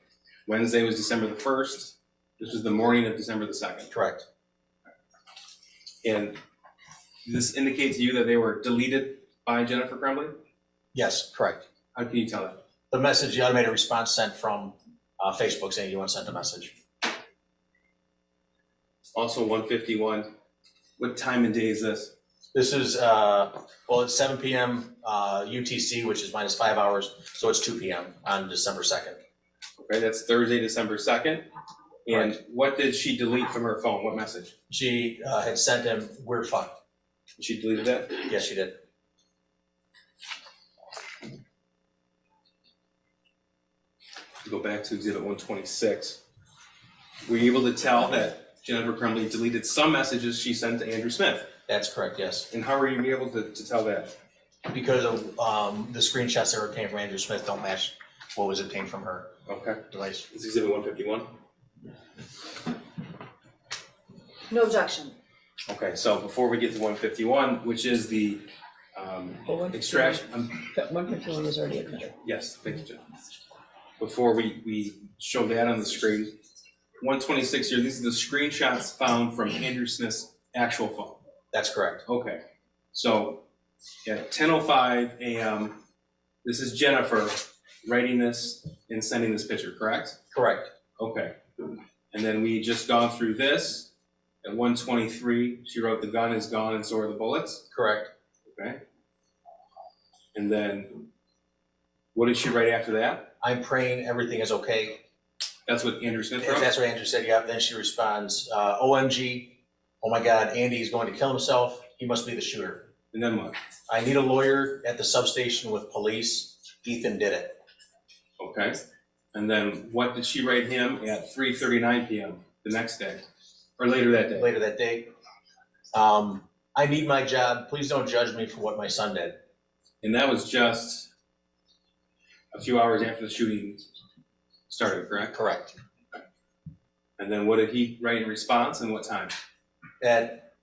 Wednesday was December the 1st. This was the morning of December the 2nd. Correct. And this indicates to you that they were deleted by Jennifer Crumbley? Yes, correct. How can you tell that? The message, the automated response sent from Facebook saying you unsent a message. Also 151. What time and day is this? This is, well, it's 7 p.m. UTC, which is minus 5 hours, so it's 2 p.m. on December 2nd. Okay, that's Thursday, December 2nd. And Right. what did she delete from her phone? What message? She had sent him, we're fucked. She deleted that? Yes, she did. Go back to exhibit 126. Were you able to tell that Jennifer Crumbley deleted some messages she sent to Andrew Smith? That's correct, yes. And how were you able to tell that? Because of the screenshots that were obtained from Andrew Smith don't match what was obtained from her Okay. device. It's exhibit 151. No objection. Okay, so before we get to 151, which is the extraction. 151 was already admitted. Yes, thank you, Jen. Before we show that on the screen, 126 here, these are the screenshots found from Andrew Smith's actual phone. That's correct. Okay, so at 10:05 a.m., this is Jennifer writing this and sending this picture, correct? Correct. Okay, and then we just gone through this. At 1:23, she wrote, "The gun is gone and so are the bullets." Correct. Okay, and then what did she write after that? I'm praying everything is okay. That's what Andrew Smith If wrote? that's what Andrew said, yeah. Then she responds, OMG, oh my God, Andy is going to kill himself. He must be the shooter. And then what? I need a lawyer at the substation with police. Ethan did it. Okay, and then what did she write him at 3:39 p.m. the next day? Or later that day? Later that day. I need my job. Please don't judge me for what my son did. And that was just a few hours after the shooting started, correct? Correct. And then what did he write in response and what time? At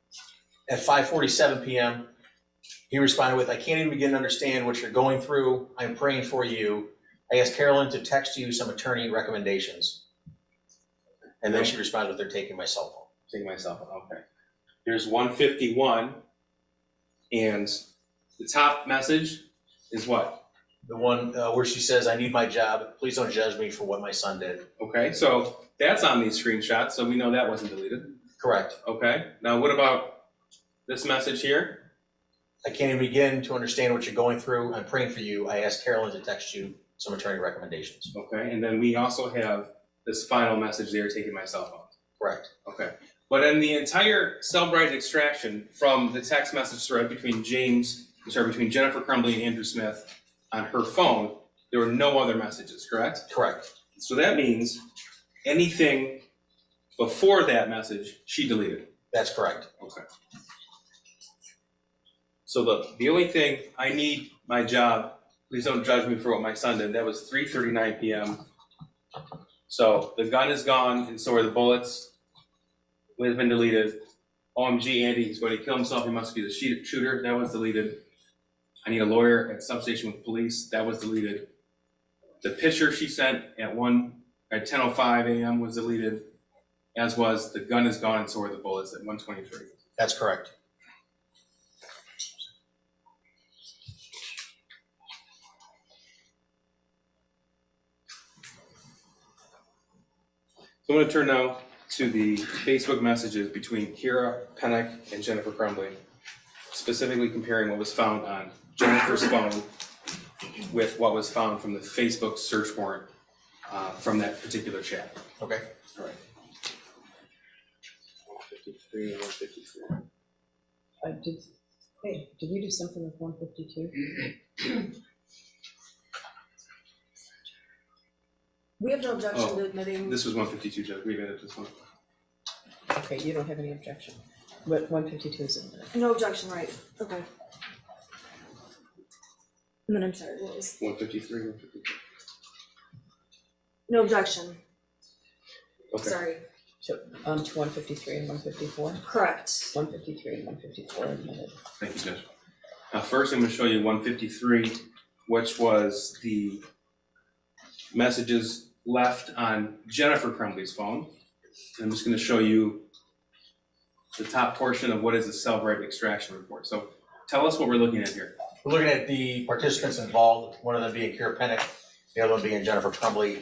At 5:47 PM, he responded with, I can't even begin to understand what you're going through. I'm praying for you. I asked Carolyn to text you some attorney recommendations. And then she responded with, they're taking my cell phone. Taking my cell phone, okay. Here's 151, and the top message is what? The one where she says, I need my job. Please don't judge me for what my son did. Okay, so that's on these screenshots, so we know that wasn't deleted. Correct. Okay, now what about this message here? I can't even begin to understand what you're going through. I'm praying for you. I asked Carolyn to text you some attorney recommendations. Okay, and then we also have this final message there, taking my cell phone. Correct. Okay, but in the entire Cellbrite extraction from the text message thread between between Jennifer Crumbley and Andrew Smith on her phone, there were no other messages, correct? Correct. So that means anything before that message, she deleted. That's correct. Okay. So the only thing, I need my job, please don't judge me for what my son did, that was 3:39 PM. So the gun is gone, and so are the bullets. It has been deleted. OMG, Andy, he's going to kill himself, he must be the shooter, that was deleted. I need a lawyer at substation with police, that was deleted. The picture she sent at 10:05 AM was deleted, as was the gun is gone, and so are the bullets at 1:23. That's correct. So I'm going to turn now to the Facebook messages between Kira Pennick and Jennifer Crumbley, specifically comparing what was found on Jennifer's phone with what was found from the Facebook search warrant from that particular chat. Okay. All right. 153 and 153. Did we do something with 152? We have no objection Oh, to admitting. This was 152, Judge. We added this one. Okay, you don't have any objection. But 152 is in there. No objection, right, okay. And then I'm sorry, what was, 153, 153. no objection, Okay. sorry, So, to 153 and 154? correct. 153 and 154 admitted. Thank you, Judge. Now, first, I'm going to show you 153, which was the messages left on Jennifer Crumbley's phone. I'm just going to show you the top portion of what is a Cellbrite extraction report. So tell us what we're looking at here. We're looking at the participants involved, one of them being Kira Pennick, the other one being Jennifer Crumbley.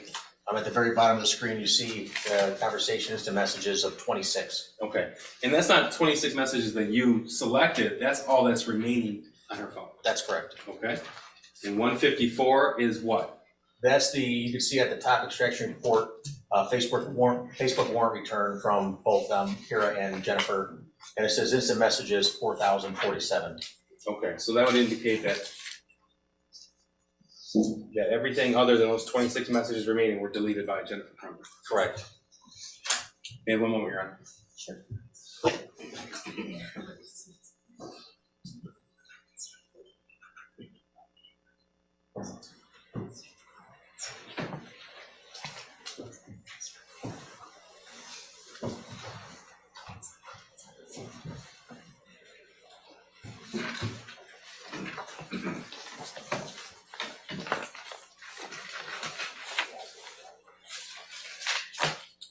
At the very bottom of the screen, you see conversations to messages of 26. Okay, and that's not 26 messages that you selected, that's all that's remaining on her phone. That's correct. Okay, and 154 is what? That's you can see at the top extraction report, Facebook warrant return from both Kira and Jennifer. And it says instant messages 4,047. Okay, so that would indicate that everything other than those 26 messages remaining were deleted by Jennifer Crumbley. Correct. And one moment, Your Honor. Sure.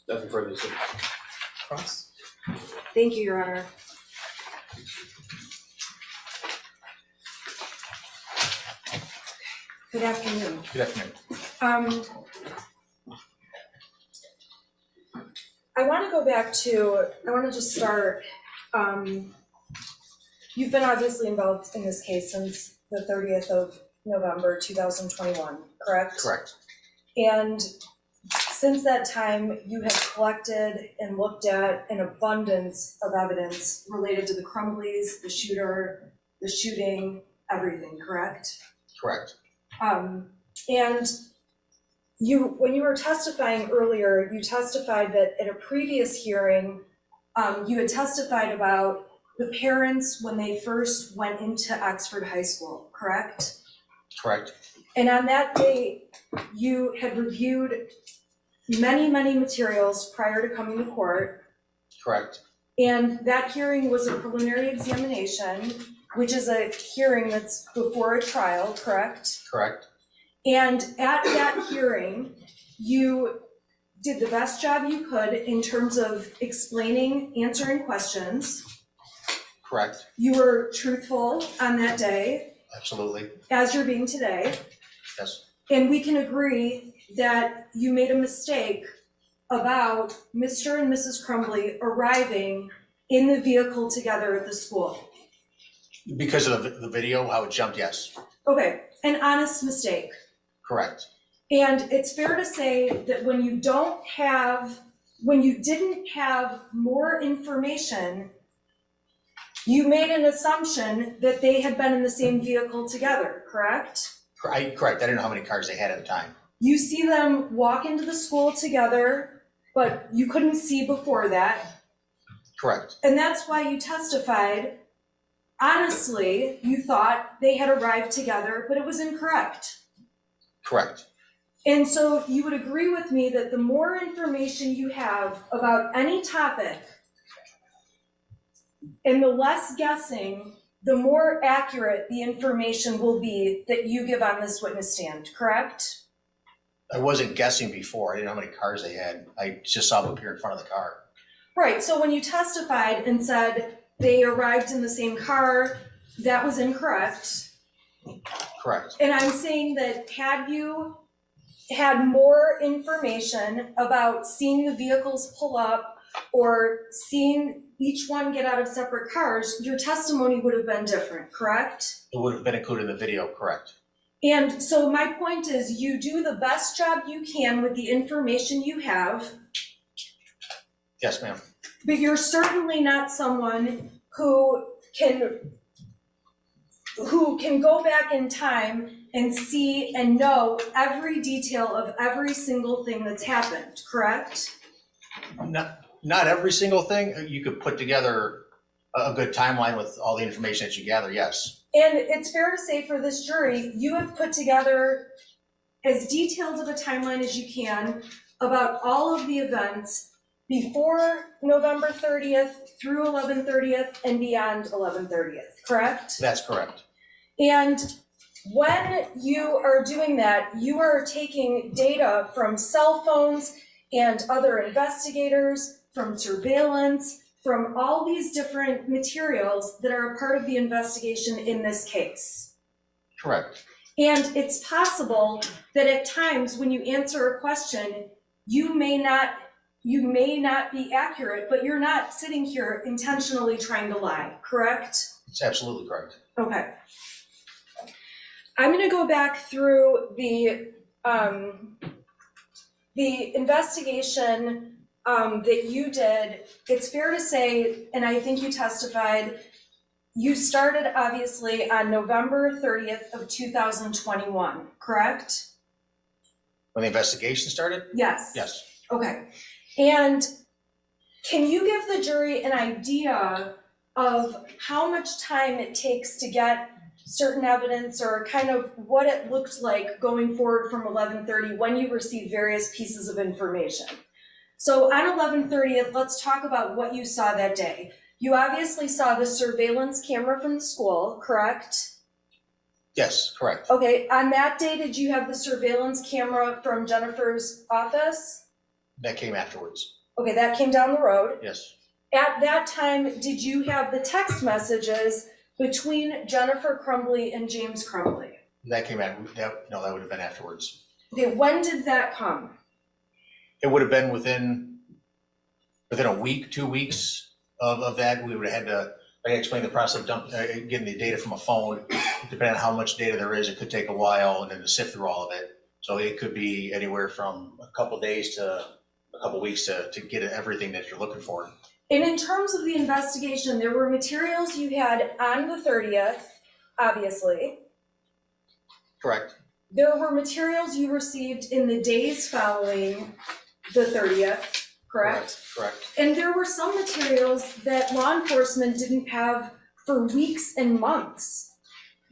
Nothing further to say. Cross. Thank you, Your Honor. Good afternoon. Good afternoon. I want to go back to, I want to just start, you've been obviously involved in this case since the 30th of November 2021, correct? Correct. And since that time, you have collected and looked at an abundance of evidence related to the Crumbleys, the shooter, the shooting, everything, correct? Correct. And when you were testifying earlier, you testified that at a previous hearing, you had testified about the parents when they first went into Oxford High School, correct? Correct. And on that day, you had reviewed many, many materials prior to coming to court. Correct. And that hearing was a preliminary examination, which is a hearing that's before a trial, correct? Correct. And at that hearing, you did the best job you could in terms of explaining, answering questions. Correct. You were truthful on that day, Absolutely. as you're being today. Yes. And we can agree that you made a mistake about Mr. and Mrs. Crumbley arriving in the vehicle together at the school. Because of the video, how it jumped, yes. Okay, an honest mistake. Correct. And it's fair to say that when you didn't have more information, you made an assumption that they had been in the same vehicle together, correct? Correct. I didn't know how many cars they had at the time. You see them walk into the school together, but you couldn't see before that. Correct. And that's why you testified, honestly, you thought they had arrived together, but it was incorrect. Correct. And so you would agree with me that the more information you have about any topic and the less guessing, the more accurate the information will be that you give on this witness stand, correct? I wasn't guessing before. I didn't know how many cars they had. I just saw them appear in front of the car. Right, so when you testified and said they arrived in the same car, that was incorrect. Correct. And I'm saying that had you had more information about seeing the vehicles pull up or seeing each one get out of separate cars, your testimony would have been different, correct? It would have been included in the video, correct. And so my point is, you do the best job you can with the information you have, Yes, ma'am. but you're certainly not someone who can go back in time and see and know every detail of every single thing that's happened, correct? Not every single thing. You could put together a good timeline with all the information that you gather, yes. And it's fair to say for this jury, you have put together as detailed of a timeline as you can about all of the events before November 30th through 11/30th and beyond 11/30th, correct? That's correct. And when you are doing that, you are taking data from cell phones and other investigators, from surveillance, from all these different materials that are a part of the investigation in this case. Correct. And it's possible that at times when you answer a question, you may not be accurate, but you're not sitting here intentionally trying to lie, correct? It's absolutely correct. Okay. I'm gonna go back through the investigation that you did. It's fair to say, and I think you testified, you started obviously on November 30th of 2021, correct? When the investigation started? Yes. Yes. Okay. And can you give the jury an idea of how much time it takes to get certain evidence, or kind of what it looked like going forward from 11/30 when you received various pieces of information? So on 11/30th, let's talk about what you saw that day. You obviously saw the surveillance camera from the school, correct? Yes, correct. Okay, on that day, did you have the surveillance camera from Jennifer's office? That came afterwards. Okay, that came down the road. Yes. At that time, did you have the text messages between Jennifer Crumbley and James Crumbley? That came out, no, that would have been afterwards. Okay, when did that come? It would have been within a week, 2 weeks of that. We would have had to, like I explained, the process of getting the data from a phone. Depending on how much data there is, it could take a while, and then to sift through all of it. So it could be anywhere from a couple days to a couple weeks to get everything that you're looking for. And in terms of the investigation, there were materials you had on the 30th, obviously. Correct. There were materials you received in the days following the 30th, correct? Correct. And there were some materials that law enforcement didn't have for weeks and months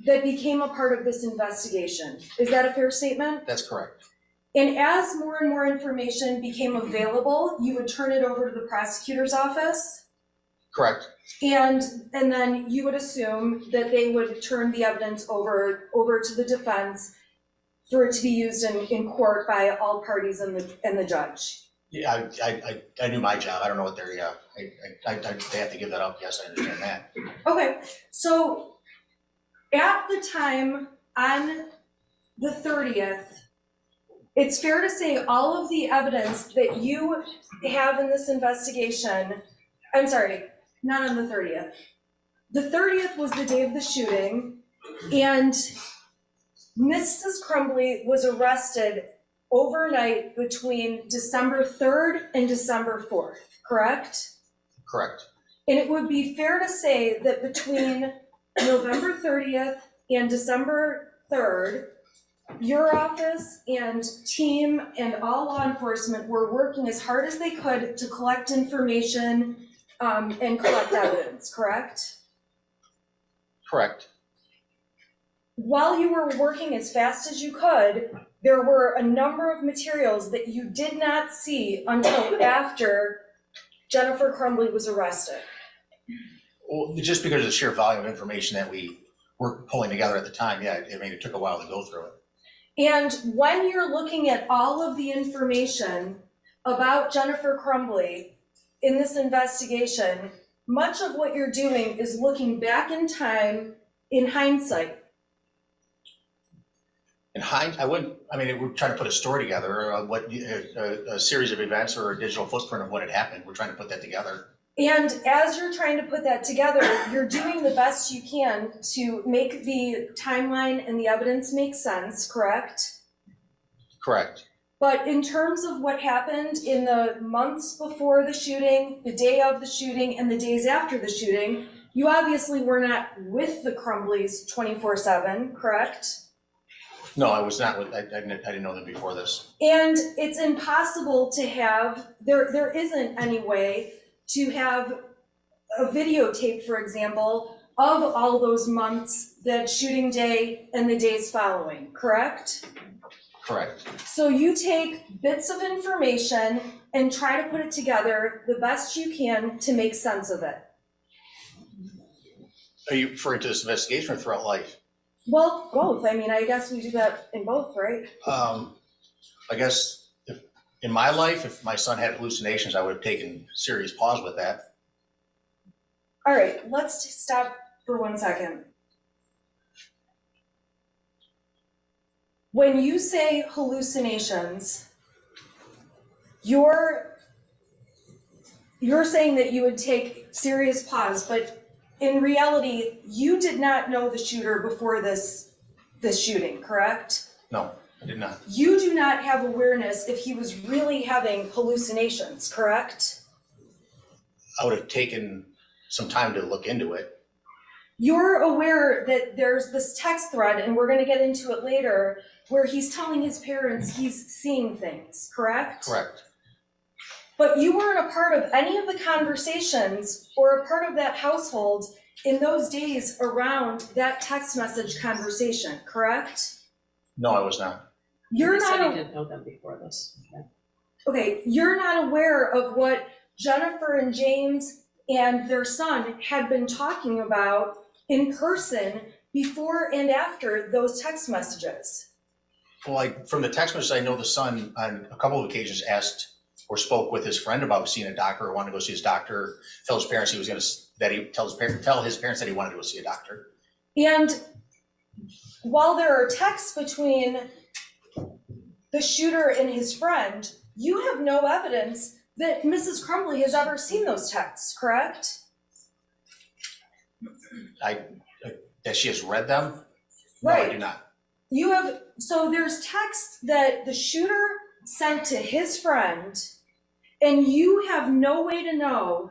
that became a part of this investigation. Is that a fair statement? That's correct. And as more and more information became available, you would turn it over to the prosecutor's office? Correct. And then you would assume that they would turn the evidence over to the defense for it to be used in court by all parties and the judge. Yeah, I knew my job. I don't know what they're, yeah, they have to give that up. Yes, I understand that. Okay, so at the time on the 30th, it's fair to say all of the evidence that you have in this investigation, I'm sorry, not on the 30th. The 30th was the day of the shooting, and Mrs. Crumbley was arrested overnight between December 3rd and December 4th, correct? Correct. And it would be fair to say that between November 30th and December 3rd, your office and team and all law enforcement were working as hard as they could to collect information and collect evidence, correct? Correct. While you were working as fast as you could, there were a number of materials that you did not see until after Jennifer Crumbley was arrested. Well, just because of the sheer volume of information that we were pulling together at the time, yeah, I mean, it took a while to go through it. And when you're looking at all of the information about Jennifer Crumbley in this investigation, much of what you're doing is looking back in time in hindsight. In hindsight, we're trying to put a story together, a series of events or a digital footprint of what had happened. We're trying to put that together. And as you're trying to put that together, you're doing the best you can to make the timeline and the evidence make sense, correct? Correct. But in terms of what happened in the months before the shooting, the day of the shooting, and the days after the shooting, you obviously were not with the Crumbleys 24/7, correct? No, I was not. I didn't know them before this. And it's impossible to have, there isn't any way to have a videotape, for example, of all those months, that shooting day and the days following, correct? Correct. So you take bits of information and try to put it together the best you can to make sense of it. Are you referring to this investigation or throughout life? Well, both. I mean, I guess we do that in both, right? I guess in my life, if my son had hallucinations, I would have taken serious pause with that. All right, let's stop for 1 second. When you say hallucinations, you're saying that you would take serious pause, but in reality, you did not know the shooter before this shooting, correct? No, I did not. You do not have awareness if he was really having hallucinations, correct? I would have taken some time to look into it. You're aware that there's this text thread, and we're going to get into it later, where he's telling his parents he's seeing things, correct? Correct. But you weren't a part of any of the conversations or a part of that household in those days around that text message conversation, correct? No, I was not. You're You said not. you didn't know them before this. Okay, you're not aware of what Jennifer and James and their son had been talking about in person before and after those text messages. Well, from the text messages, I know the son on a couple of occasions asked or spoke with his friend about seeing a doctor or wanted to go see his doctor, tell his parents tell his parents that he wanted to go see a doctor. And while there are texts between the shooter and his friend, you have no evidence that Mrs. Crumbley has ever seen those texts, correct? That she has read them? No, Right. I do not. So there's text that the shooter sent to his friend, and you have no way to know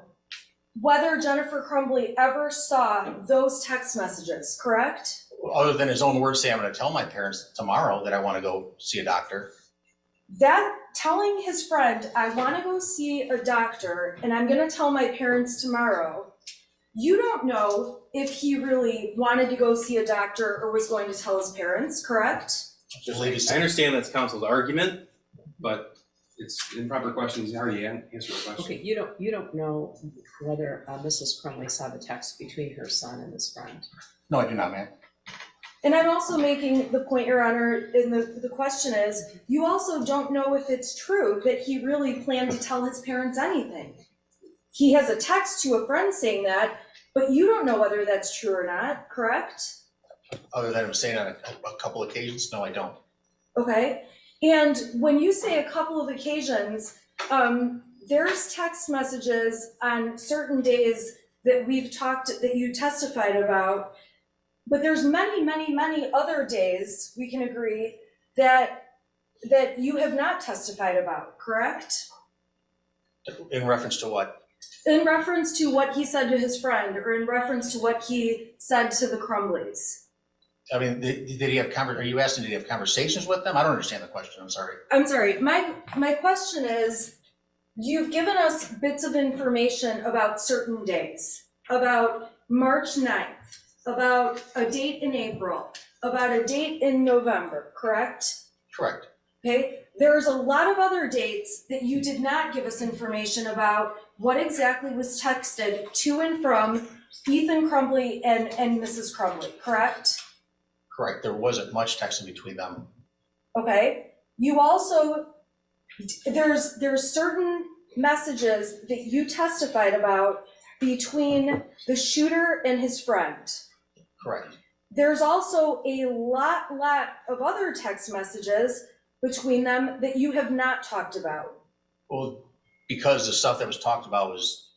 whether Jennifer Crumbley ever saw those text messages, correct? Other than his own words saying, I'm going to tell my parents tomorrow that I want to go see a doctor. That telling his friend, I want to go see a doctor and I'm going to tell my parents tomorrow, you don't know if he really wanted to go see a doctor or was going to tell his parents, correct? I understand that's counsel's argument, but it's improper questions. You already answered the question. Okay, you don't know whether Mrs. Crumbley saw the text between her son and his friend. No, I do not, ma'am. And I'm also making the point, Your Honor, and the question is, you also don't know if it's true that he really planned to tell his parents anything. He has a text to a friend saying that, but you don't know whether that's true or not, correct? Other than him saying on a couple occasions, no, I don't. Okay, and when you say a couple of occasions, there's text messages on certain days that that you testified about, but there's many other days, we can agree, that you have not testified about, correct? In reference to what? In reference to what he said to his friend, or in reference to what he said to the Crumbleys. I mean, did he have are you asking, did he have conversations with them? I don't understand the question, I'm sorry. I'm sorry, my question is, you've given us bits of information about certain days, about March 9th, about a date in April, about a date in November, correct? Correct. Okay, there's a lot of other dates that you did not give us information about what exactly was texted to and from Ethan Crumbley and Mrs. Crumbley, correct? Correct, there wasn't much texting between them. Okay, you also, there's certain messages that you testified about between the shooter and his friend. Correct. There's also a lot of other text messages between them that you have not talked about. Well, because the stuff that was talked about was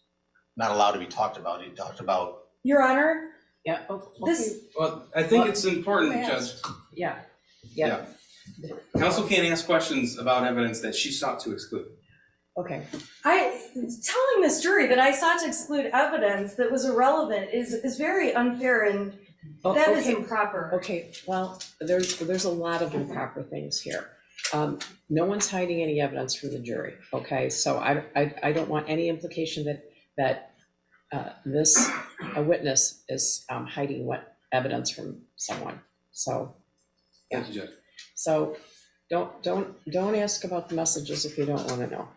not allowed to be talked about. He talked about. Your Honor, Yeah, okay. this, Well, I think it's important, Judge. Yeah. Counsel can't ask questions about evidence that she sought to exclude. Okay, telling this jury that I sought to exclude evidence that was irrelevant is very unfair, and that is improper. Okay, well, there's a lot of improper things here. No one's hiding any evidence from the jury, okay? So I don't want any implication that a witness is hiding what evidence from someone. So, Thank you, Judge. so don't ask about the messages if you don't want to know.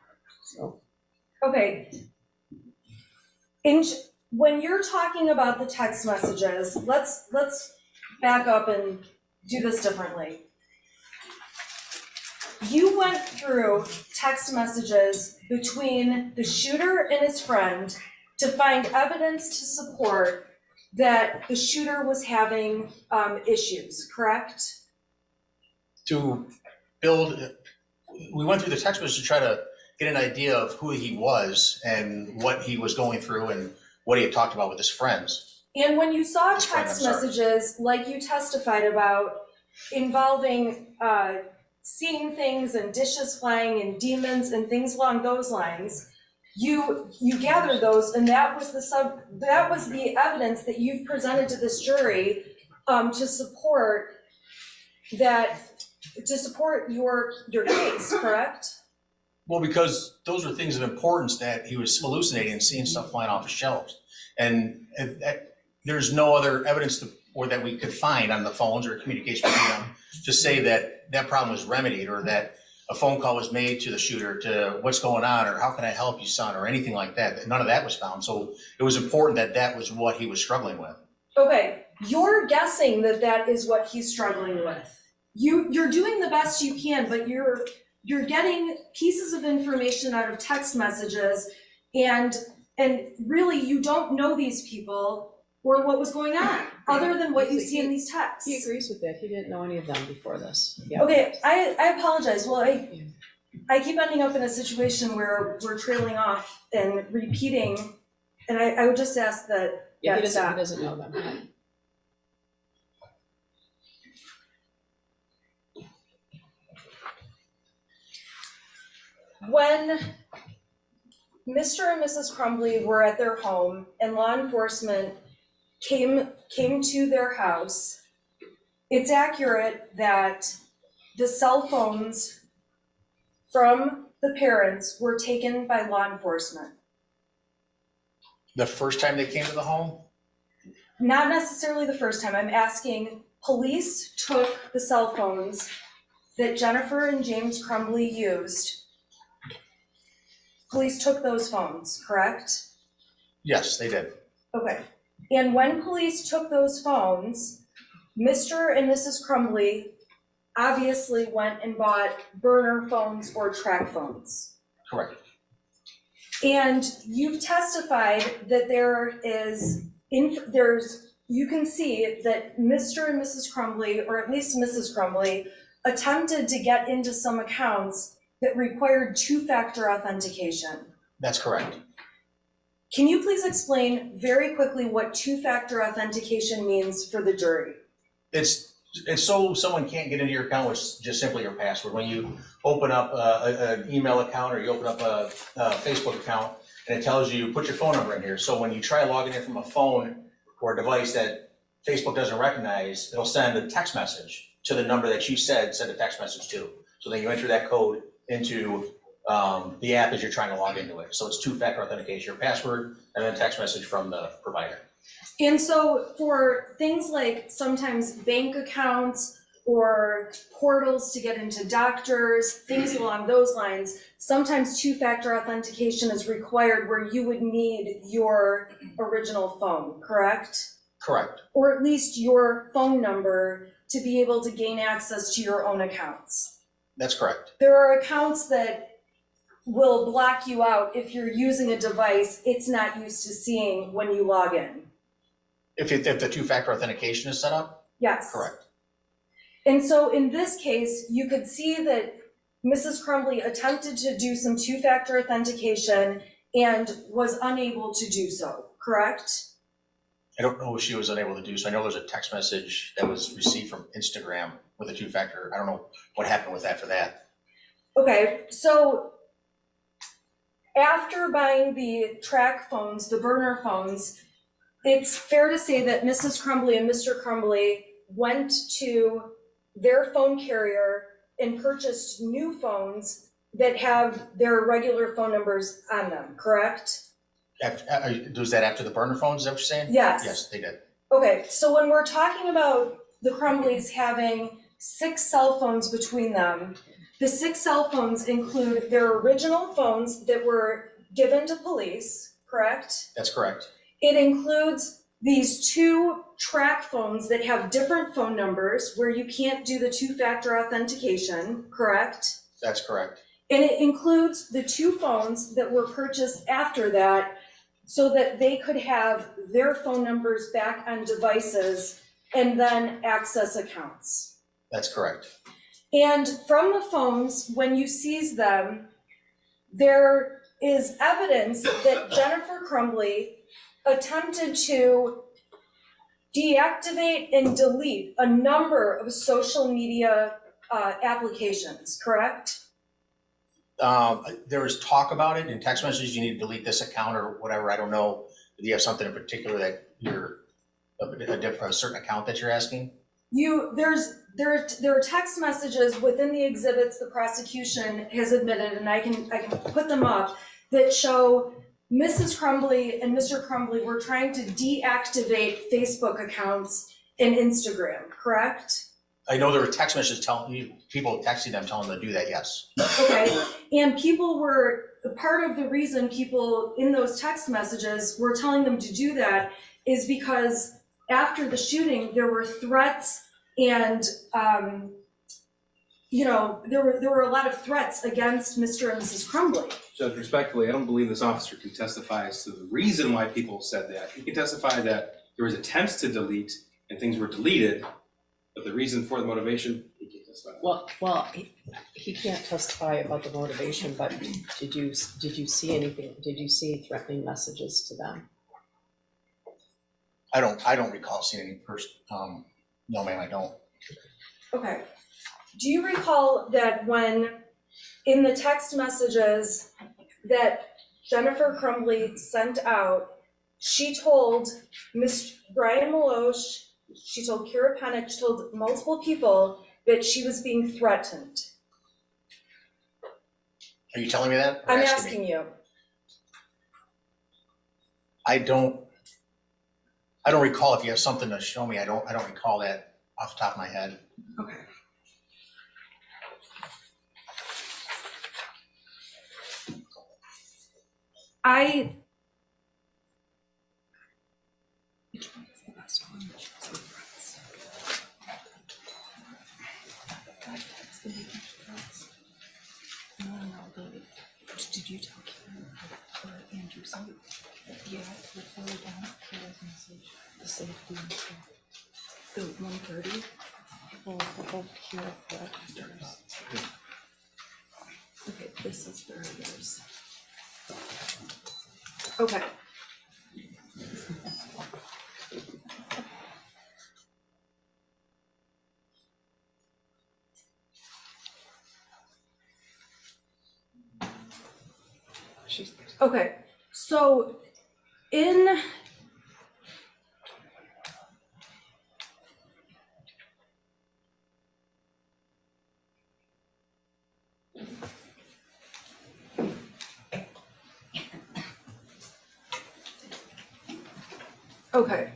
So. Okay. When you're talking about the text messages, let's back up and do this differently. You went through text messages between the shooter and his friend to find evidence to support that the shooter was having issues, correct? To build, we went through the text message to try to get an idea of who he was and what he was going through and what he had talked about with his friends. And when you saw text messages like you testified about involving seeing things and dishes flying and demons and things along those lines, you gathered those, and that was the evidence that you've presented to this jury to support your case, correct? Well, because those were things of importance, that he was hallucinating and seeing stuff flying off the shelves. And there's no other evidence or that we could find on the phones or communication between them to say that that problem was remedied, or that a phone call was made to the shooter to what's going on, or how can I help you, son, or anything like that. None of that was found. So it was important that that was what he was struggling with. Okay, you're guessing that is what he's struggling with. You're doing the best you can, but you're getting pieces of information out of text messages, and really you don't know these people or what was going on, other than what you see in these texts. He agrees with that. He didn't know any of them before this. Yeah. Okay, I apologize. Well, I keep ending up in a situation where we're trailing off and repeating, and I would just ask that. Yeah, he stop. doesn't know them. When Mr. and Mrs. Crumbley were at their home and law enforcement came to their house, it's accurate that the cell phones from the parents were taken by law enforcement. The first time they came to the home? Not necessarily the first time. I'm asking, police took the cell phones that Jennifer and James Crumbley used police took those phones, correct? Yes, they did. Okay. And when police took those phones, Mr. and Mrs. Crumbley obviously went and bought burner phones or track phones. Correct. And you've testified that you can see that Mr. and Mrs. Crumbley, or at least Mrs. Crumbley, attempted to get into some accounts that required two-factor authentication. That's correct. Can you please explain very quickly what two-factor authentication means for the jury? It's so someone can't get into your account with just simply your password. When you open up an email account or you open up a Facebook account and it tells you, put your phone number in here. So when you try logging in from a phone or a device that Facebook doesn't recognize, it'll send a text message to the number that you said send a text message to. So then you enter that code into the app as you're trying to log into it. So it's two-factor authentication, your password and then a text message from the provider. And so for things like sometimes bank accounts or portals to get into doctors, things along those lines, sometimes two-factor authentication is required where you would need your original phone, correct? Correct. Or at least your phone number to be able to gain access to your own accounts. That's correct. There are accounts that will block you out if you're using a device it's not used to seeing when you log in. If the two-factor authentication is set up? Yes. Correct. And so in this case, you could see that Mrs. Crumbley attempted to do some two-factor authentication and was unable to do so, correct? I don't know if she was unable to do so. I know there's a text message that was received from Instagram with a two-factor. I don't know what happened with after that. Okay, so after buying the track phones, the burner phones, it's fair to say that Mrs. Crumbley and Mr. Crumbley went to their phone carrier and purchased new phones that have their regular phone numbers on them, correct? Was that after the burner phones, is that what you're saying? Yes. Yes, they did. Okay, so when we're talking about the Crumbleys having 6 cell phones between them, the 6 cell phones include their original phones that were given to police, correct? That's correct. It includes these 2 track phones that have different phone numbers where you can't do the two-factor authentication, correct? That's correct. And it includes the 2 phones that were purchased after that so that they could have their phone numbers back on devices and then access accounts. That's correct. And from the phones, when you seize them, there is evidence that Jennifer Crumbley attempted to deactivate and delete a number of social media applications, correct? There was talk about it in text messages, you need to delete this account or whatever, I don't know. Do you have something in particular that you're, a certain account that you're asking? There are text messages within the exhibits the prosecution has admitted, and I can put them up, that show Mrs. Crumbley and Mr. Crumbley were trying to deactivate Facebook accounts and Instagram, correct? I know there were text messages people texting them telling them to do that, yes. Okay, and part of the reason people in those text messages were telling them to do that is because after the shooting, there were threats and, there were a lot of threats against Mr. and Mrs. Crumbley. Judge, respectfully, I don't believe this officer can testify as to the reason why people said that. He can testify that there was attempts to delete and things were deleted, but the reason for the motivation, he can't testify. Well, he can't testify about the motivation, but did you see anything? Did you see threatening messages to them? I don't recall seeing any person. No, ma'am, I don't. Okay. Do you recall that when in the text messages that Jennifer Crumbley sent out, she told Ms. Brian Maloche, she told Kira Penick, she told multiple people that she was being threatened? Are you telling me that? I'm asking you. I don't recall. If you have something to show me, I don't recall that off the top of my head. Okay. Did you tell Karen or Andrew something? Yeah, before down Kara's message, the safety and stuff. The 1:30. Well, about Kara for extras. Okay, this is for others. Okay. Okay, so in okay.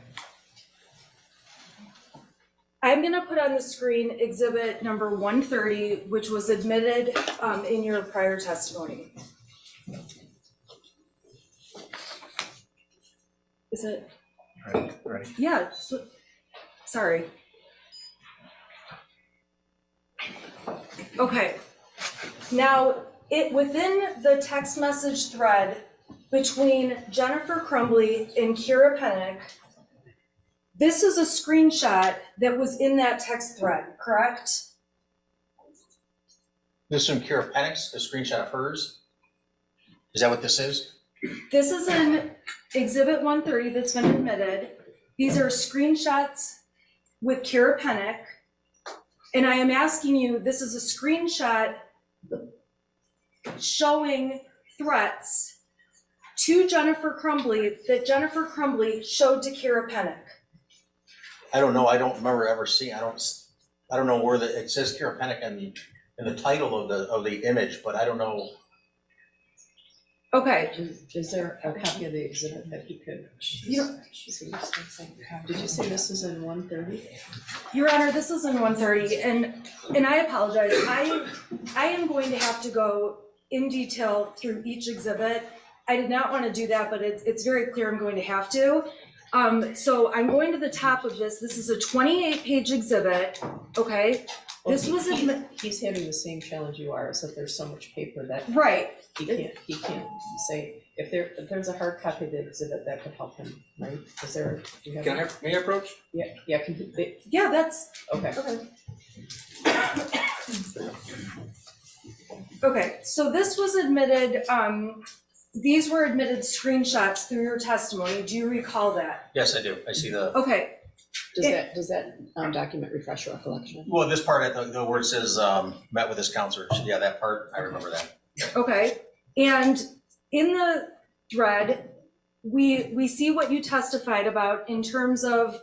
I'm gonna put on the screen exhibit number 130, which was admitted in your prior testimony. Is it? Right. Yeah, sorry. Okay, now within the text message thread between Jennifer Crumbley and Kira Pennick, this is a screenshot that was in that text thread, correct? This from Kira Pennick's, a screenshot of hers? Is that what this is? This is in exhibit 130 that's been admitted. These are screenshots with Kira Pennick. And I am asking you, this is a screenshot showing threats to Jennifer Crumbley that Jennifer Crumbley showed to Kira Pennick. I don't know, I don't remember ever seeing, I don't know where it says Kira Pennick in the title of the image, but I don't know. Okay. Is there a copy of the exhibit that you could? Did you say this is in 130? Your Honor, this is in 130, and I apologize. I am going to have to go in detail through each exhibit. I did not want to do that, but it's very clear I'm going to have to. So I'm going to the top of this. This is a 28-page exhibit, okay? Well, This was he's having the same challenge you are, is that there's so much paper that right. he can't say, if there's a hard copy of the exhibit that could help him, right? Is there, do you have? May I approach? Yeah, Yeah, that's okay. okay. Okay, so this was admitted, these were admitted screenshots through your testimony. Do you recall that? Yes, I do, I see the, Okay, Does that document refresh your recollection? well, this part, the word says, met with his counselor, yeah, that part, I remember that. okay. And in the thread, we see what you testified about in terms of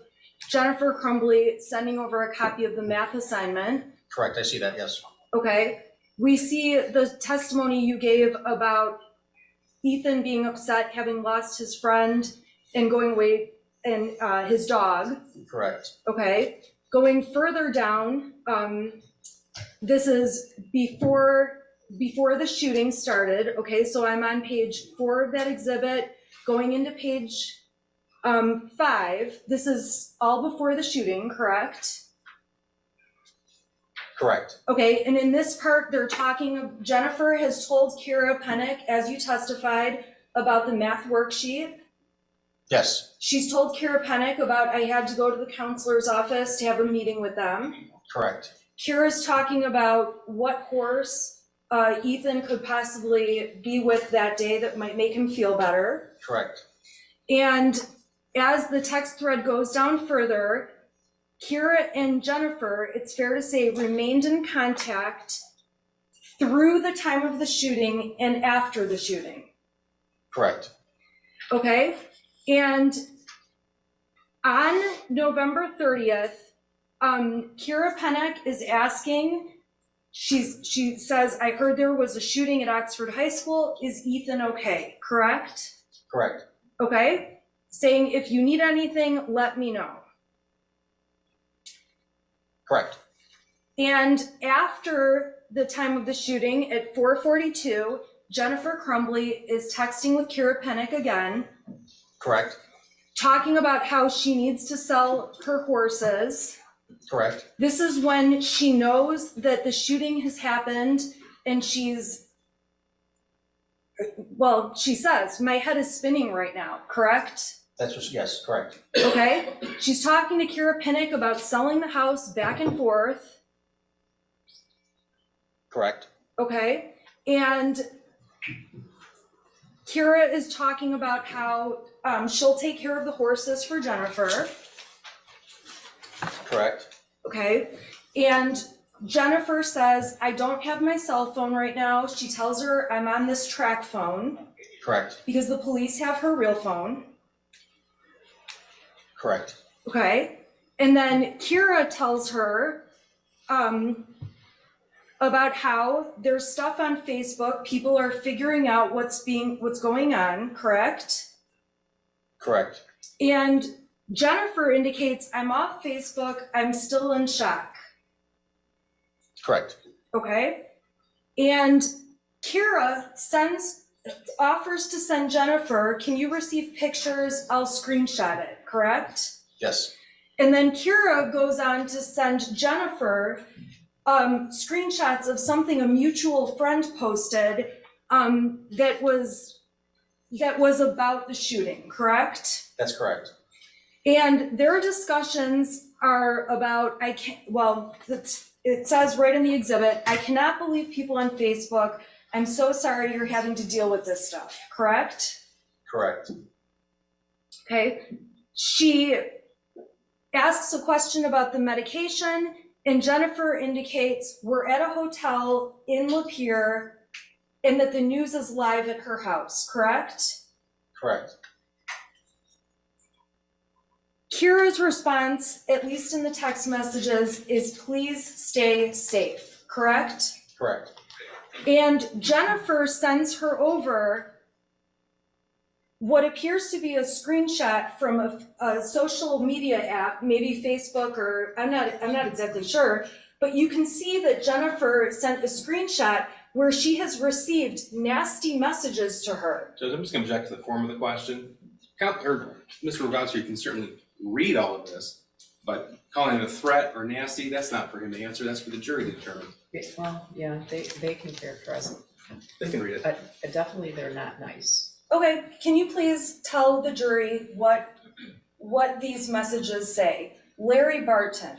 Jennifer Crumbley sending over a copy of the math assignment. Correct, I see that, yes. Okay, we see the testimony you gave about Ethan being upset, having lost his friend and going away, and his dog. Correct. Okay, going further down, this is before the shooting started. Okay, so I'm on page 4 of that exhibit, going into page 5. This is all before the shooting, correct? Correct. Okay, and in this part, they're talking, Jennifer has told Kira Pennick, as you testified, about the math worksheet. Yes. She's told Kira Pennick about, I had to go to the counselor's office to have a meeting with them. Correct. Kira's talking about what horse Ethan could possibly be with that day that might make him feel better. Correct. And as the text thread goes down further, Kira and Jennifer, it's fair to say, remained in contact through the time of the shooting and after the shooting. Correct. Okay? And on November 30th, Kira Pennick is asking, she says, I heard there was a shooting at Oxford High School. Is Ethan okay? Correct? Correct. Okay? Saying, if you need anything, let me know. Correct. And after the time of the shooting at 4:42, Jennifer Crumbley is texting with Kira Pennick again, Correct, talking about how she needs to sell her horses. correct, This is when she knows that the shooting has happened and she says, my head is spinning right now, correct? that's what, yes, correct, Okay, she's talking to Kira Pennick about selling the house back and forth, correct, okay? And Kira is talking about how she'll take care of the horses for Jennifer, correct, okay? And Jennifer says, I don't have my cell phone right now. She tells her I'm on this track phone correct, because the police have her real phone, correct, okay? And then Kira tells her about how there's stuff on Facebook, people are figuring out what's going on, correct? correct, And Jennifer indicates, I'm off Facebook, I'm still in shock, correct, okay? And Kira offers to send Jennifer, can you receive pictures? I'll screenshot it, correct? yes, And then Kira goes on to send Jennifer screenshots of something a mutual friend posted that was about the shooting, correct? that's correct, And their discussions are about, it says right in the exhibit, I cannot believe people on Facebook. I'm so sorry you're having to deal with this stuff, correct? correct, Okay. She asks a question about the medication, and Jennifer indicates we're at a hotel in Lapeer and that the news is live at her house, correct? correct, Kira's response, at least in the text messages, is please stay safe, correct? correct, And Jennifer sends her over what appears to be a screenshot from a social media app, maybe Facebook or I'm not exactly sure, but you can see that Jennifer sent a screenshot where she has received nasty messages to her. Judge, I'm just gonna object to the form of the question. Mr. Rogowski can certainly read all of this, but calling it a threat or nasty, that's not for him to answer, that's for the jury to determine. Well, yeah, they can characterize it, They can read it. but definitely they're not nice. Okay, can you please tell the jury what these messages say? Larry Barton.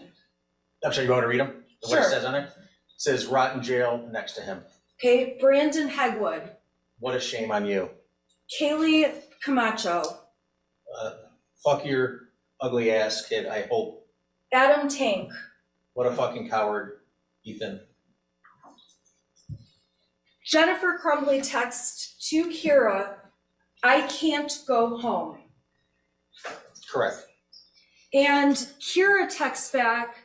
I'm sorry, you want me to read them? What Sure. it says on it? It says rotten jail next to him, Okay, Brandon Hegwood. what a shame on you, Kaylee Camacho. fuck your ugly ass kid, I hope, Adam Tank. what a fucking coward, Ethan, Jennifer Crumbley texts to Kira, I can't go home. correct, And Kira texts back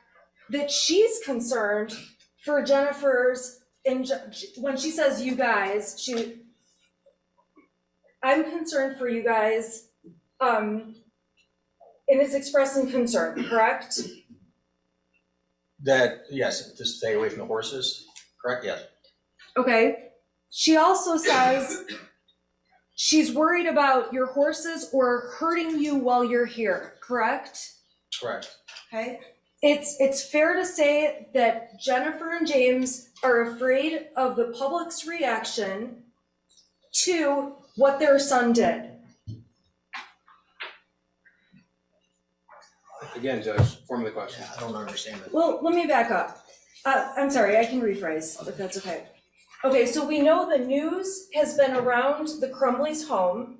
that she's concerned for Jennifer's, when she says you guys, I'm concerned for you guys, and is expressing concern, correct? that, yes, to stay away from the horses, correct, yes, Okay. She also says she's worried about your horses or hurting you while you're here, correct? correct, Okay. It's fair to say that Jennifer and James are afraid of the public's reaction to what their son did. Again, Judge, form of the question. I don't understand it, Well, let me back up. I'm sorry, I can rephrase if that's okay. Okay, so we know the news has been around the Crumbley's home.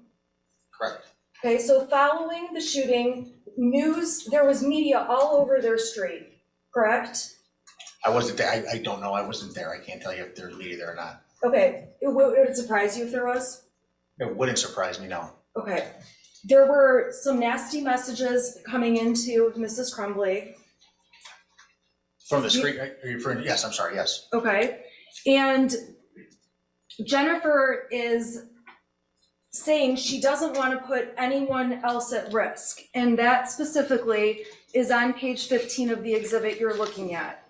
correct, Okay, so following the shooting, there was media all over their street, correct? I wasn't there, I don't know, I wasn't there, I can't tell you if there's media there or not, Okay, would it surprise you if there was? it wouldn't surprise me, no, Okay. There were some nasty messages coming into Mrs. Crumbley, from the screen, are you referring to, yes, I'm sorry, yes, okay? And Jennifer is saying she doesn't want to put anyone else at risk. And that specifically is on page 15 of the exhibit you're looking at.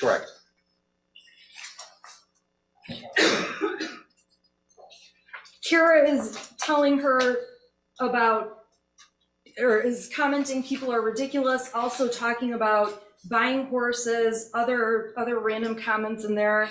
Correct. Kira is telling her about, or is commenting people are ridiculous, also talking about buying horses, other random comments in there.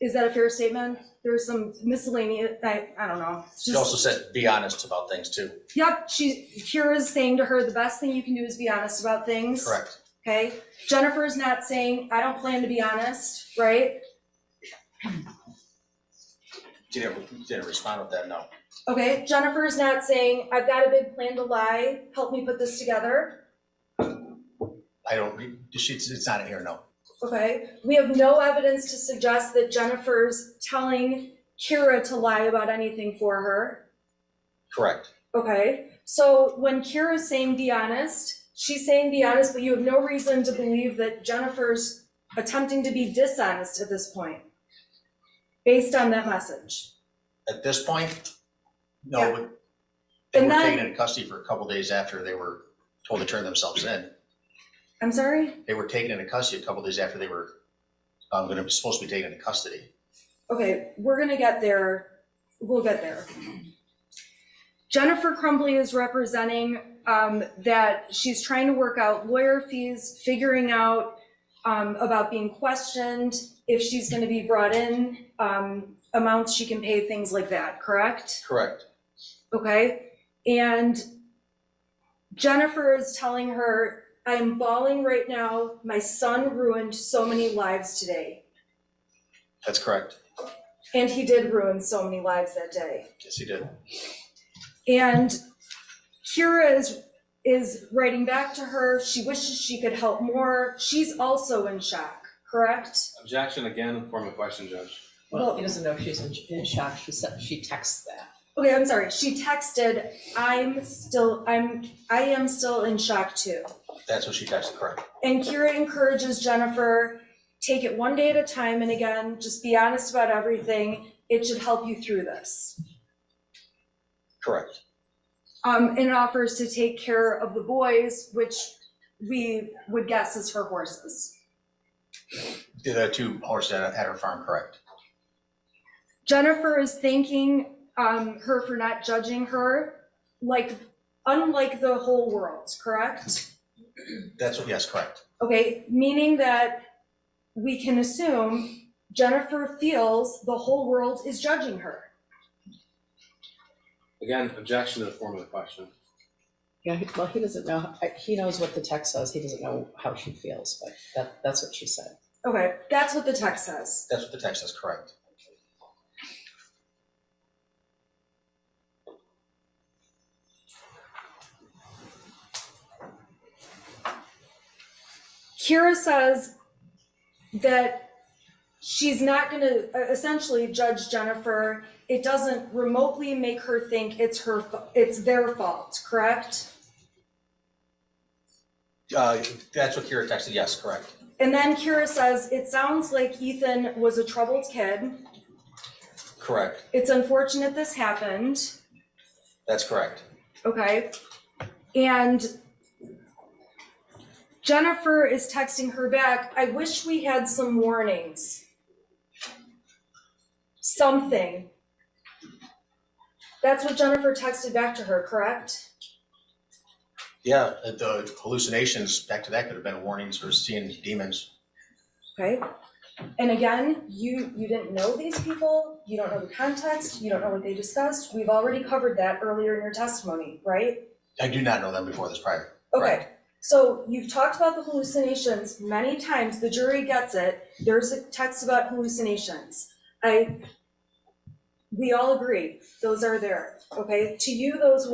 Is that a fair statement? There's some miscellaneous, I don't know. It's She just- also said, be honest about things too. Yep, Kira's saying to her, the best thing you can do is be honest about things. Correct. Okay, Jennifer's not saying, I don't plan to be honest, right? Didn't respond with that, no. Okay, Jennifer's not saying, I've got a big plan to lie, help me put this together. It's not in here, no. Okay, we have no evidence to suggest that Jennifer's telling Kira to lie about anything for her. Correct. Okay, so when Kira's saying be honest, she's saying be honest, but you have no reason to believe that Jennifer's attempting to be dishonest at this point, based on that message. At this point, no. Yeah. They And were then- taken into custody for a couple days after they were told to turn themselves in. I'm sorry? They were taken into custody a couple days after they were supposed to be taken into custody. Okay, we're gonna get there, we'll get there. Jennifer Crumbley is representing that she's trying to work out lawyer fees, figuring out about being questioned, if she's gonna be brought in, amounts she can pay, things like that, correct? Correct. Okay, and Jennifer is telling her, I am bawling right now, my son ruined so many lives today. That's correct. And he did ruin so many lives that day. Yes, he did. And Kira is writing back to her, she wishes she could help more. She's also in shock, correct? Objection again in form of question, Judge. Well, he doesn't know if she's in shock. She texts that. Okay, I'm sorry. She texted, I am still in shock too. That's what she texted, correct. And Kira encourages Jennifer, take it one day at a time, and again, just be honest about everything. It should help you through this. Correct. And offers to take care of the boys, which we would guess is her horses. The two horses at her farm, correct. Jennifer is thanking her for not judging her, unlike the whole world, correct? Yes, correct. Okay, meaning that we can assume Jennifer feels the whole world is judging her. Again, objection to the form of the question. Yeah, well, he doesn't know, he knows what the text says, he doesn't know how she feels, but that's what she said. Okay, that's what the text says. That's what the text says, correct. Kira says that she's not going to essentially judge Jennifer. It doesn't remotely make her think it's their fault, correct? That's what Kira texted, yes, correct. And then Kira says, it sounds like Ethan was a troubled kid. Correct. It's unfortunate this happened. That's correct. Okay. And Jennifer is texting her back, I wish we had some warnings. Something. That's what Jennifer texted back to her, correct? Yeah, the hallucinations, back to that, could have been warnings for seeing demons. Okay. And again, you didn't know these people, you don't know the context, you don't know what they discussed. We've already covered that earlier in your testimony, right? I do not know them before this prior. Okay. Correct. So you've talked about the hallucinations many times, the jury gets it, there's a text about hallucinations. We all agree, those are there, okay? To you, those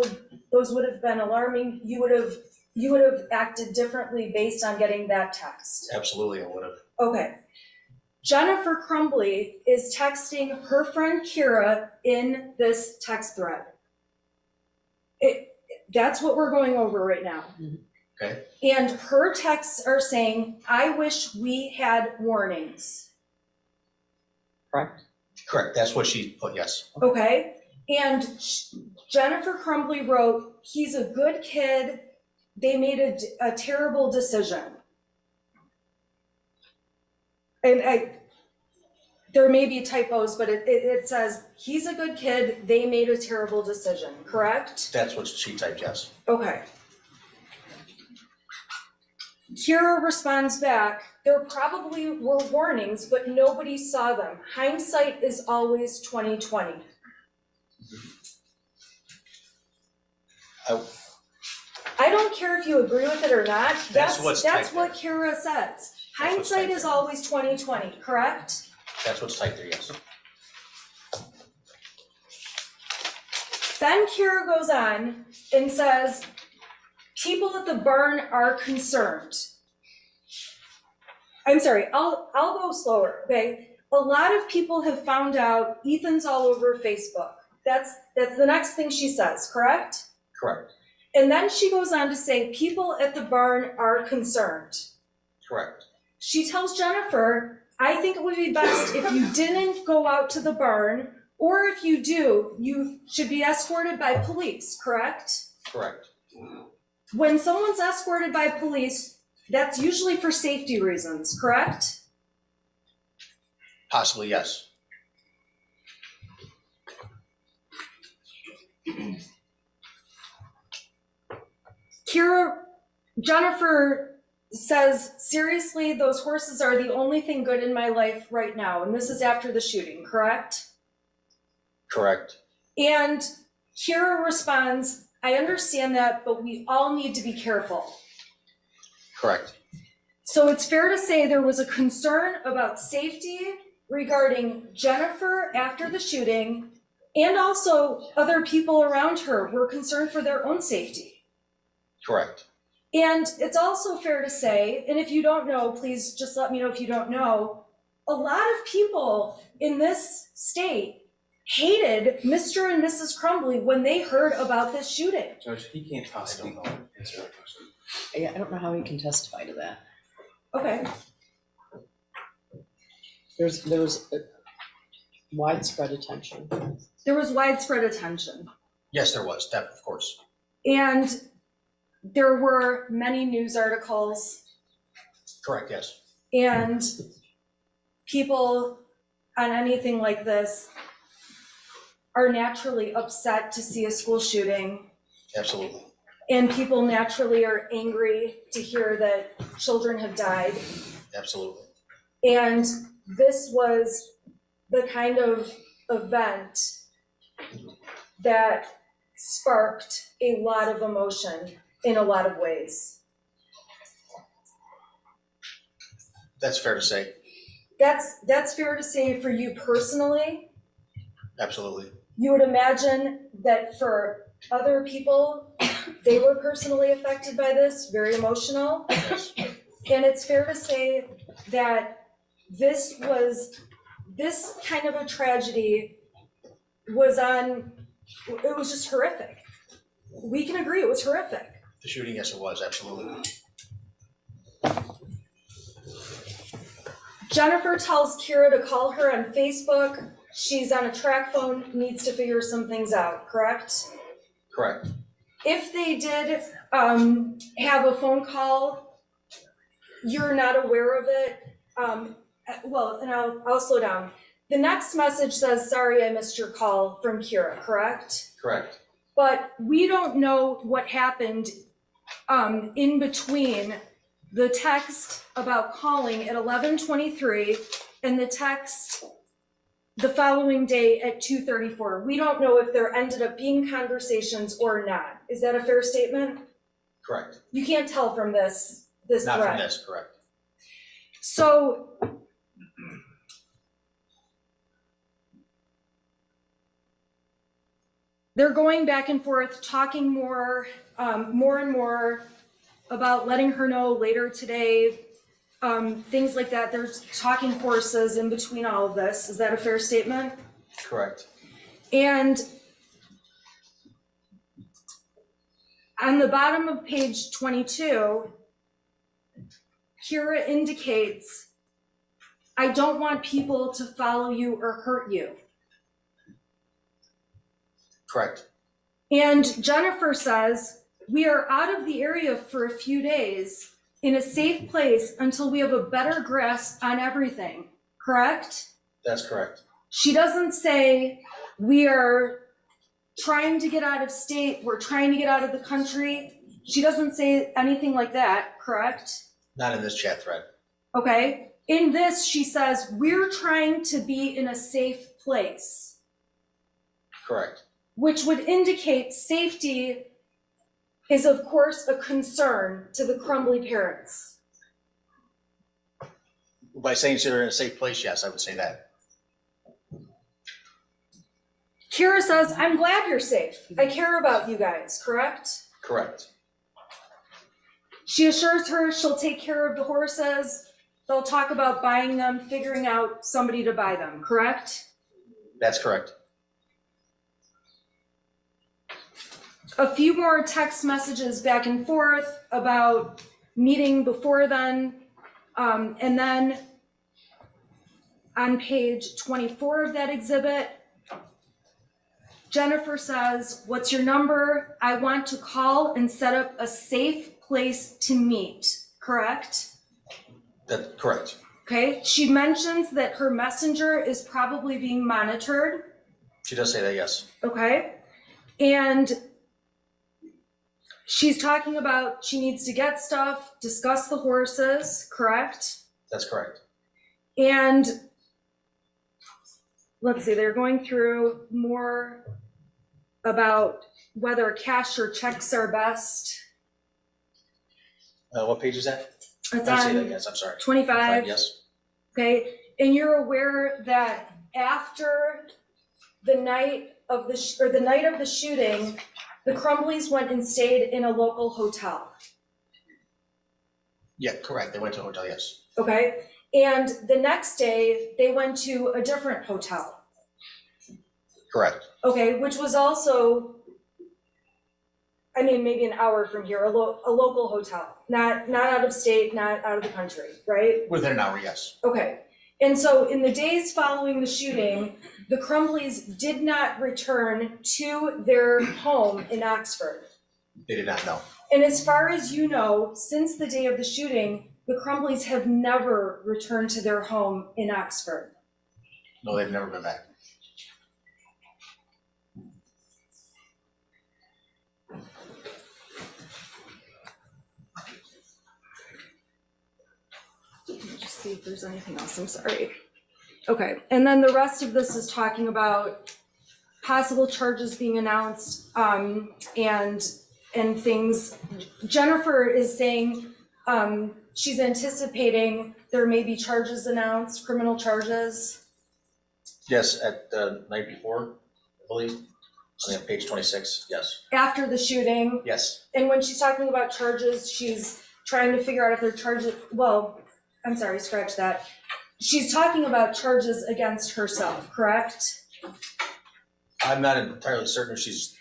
would have been alarming, you would have acted differently based on getting that text. Absolutely, I would have. Okay. Jennifer Crumbley is texting her friend Kira in this text thread. That's what we're going over right now. Okay. And her texts are saying, I wish we had warnings, Correct? Correct, that's what she put, yes. okay? And Jennifer Crumbley wrote, he's a good kid, they made a terrible decision. and there may be typos, but it says, he's a good kid, they made a terrible decision, correct? That's what she typed, yes. Okay. Kira responds back, there probably were warnings, but nobody saw them. Hindsight is always 20/20. I don't care if you agree with it or not. That's what's That's typed what there. Kira says. That's what's Hindsight typed is there. always 20/20, correct? That's what's typed there, yes. Then Kira goes on and says, people at the barn are concerned. I'm sorry, I'll go slower, okay? A lot of people have found out Ethan's all over Facebook. That's the next thing she says, correct? Correct, And then she goes on to say, people at the barn are concerned. correct, She tells Jennifer, I think it would be best if you didn't go out to the barn, or if you do, you should be escorted by police, correct? correct. When someone's escorted by police, that's usually for safety reasons, correct? Possibly, yes. Jennifer says, seriously, those horses are the only thing good in my life right now, and this is after the shooting, correct? Correct, And Kira responds, I understand that, but we all need to be careful. correct, So it's fair to say there was a concern about safety regarding Jennifer after the shooting, and also other people around her were concerned for their own safety. correct. And it's also fair to say, and if you don't know, please just let me know if you don't know, a lot of people in this state hated Mr. and Mrs. Crumbley when they heard about this shooting. Judge, he can't possibly answer that question. Yeah, I don't know how he can testify to that. Okay. There was widespread attention. There was widespread attention. Yes, there was, that, of course. And there were many news articles, Correct, yes. and people on anything like this are naturally upset to see a school shooting, Absolutely, and people naturally are angry to hear that children have died. absolutely. And this was the kind of event that sparked a lot of emotion in a lot of ways. That's fair to say, That's fair to say for you personally. absolutely. You would imagine that for other people, they were personally affected by this, very emotional. Yes, And it's fair to say that this kind of a tragedy it was just horrific. We can agree it was horrific. the shooting, yes, it was, absolutely. Jennifer tells Kira to call her on Facebook. She's on a track phone, needs to figure some things out, correct? Correct, If they did have a phone call, you're not aware of it. Well, and I'll slow down. The next message says, sorry, I missed your call from Kira, correct? correct, But we don't know what happened in between the text about calling at 11:23 and the text the following day at 2:34. We don't know if there ended up being conversations or not. Is that a fair statement? correct. You can't tell from this Not thread. from this, correct. So they're going back and forth, talking more and more about letting her know later today, things like that. There's talking horses in between all of this. Is that a fair statement? Correct, And on the bottom of page 22, Kira indicates, I don't want people to follow you or hurt you. correct, And Jennifer says, we are out of the area for a few days. in a safe place until we have a better grasp on everything, correct? That's correct. She doesn't say, we are trying to get out of state, we're trying to get out of the country. She doesn't say anything like that, correct? Not in this chat thread. Okay, in this, she says, we're trying to be in a safe place, Correct. which would indicate safety is of course a concern to the Crumbley parents. By saying they're in a safe place, yes, I would say that. Kira says, I'm glad you're safe. I care about you guys, correct? Correct. She assures her she'll take care of the horses. They'll talk about buying them, figuring out somebody to buy them, correct? That's correct. A few more text messages back and forth about meeting before then. And then on page 24 of that exhibit, Jennifer says, what's your number? I want to call and set up a safe place to meet, correct? That's correct. Okay, she mentions that her messenger is probably being monitored, She does say that, yes. okay? And she's talking about she needs to get stuff, discuss the horses, correct? That's correct. And let's see, they're going through more about whether cash or checks are best. What page is that? It's I see that, on yes, I'm sorry. 25. Yes. Okay, and you're aware that after the night of the night of the shooting, the Crumbleys went and stayed in a local hotel. Yeah, correct. They went to a hotel, yes. Okay, and the next day they went to a different hotel. Correct. Okay, which was also, I mean, maybe an hour from here, a local hotel, not out of state, not out of the country, right? Within an hour, yes. Okay, and so in the days following the shooting, the Crumbleys did not return to their home in Oxford. They did not know. And as far as you know, since the day of the shooting, the Crumbleys have never returned to their home in Oxford. No, they've never been back. Let me just see if there's anything else, I'm sorry. Okay, and then the rest of this is talking about possible charges being announced, and things. Jennifer is saying she's anticipating there may be charges announced, criminal charges. Yes, at the night before, I believe, on page 26, yes. After the shooting. Yes, And when she's talking about charges, she's trying to figure out if they're charges, well, I'm sorry, scratch that. She's talking about charges against herself, correct? I'm not entirely certain if she's,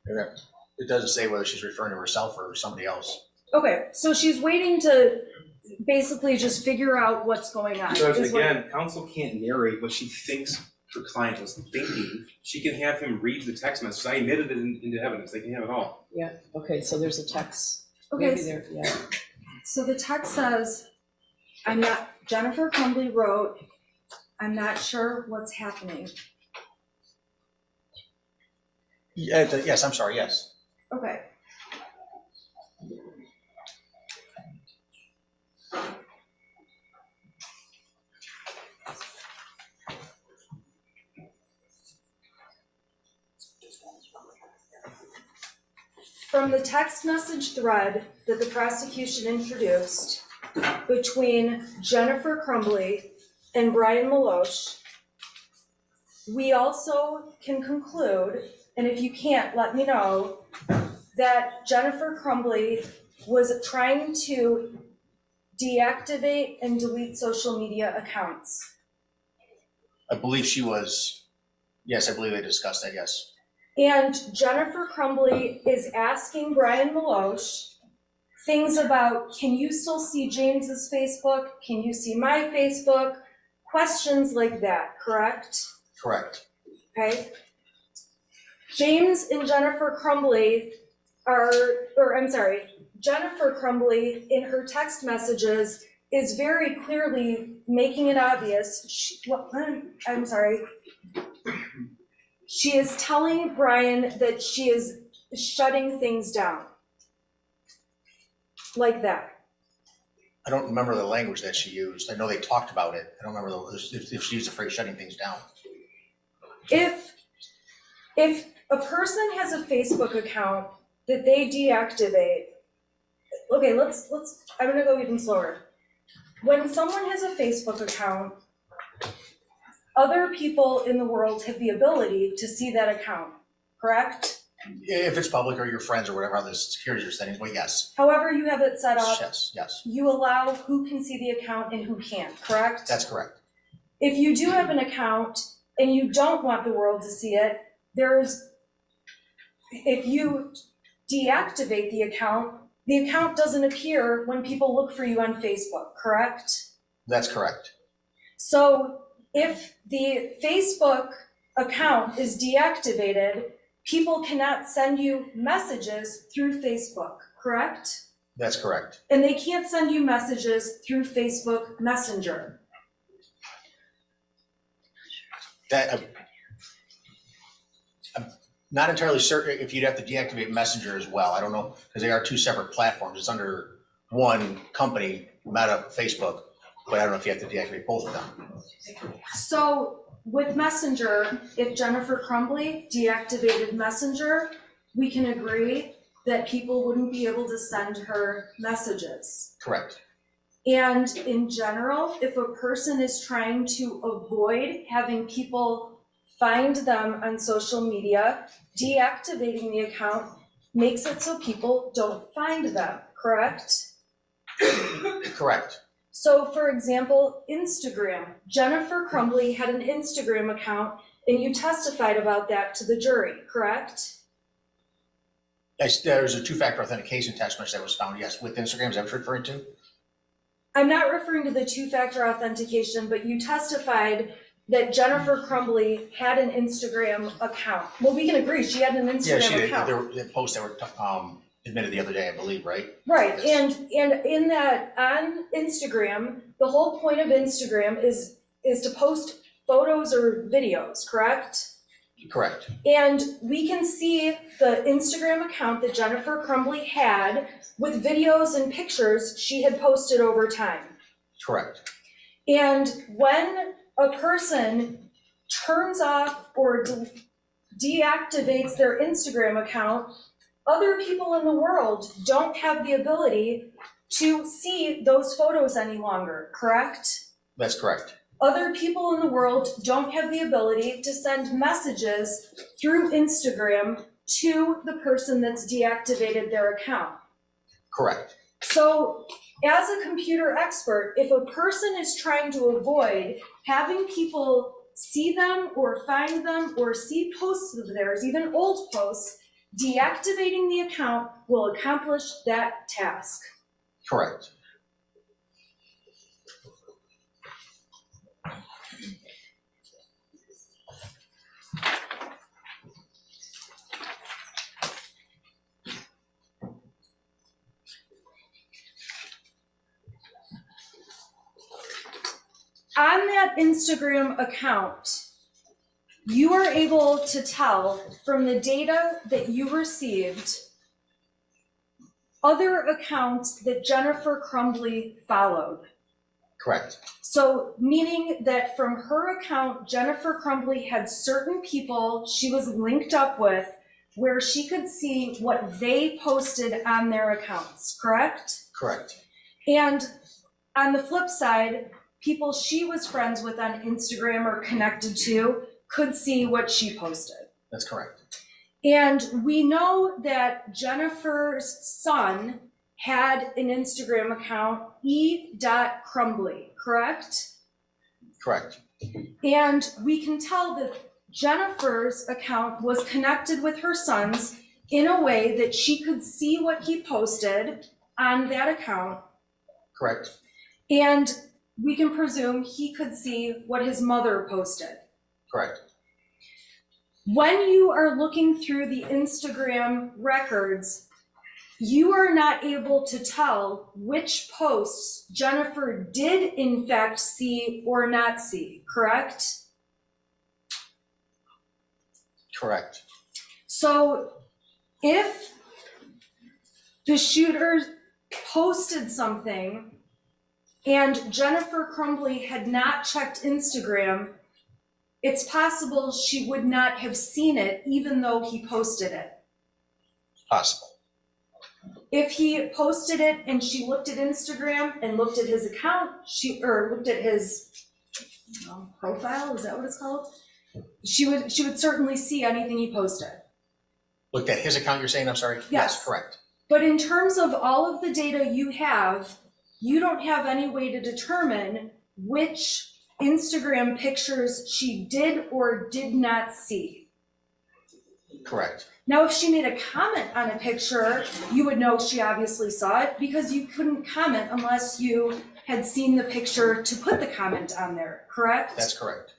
it doesn't say whether she's referring to herself or somebody else. Okay, so she's waiting to basically just figure out what's going on. Judge, is what- again, counsel can't narrate what she thinks her client was thinking. She can have him read the text message. I admitted it into evidence. They can have it all. Yeah, okay, so there's a text. Okay, Maybe there, yeah. so the text says, Jennifer Crumbley wrote, I'm not sure what's happening. Yes, I'm sorry, yes. Okay. From the text message thread that the prosecution introduced between Jennifer Crumbley and Brian Meloche, we also can conclude, and if you can't, let me know, that Jennifer Crumbley was trying to deactivate and delete social media accounts. I believe she was, yes, I believe they discussed that, yes. And Jennifer Crumbley is asking Brian Meloche things about, can you still see James's Facebook? Can you see my Facebook? Questions like that, correct? Correct. Okay. James and Jennifer Crumbley Jennifer Crumbley in her text messages is very clearly making it obvious. She is telling Brian that she is shutting things down. Like that. I don't remember the language that she used. I know they talked about it. I don't remember if she used the phrase shutting things down. If a person has a Facebook account that they deactivate, okay, I'm gonna go even slower. When someone has a Facebook account, other people in the world have the ability to see that account, correct? If it's public or your friends or whatever other security settings, well, yes. However you have it set up, Yes. you allow who can see the account and who can't, correct? That's correct. If you do have an account and you don't want the world to see it, if you deactivate the account doesn't appear when people look for you on Facebook, correct? That's correct. So if the Facebook account is deactivated, people cannot send you messages through Facebook, correct? That's correct. And they can't send you messages through Facebook Messenger. I'm not entirely certain if you'd have to deactivate Messenger as well. I don't know, because they are two separate platforms. It's under one company, Meta, Facebook, but I don't know if you have to deactivate both of them. So with Messenger, if Jennifer Crumbley deactivated Messenger, we can agree that people wouldn't be able to send her messages. Correct. And in general, if a person is trying to avoid having people find them on social media, deactivating the account makes it so people don't find them, correct? Correct. So for example, Instagram. Jennifer Crumbley had an Instagram account and you testified about that to the jury, correct? There's a two-factor authentication text message that was found, yes, with Instagram. Is that what you're referring to? I'm not referring to the two-factor authentication, but you testified that Jennifer Crumbley had an Instagram account. Well, we can agree, she had an Instagram account. Yeah, she did. There were posts that were admitted the other day, I believe, right? Right, and in that, on Instagram, the whole point of Instagram is to post photos or videos, correct? Correct. And we can see the Instagram account that Jennifer Crumbley had with videos and pictures she had posted over time. Correct. And when a person turns off or deactivates their Instagram account, other people in the world don't have the ability to see those photos any longer, correct? That's correct. Other people in the world don't have the ability to send messages through Instagram to the person that's deactivated their account. Correct. So as a computer expert, if a person is trying to avoid having people see them or find them or see posts of theirs, even old posts, deactivating the account will accomplish that task. Correct. On that Instagram account, you are able to tell from the data that you received other accounts that Jennifer Crumbley followed. Correct. So meaning that from her account, Jennifer Crumbley had certain people she was linked up with where she could see what they posted on their accounts, correct? Correct. And on the flip side, people she was friends with on Instagram or connected to could see what she posted. That's correct. And we know that Jennifer's son had an Instagram account, e.crumbley, correct? Correct. And we can tell that Jennifer's account was connected with her son's in a way that she could see what he posted on that account. Correct. And we can presume he could see what his mother posted. Correct. When you are looking through the Instagram records, you are not able to tell which posts Jennifer did in fact see or not see, correct? Correct. So if the shooter posted something and Jennifer Crumbley had not checked Instagram, it's possible she would not have seen it even though he posted it. Possible. If he posted it and she looked at Instagram and looked at his account, looked at his profile, is that what it's called? She would certainly see anything he posted. Looked at his account, you're saying, I'm sorry? Yes. Correct. But in terms of all of the data you have, you don't have any way to determine which Instagram pictures she did or did not see. Correct. Now, if she made a comment on a picture, you would know she obviously saw it because you couldn't comment unless you had seen the picture to put the comment on there, correct? That's correct.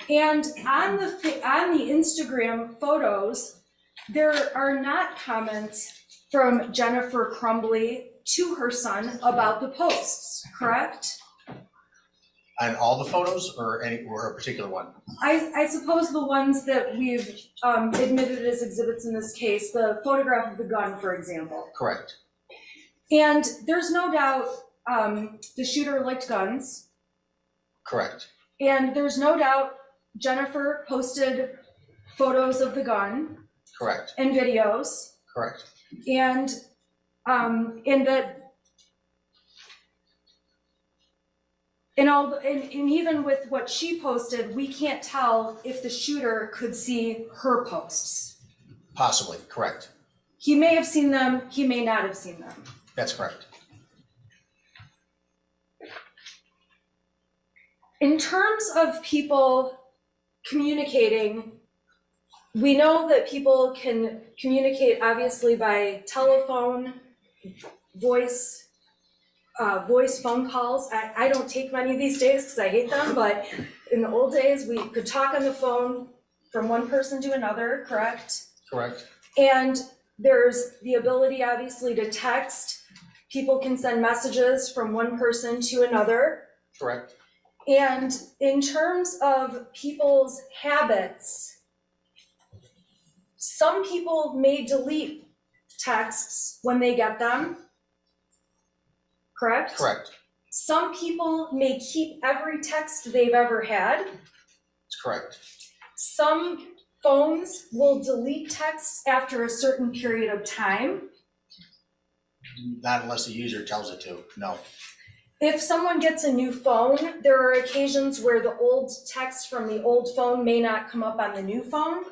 And on the Instagram photos, there are not comments from Jennifer Crumbley to her son about the posts, correct? On all the photos or a particular one? I suppose the ones that we've admitted as exhibits in this case, the photograph of the gun, for example. Correct. And there's no doubt the shooter liked guns. Correct. And there's no doubt Jennifer posted photos of the gun. Correct. And videos. Correct. And even with what she posted, we can't tell if the shooter could see her posts. Possibly, correct. He may have seen them, he may not have seen them. That's correct. In terms of people communicating, we know that people can communicate obviously by telephone, voice phone calls. I don't take many these days because I hate them, but in the old days, we could talk on the phone from one person to another, correct? Correct. And there's the ability, obviously, to text. People can send messages from one person to another. Correct. And in terms of people's habits, some people may delete texts when they get them. Correct? Correct. Some people may keep every text they've ever had. That's correct. Some phones will delete texts after a certain period of time. Not unless the user tells it to, no. If someone gets a new phone, there are occasions where the old text from the old phone may not come up on the new phone.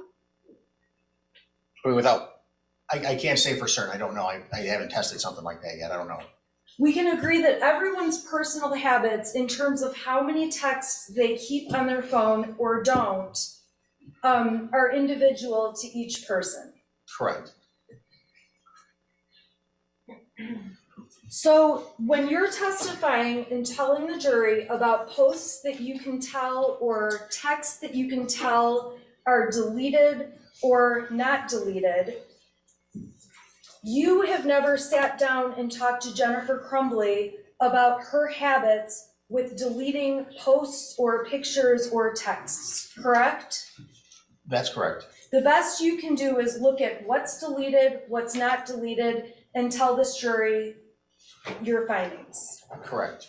I can't say for certain, I don't know. I haven't tested something like that yet, I don't know. We can agree that everyone's personal habits in terms of how many texts they keep on their phone or don't are individual to each person. Correct. So when you're testifying and telling the jury about posts that you can tell or texts that you can tell are deleted or not deleted, you have never sat down and talked to Jennifer Crumbley about her habits with deleting posts or pictures or texts, correct? That's correct. The best you can do is look at what's deleted, what's not deleted, and tell this jury your findings. Correct.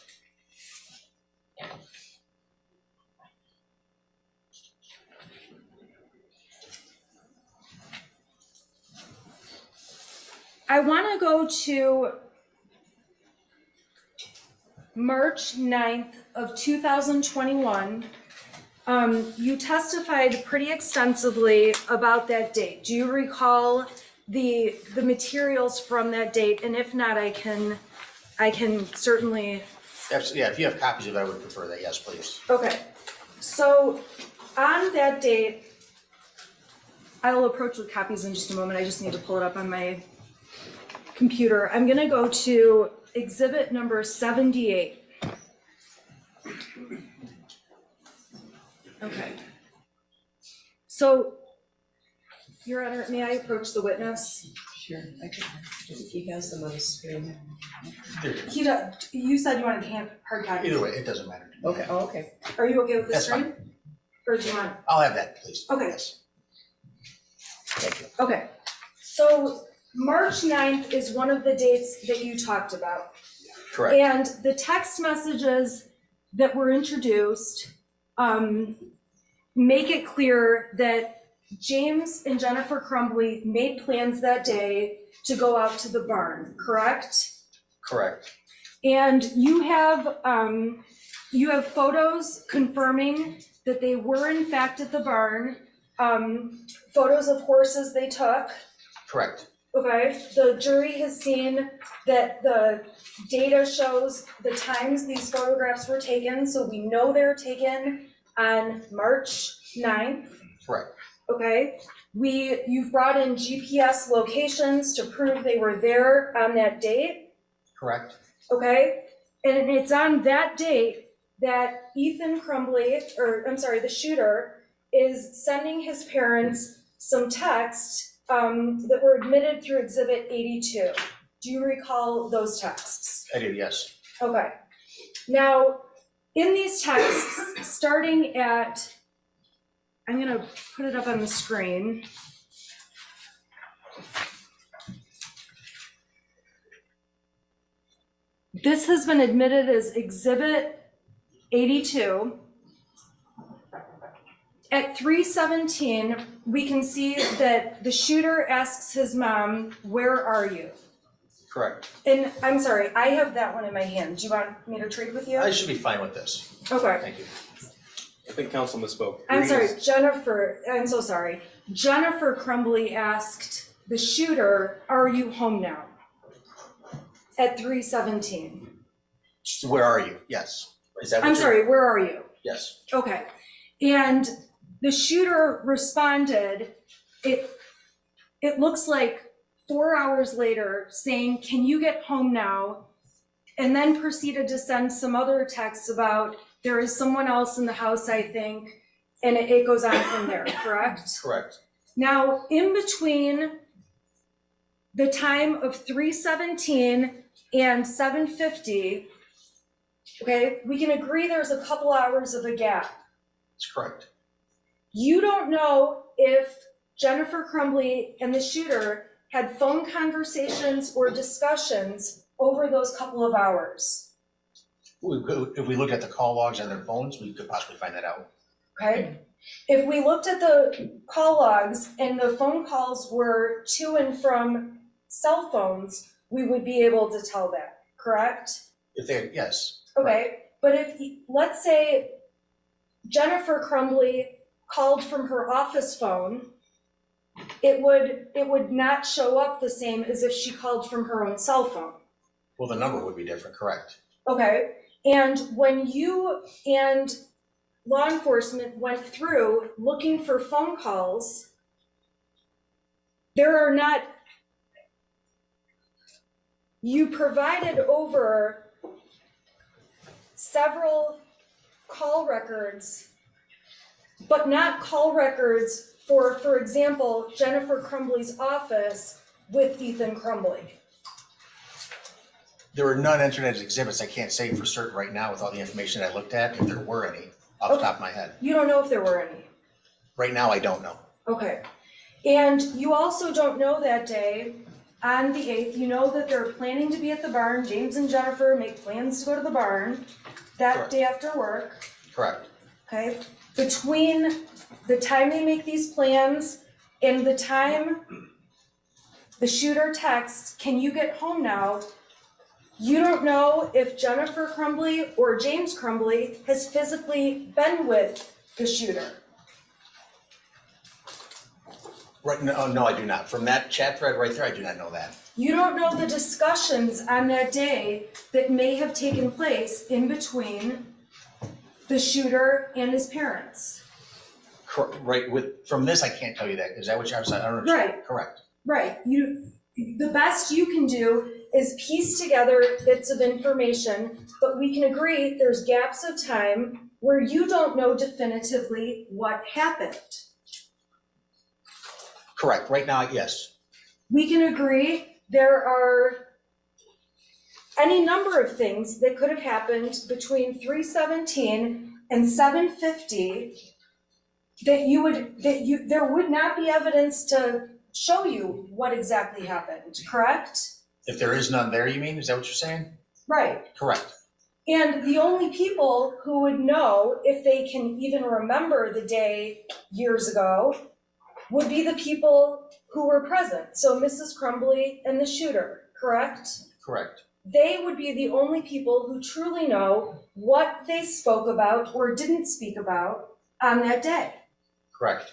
I want to go to March 9th of 2021. You testified pretty extensively about that date. Do you recall the materials from that date? And if not, I can certainly. Yeah, if you have copies of it, I would prefer that. Yes, please. Okay. So on that date, I'll approach with copies in just a moment. I just need to pull it up on my computer. I'm going to go to exhibit number 78. Okay. So, Your Honor, may I approach the witness? Sure, I can, he has them on his screen. You said you wanted hard copy. Either way, it doesn't matter to me. Okay, oh, okay. Are you okay with the That's screen? Or do you want? I'll have that, please. Okay. Yes. Thank you. Okay, so March 9th is one of the dates that you talked about. Correct. And the text messages that were introduced make it clear that James and Jennifer Crumbley made plans that day to go out to the barn, correct? Correct. And you have photos confirming that they were in fact at the barn, photos of horses they took. Correct. Okay, the jury has seen that the data shows the times these photographs were taken, so we know they're taken on March 9th. Correct. Okay, you've brought in GPS locations to prove they were there on that date. Correct. Okay, and it's on that date that Ethan Crumbley, the shooter, is sending his parents some texts that were admitted through Exhibit 82. Do you recall those texts? I do, yes. Okay. Now, in these texts, starting at, I'm gonna put it up on the screen. This has been admitted as Exhibit 82. At 3:17, we can see that the shooter asks his mom, "Where are you?" Correct. And I'm sorry, I have that one in my hand. Do you want me to trade with you? I should be fine with this. Okay. Thank you. I think council misspoke. I'm sorry, I'm so sorry. Jennifer Crumbley asked the shooter, "Are you home now?" At 3:17. So where are you? Yes. Is that what I'm you're- sorry, where are you? Yes. Okay. And the shooter responded, it looks like 4 hours later, saying, "Can you get home now?" And then proceeded to send some other texts about, "There is someone else in the house, I think," and it goes on from there, correct? Correct. Now, in between the time of 3:17 and 7:50, okay, we can agree there's a couple hours of a gap. That's correct. You don't know if Jennifer Crumbley and the shooter had phone conversations or discussions over those couple of hours, If we look at the call logs on their phones, we could possibly find that out. okay? If we looked at the call logs and the phone calls were to and from cell phones, we would be able to tell that, correct? If they, yes. Okay, but if, let's say Jennifer Crumbley called from her office phone, it would not show up the same as if she called from her own cell phone. Well, the number would be different, correct? Okay, and when you and law enforcement went through looking for phone calls, there are not, you provided over several call records, but not call records for example, Jennifer Crumbley's office with Ethan Crumbley. There were none entered as exhibits. I can't say for certain right now with all the information I looked at, if there were any, off the top of my head. You don't know if there were any? Right now, I don't know. Okay. And you also don't know that day, on the 8th, you know that they're planning to be at the barn. James and Jennifer make plans to go to the barn that Correct. day after work, Correct. okay? Between the time they make these plans and the time the shooter texts, "Can you get home now?" You don't know if Jennifer Crumbley or James Crumbley has physically been with the shooter. Right, no, I do not. From that chat thread right there, I do not know that. You don't know the discussions on that day that may have taken place in between the shooter and his parents. Right, from this, I can't tell you that. Is that what you're saying? I don't know. Right. Correct. Right, the best you can do is piece together bits of information, but we can agree there's gaps of time where you don't know definitively what happened. Correct. Right now, yes. We can agree there are any number of things that could have happened between 3:17 and 7:50 there would not be evidence to show you what exactly happened, correct? If there is none there, you mean? Is that what you're saying? Right. Correct. And the only people who would know if they can even remember the day years ago would be the people who were present. So Mrs. Crumbley and the shooter, correct? Correct. They would be the only people who truly know what they spoke about or didn't speak about on that day. Correct.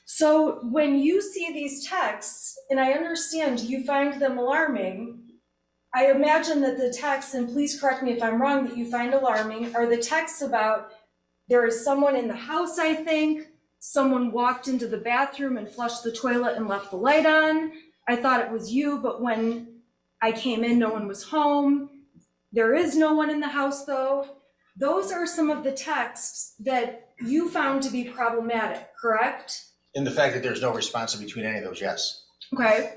So when you see these texts, and I understand you find them alarming, I imagine that the texts, and please correct me if I'm wrong, that you find alarming are the texts about there is someone in the house, I think, someone walked into the bathroom and flushed the toilet and left the light on. I thought it was you, but when I came in, no one was home. There is no one in the house, though. Those are some of the texts that you found to be problematic, correct? In the fact that there's no response in between any of those, yes. Okay.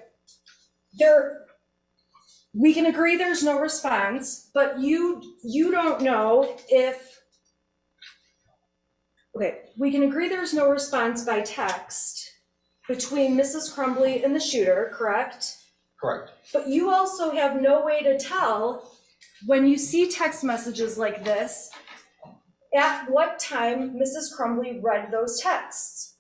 We can agree there's no response, but you don't know if, okay, we can agree there's no response by text between Mrs. Crumbley and the shooter, correct? Correct. But you also have no way to tell when you see text messages like this, at what time Mrs. Crumbley read those texts.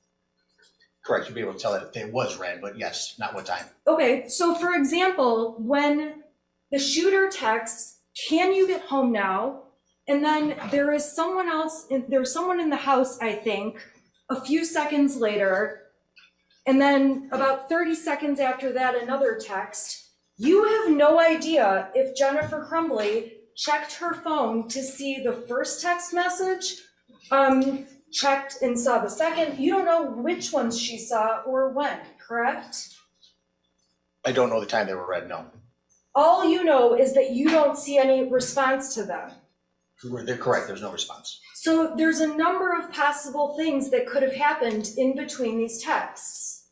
Correct. You'd be able to tell that if it was read, but yes, not what time. Okay, so for example, when the shooter texts, "Can you get home now?" And then there's someone in the house, I think, a few seconds later, and then about 30 seconds after that, another text. You have no idea if Jennifer Crumbley checked her phone to see the first text message, checked and saw the second. You don't know which ones she saw or when, correct? I don't know the time they were read, no. All you know is that you don't see any response to them. They're correct, there's no response. So there's a number of possible things that could have happened in between these texts.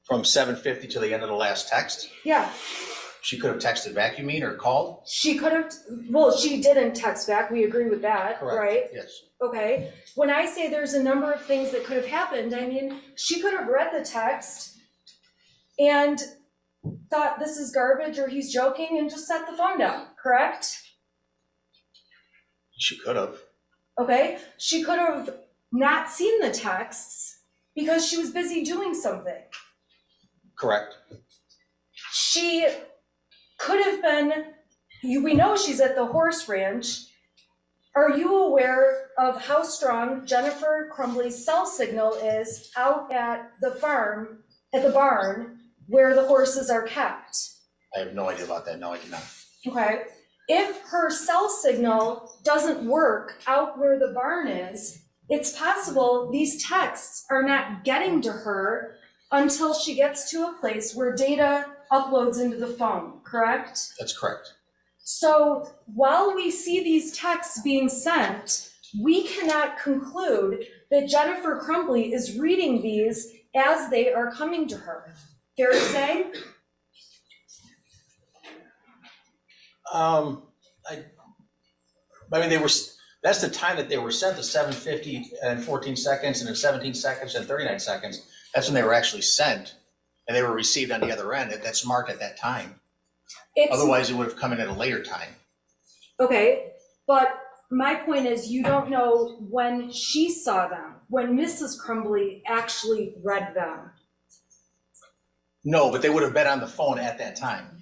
From 7:50 to the end of the last text? Yeah. She could have texted back, you mean, or called? She could have, well, she didn't text back, we agree with that, Correct. right? Yes. Okay, when I say there's a number of things that could have happened, I mean, she could have read the text and thought this is garbage or he's joking and just set the phone down, correct? She could have. Okay, she could have not seen the texts because she was busy doing something. Correct. She could have been, we know she's at the horse ranch. Are you aware of how strong Jennifer Crumbley's cell signal is out at the farm, at the barn, where the horses are kept? I have no idea about that, no, I do not. Okay, if her cell signal doesn't work out where the barn is, it's possible these texts are not getting to her until she gets to a place where data uploads into the phone, correct? That's correct. So while we see these texts being sent, we cannot conclude that Jennifer Crumbley is reading these as they are coming to her. Fair to say? I mean, that's the time that they were sent, the 7:50 and 14 seconds, and then 17 seconds and 39 seconds. That's when they were actually sent, and they were received on the other end. That's marked at that time. Otherwise, it would have come in at a later time. Okay, but my point is you don't know when she saw them, when Mrs. Crumbley actually read them. No, but they would have been on the phone at that time.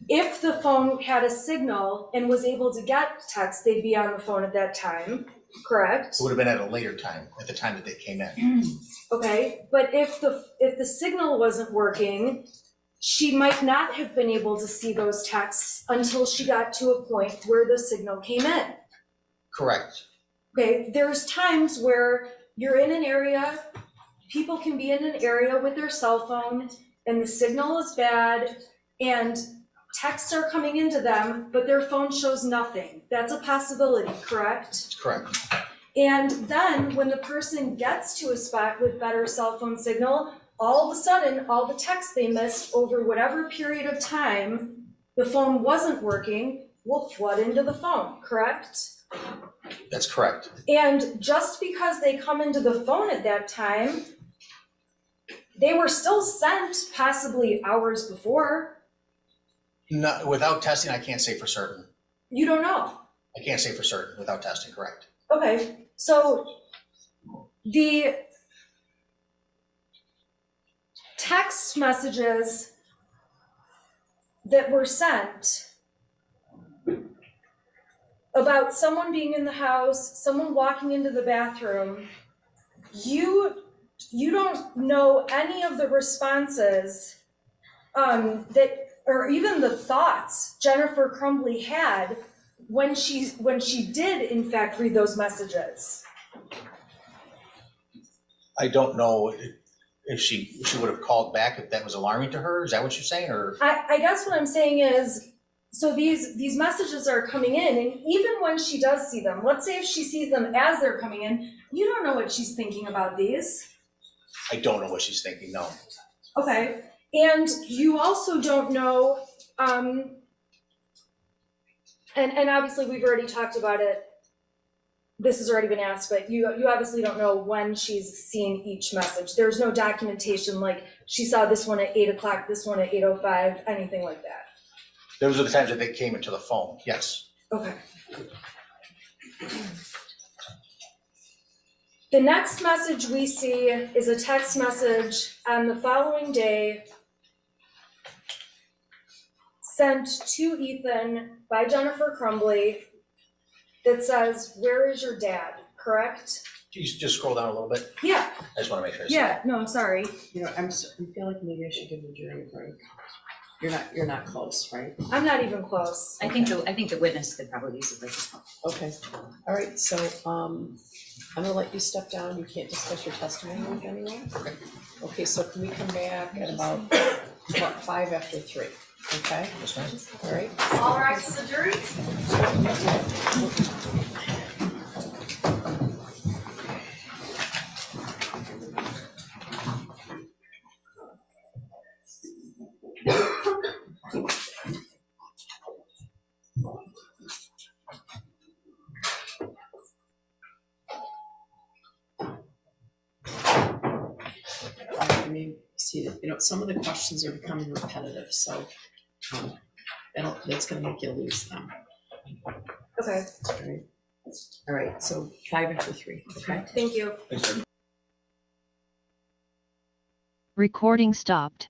If the phone had a signal and was able to get text, they'd be on the phone at that time, correct? It would have been at a later time, at the time that they came in. Okay, but if the signal wasn't working, she might not have been able to see those texts until she got to a point where the signal came in. Correct. Okay, there's times where you're in an area, people can be in an area with their cell phone and the signal is bad and texts are coming into them, but their phone shows nothing. That's a possibility, correct? Correct. And then when the person gets to a spot with better cell phone signal, all of a sudden, all the texts they missed over whatever period of time the phone wasn't working will flood into the phone, correct? That's correct. And just because they come into the phone at that time, they were still sent possibly hours before. No, without testing, I can't say for certain. You don't know. I can't say for certain without testing, correct? Okay, so the text messages that were sent about someone being in the house, someone walking into the bathroom, you don't know any of the responses that, or even the thoughts Jennifer Crumbley had when she did in fact read those messages. I don't know if she would have called back if that was alarming to her. Is that what you're saying, or? I guess what I'm saying is, so these messages are coming in, and even when she does see them, let's say if she sees them as they're coming in, you don't know what she's thinking about these. I don't know what she's thinking, no. Okay, and you also don't know, and obviously we've already talked about it, this has already been asked, but you obviously don't know when she's seen each message. There's no documentation like she saw this one at 8 o'clock, this one at 8:05, anything like that. Those are the times that they came into the phone, yes. Okay. The next message we see is a text message on the following day sent to Ethan by Jennifer Crumbley that says, "Where is your dad?" Correct? Can you just scroll down a little bit? Yeah. I just want to make sure I see. Yeah, no, I'm sorry. You know, I feel like maybe I should give the jury a break. You're not close, right? I'm not even close. I think the witness could probably use it. Okay, all right, so, I'm gonna let you step down, you can't discuss your testimony with anyone? Okay. Okay, so can we come back at about 5 after 3, okay? That's fine. All right? All rise to the jury. I mean, see, you know, some of the questions are becoming repetitive, so, that's gonna make you lose them. Okay, All right, so 5 after 3, okay? thank you. Thanks, sir. Recording stopped.